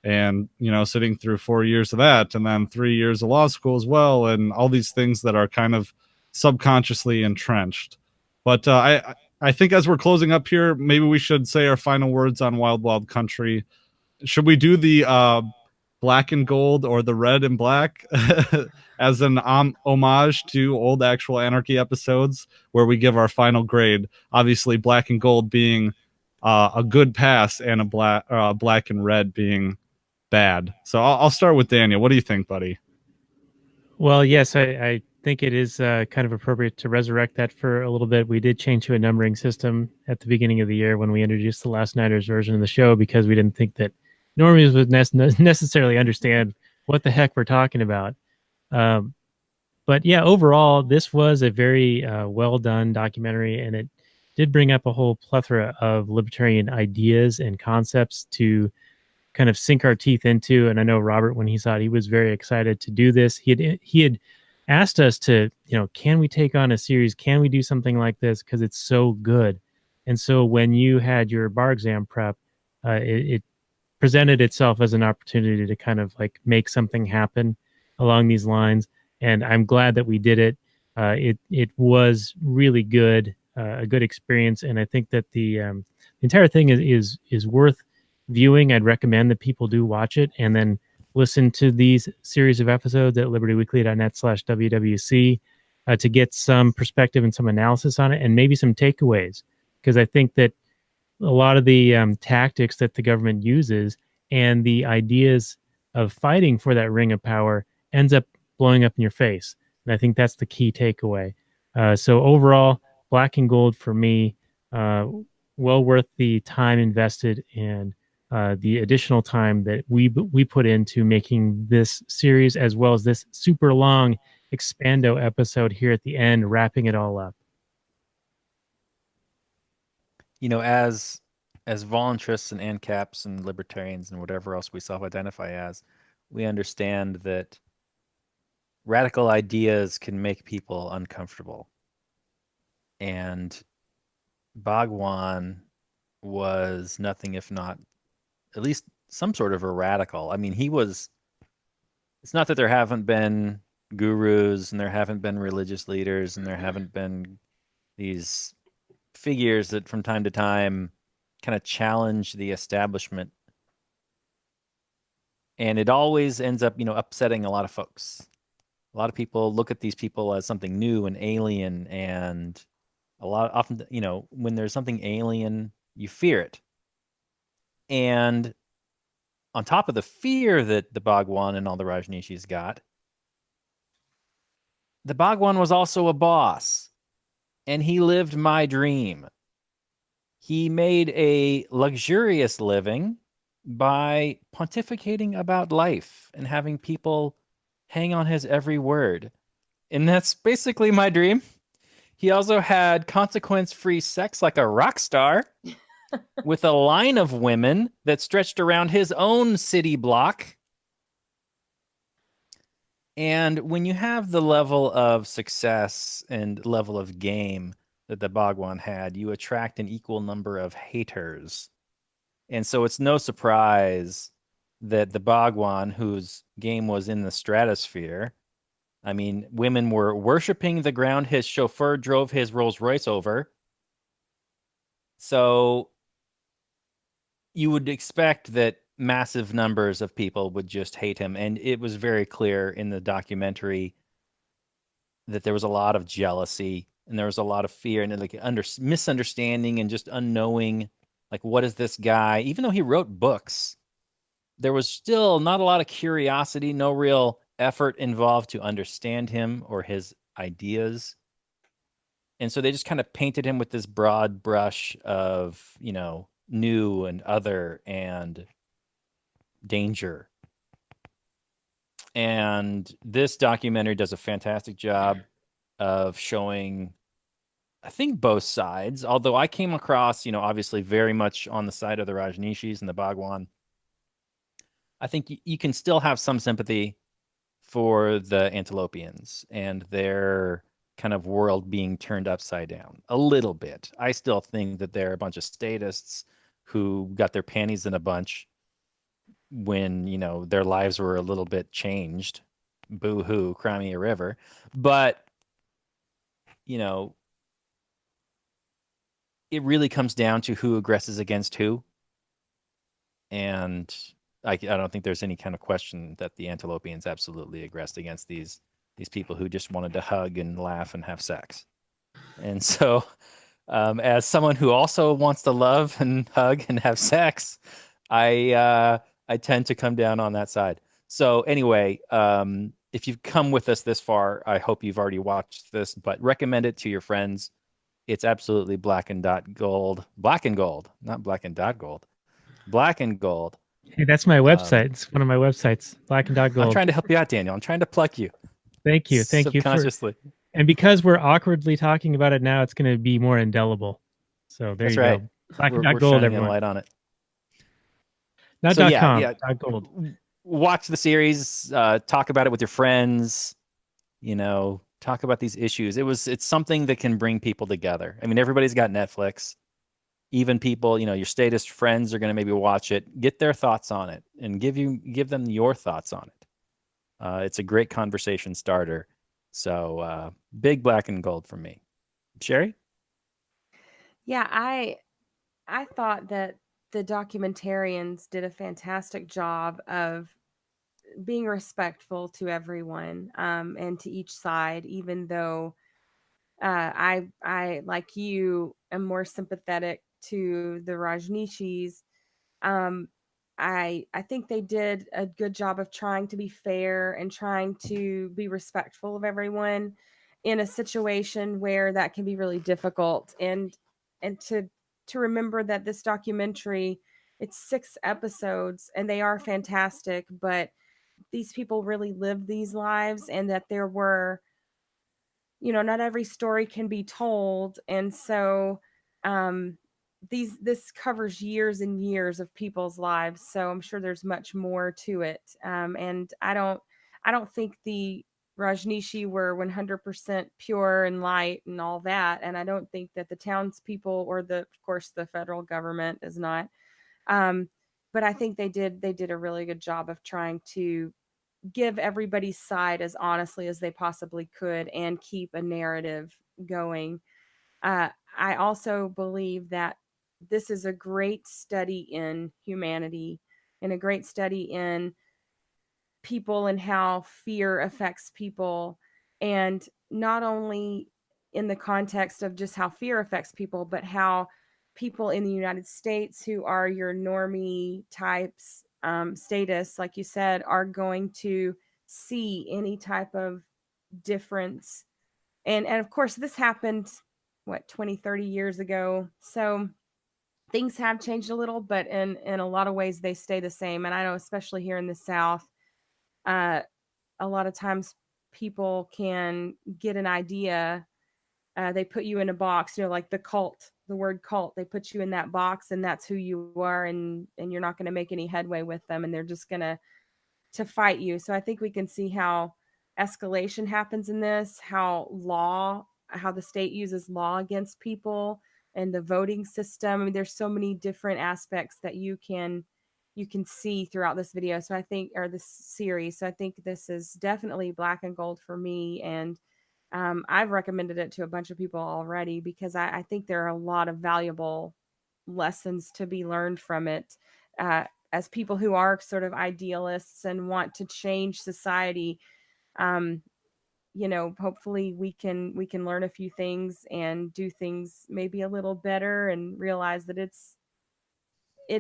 S1: and sitting through 4 years of that, and then 3 years of law school as well, and all these things that are kind of subconsciously entrenched. But I think as we're closing up here, maybe we should say our final words on Wild Wild Country. Should we do the black and gold or the red and black as an homage to old Actual Anarchy episodes where we give our final grade? Obviously, black and gold being a good pass, and a black and red being bad. So I'll start with Daniel. What do you think, buddy?
S3: Well, yes, I think it is kind of appropriate to resurrect that for a little bit. We did change to a numbering system at the beginning of the year when we introduced the Last Nighters version of the show, because we didn't think that normies would necessarily understand what the heck we're talking about. But yeah, overall, this was a very well done documentary, and it did bring up a whole plethora of libertarian ideas and concepts to kind of sink our teeth into. And I know Robert, when he saw it, he was very excited to do this. He had asked us to, can we take on a series? Can we do something like this? Because it's so good. And so when you had your bar exam prep, it presented itself as an opportunity to kind of like make something happen along these lines. And I'm glad that we did it. It was really good, a good experience. And I think that the entire thing is worth viewing. I'd recommend that people do watch it and then listen to these series of episodes at libertyweekly.net/WWC to get some perspective and some analysis on it, and maybe some takeaways. Because I think that a lot of the tactics that the government uses and the ideas of fighting for that ring of power ends up blowing up in your face. And I think that's the key takeaway. So overall, black and gold for me, well worth the time invested and the additional time that we put into making this series, as well as this super long expando episode here at the end, wrapping it all up.
S4: As voluntarists and ANCAPs and libertarians and whatever else we self-identify as, we understand that radical ideas can make people uncomfortable. And Bhagwan was nothing if not at least some sort of a radical. I mean, it's not that there haven't been gurus and there haven't been religious leaders and there haven't been these figures that from time to time kind of challenge the establishment. And it always ends up, upsetting a lot of folks. A lot of people look at these people as something new and alien, and often, when there's something alien, you fear it. And on top of the fear that the Bhagwan and all the Rajneeshis got, the Bhagwan was also a boss, and he lived my dream. He made a luxurious living by pontificating about life and having people hang on his every word. And that's basically my dream. He also had consequence-free sex like a rock star with a line of women that stretched around his own city block. And when you have the level of success and level of game that the Bhagwan had, you attract an equal number of haters. And so it's no surprise that the Bhagwan, whose game was in the stratosphere, I mean, women were worshiping the ground his chauffeur drove his Rolls Royce over So you would expect that massive numbers of people would just hate him. And it was very clear in the documentary that there was a lot of jealousy and there was a lot of fear and like misunderstanding and just unknowing, like, what is this guy? Even though he wrote books, there was still not a lot of curiosity, no real effort involved to understand him or his ideas. And so they just kind of painted him with this broad brush of, new and other and danger. And this documentary does a fantastic job of showing, I think, both sides. Although I came across, obviously very much on the side of the Rajneeshis and the Bhagwan. I think you can still have some sympathy for the Antilopians and their kind of world being turned upside down a little bit. I still think that they're a bunch of statists who got their panties in a bunch when, their lives were a little bit changed. Boo-hoo, cry me a river. But, it really comes down to who aggresses against who. And I don't think there's any kind of question that the Antilopians absolutely aggressed against these people who just wanted to hug and laugh and have sex. And so, as someone who also wants to love and hug and have sex, I tend to come down on that side. So anyway, if you've come with us this far, I hope you've already watched this, but recommend it to your friends. It's absolutely black and gold, not black and dot gold, black and gold.
S3: Hey, that's my website. It's one of my websites, black and dot gold.
S4: I'm trying to help you out, Daniel. I'm trying to pluck you.
S3: Thank you.
S4: Subconsciously.
S3: And because we're awkwardly talking about it now, it's going to be more indelible. So there
S4: that's
S3: you
S4: right.
S3: go. Black and
S4: we're
S3: dot gold,
S4: shining
S3: everyone.
S4: a light on it.
S3: Not
S4: so,
S3: .com,
S4: yeah.
S3: dot gold.
S4: Watch the series, talk about it with your friends, talk about these issues. It's something that can bring people together. I mean, everybody's got Netflix. Even people, your statist friends are going to maybe watch it, get their thoughts on it, and give them your thoughts on it. It's a great conversation starter. So big black and gold from me. Sherry?
S5: Yeah, I thought that the documentarians did a fantastic job of being respectful to everyone, and to each side, even though I like you am more sympathetic to the Rajneeshis. I think they did a good job of trying to be fair and trying to be respectful of everyone in a situation where that can be really difficult. And to remember that this documentary, it's 6 episodes and they are fantastic, but these people really lived these lives, and that there were, not every story can be told. And so this covers years and years of people's lives, so I'm sure there's much more to it. And I don't think the Rajneeshi were 100% pure and light and all that, and I don't think that the townspeople or of course the federal government is not. But I think they did a really good job of trying to give everybody's side as honestly as they possibly could and keep a narrative going. I also believe that this is a great study in humanity and a great study in people and how fear affects people. And not only in the context of just how fear affects people, but how people in the United States who are your normie types, status, like you said, are going to see any type of difference. And of course, this happened, 20, 30 years ago. So things have changed a little, but in a lot of ways, they stay the same. And I know, especially here in the South, uh, a lot of times people can get an idea. They put you in a box, like the word cult, they put you in that box and that's who you are. And you're not going to make any headway with them. And they're just going to fight you. So I think we can see how escalation happens in this, how the state uses law against people and the voting system. I mean, there's so many different aspects that you can see throughout this video. So I think, or this series. So I think this is definitely black and gold for me. And I've recommended it to a bunch of people already because I think there are a lot of valuable lessons to be learned from it. As people who are sort of idealists and want to change society, hopefully we can learn a few things and do things maybe a little better, and realize that it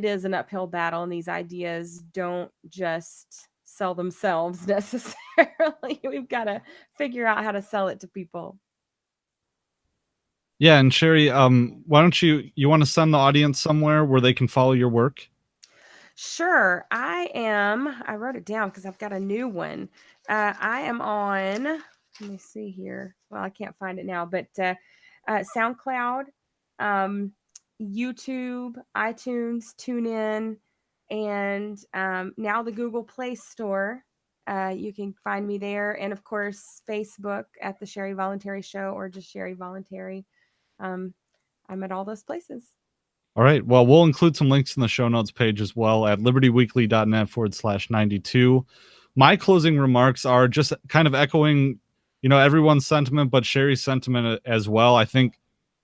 S5: is an uphill battle, and these ideas don't just sell themselves necessarily. We've got to figure out how to sell it to people.
S1: Yeah, and Sherry, why don't you want to send the audience somewhere where they can follow your work?
S5: Sure. I wrote it down because I've got a new one. I am on, let me see here. Well, I can't find it now, but SoundCloud, YouTube, iTunes, TuneIn, and now the Google Play Store. You can find me there. And of course, Facebook at the Sherry Voluntary Show, or just Sherry Voluntary. I'm at all those places.
S1: All right. Well, we'll include some links in the show notes page as well at libertyweekly.net/92. My closing remarks are just kind of echoing, everyone's sentiment, but Sherry's sentiment as well. I think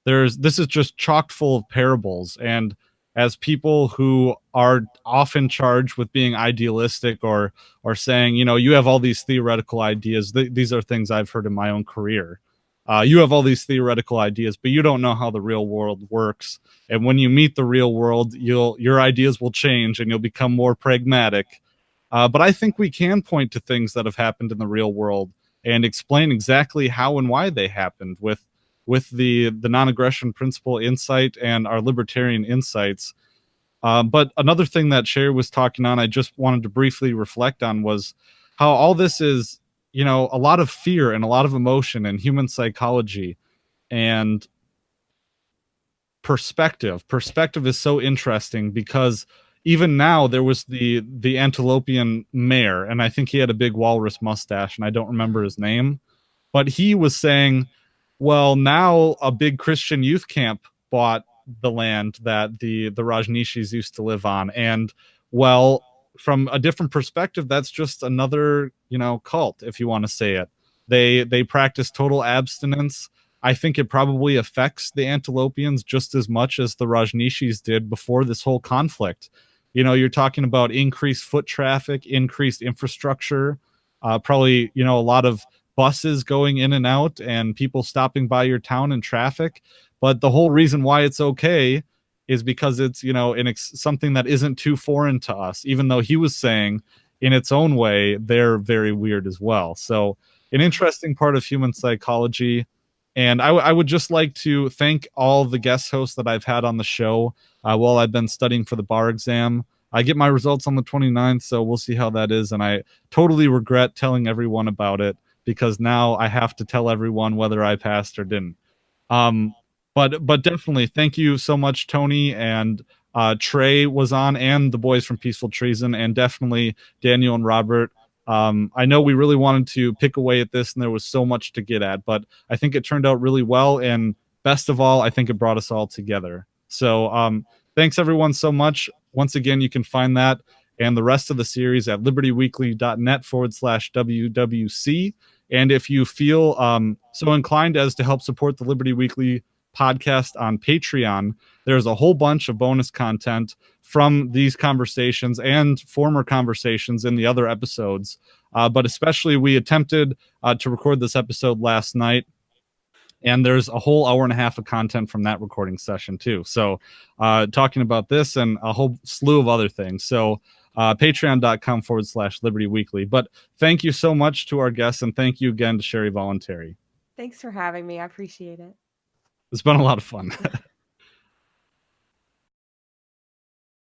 S1: this is just chock full of parables. And as people who are often charged with being idealistic or saying, you have all these theoretical ideas. These are things I've heard in my own career. You have all these theoretical ideas, but you don't know how the real world works. And when you meet the real world, your ideas will change and you'll become more pragmatic. But I think we can point to things that have happened in the real world and explain exactly how and why they happened with the non-aggression principle insight and our libertarian insights. But another thing that Sherry was talking on, I just wanted to briefly reflect on, was how all this is, a lot of fear and a lot of emotion and human psychology and perspective. Perspective is so interesting because even now there was the Antilopian mayor, and I think he had a big walrus mustache, and I don't remember his name, but he was saying, well, now a big Christian youth camp bought the land that the Rajneeshis used to live on. And well, from a different perspective, that's just another, cult, if you want to say it. They practice total abstinence. I think it probably affects the Antilopians just as much as the Rajneeshis did before this whole conflict. You're talking about increased foot traffic, increased infrastructure, probably, a lot of buses going in and out and people stopping by your town in traffic. But the whole reason why it's okay is because it's, something that isn't too foreign to us, even though he was saying in its own way, they're very weird as well. So an interesting part of human psychology. And I would just like to thank all the guest hosts that I've had on the show while I've been studying for the bar exam. I get my results on the 29th, so we'll see how that is. And I totally regret telling everyone about it because now I have to tell everyone whether I passed or didn't. But definitely, thank you so much, Tony, and Trey was on, and the boys from Peaceful Treason, and definitely Daniel and Robert. I know we really wanted to pick away at this, and there was so much to get at, but I think it turned out really well, and best of all, I think it brought us all together. So thanks, everyone, so much. Once again, you can find that and the rest of the series at libertyweekly.net/WWC. And if you feel so inclined as to help support the Liberty Weekly podcast on Patreon, there's a whole bunch of bonus content from these conversations and former conversations in the other episodes. But especially, we attempted to record this episode last night, and there's a whole hour and a half of content from that recording session too. So talking about this and a whole slew of other things. So patreon.com/Liberty Weekly. But thank you so much to our guests, and thank you again to Sherry Voluntary.
S5: Thanks for having me. I appreciate it.
S1: It's been a lot of fun.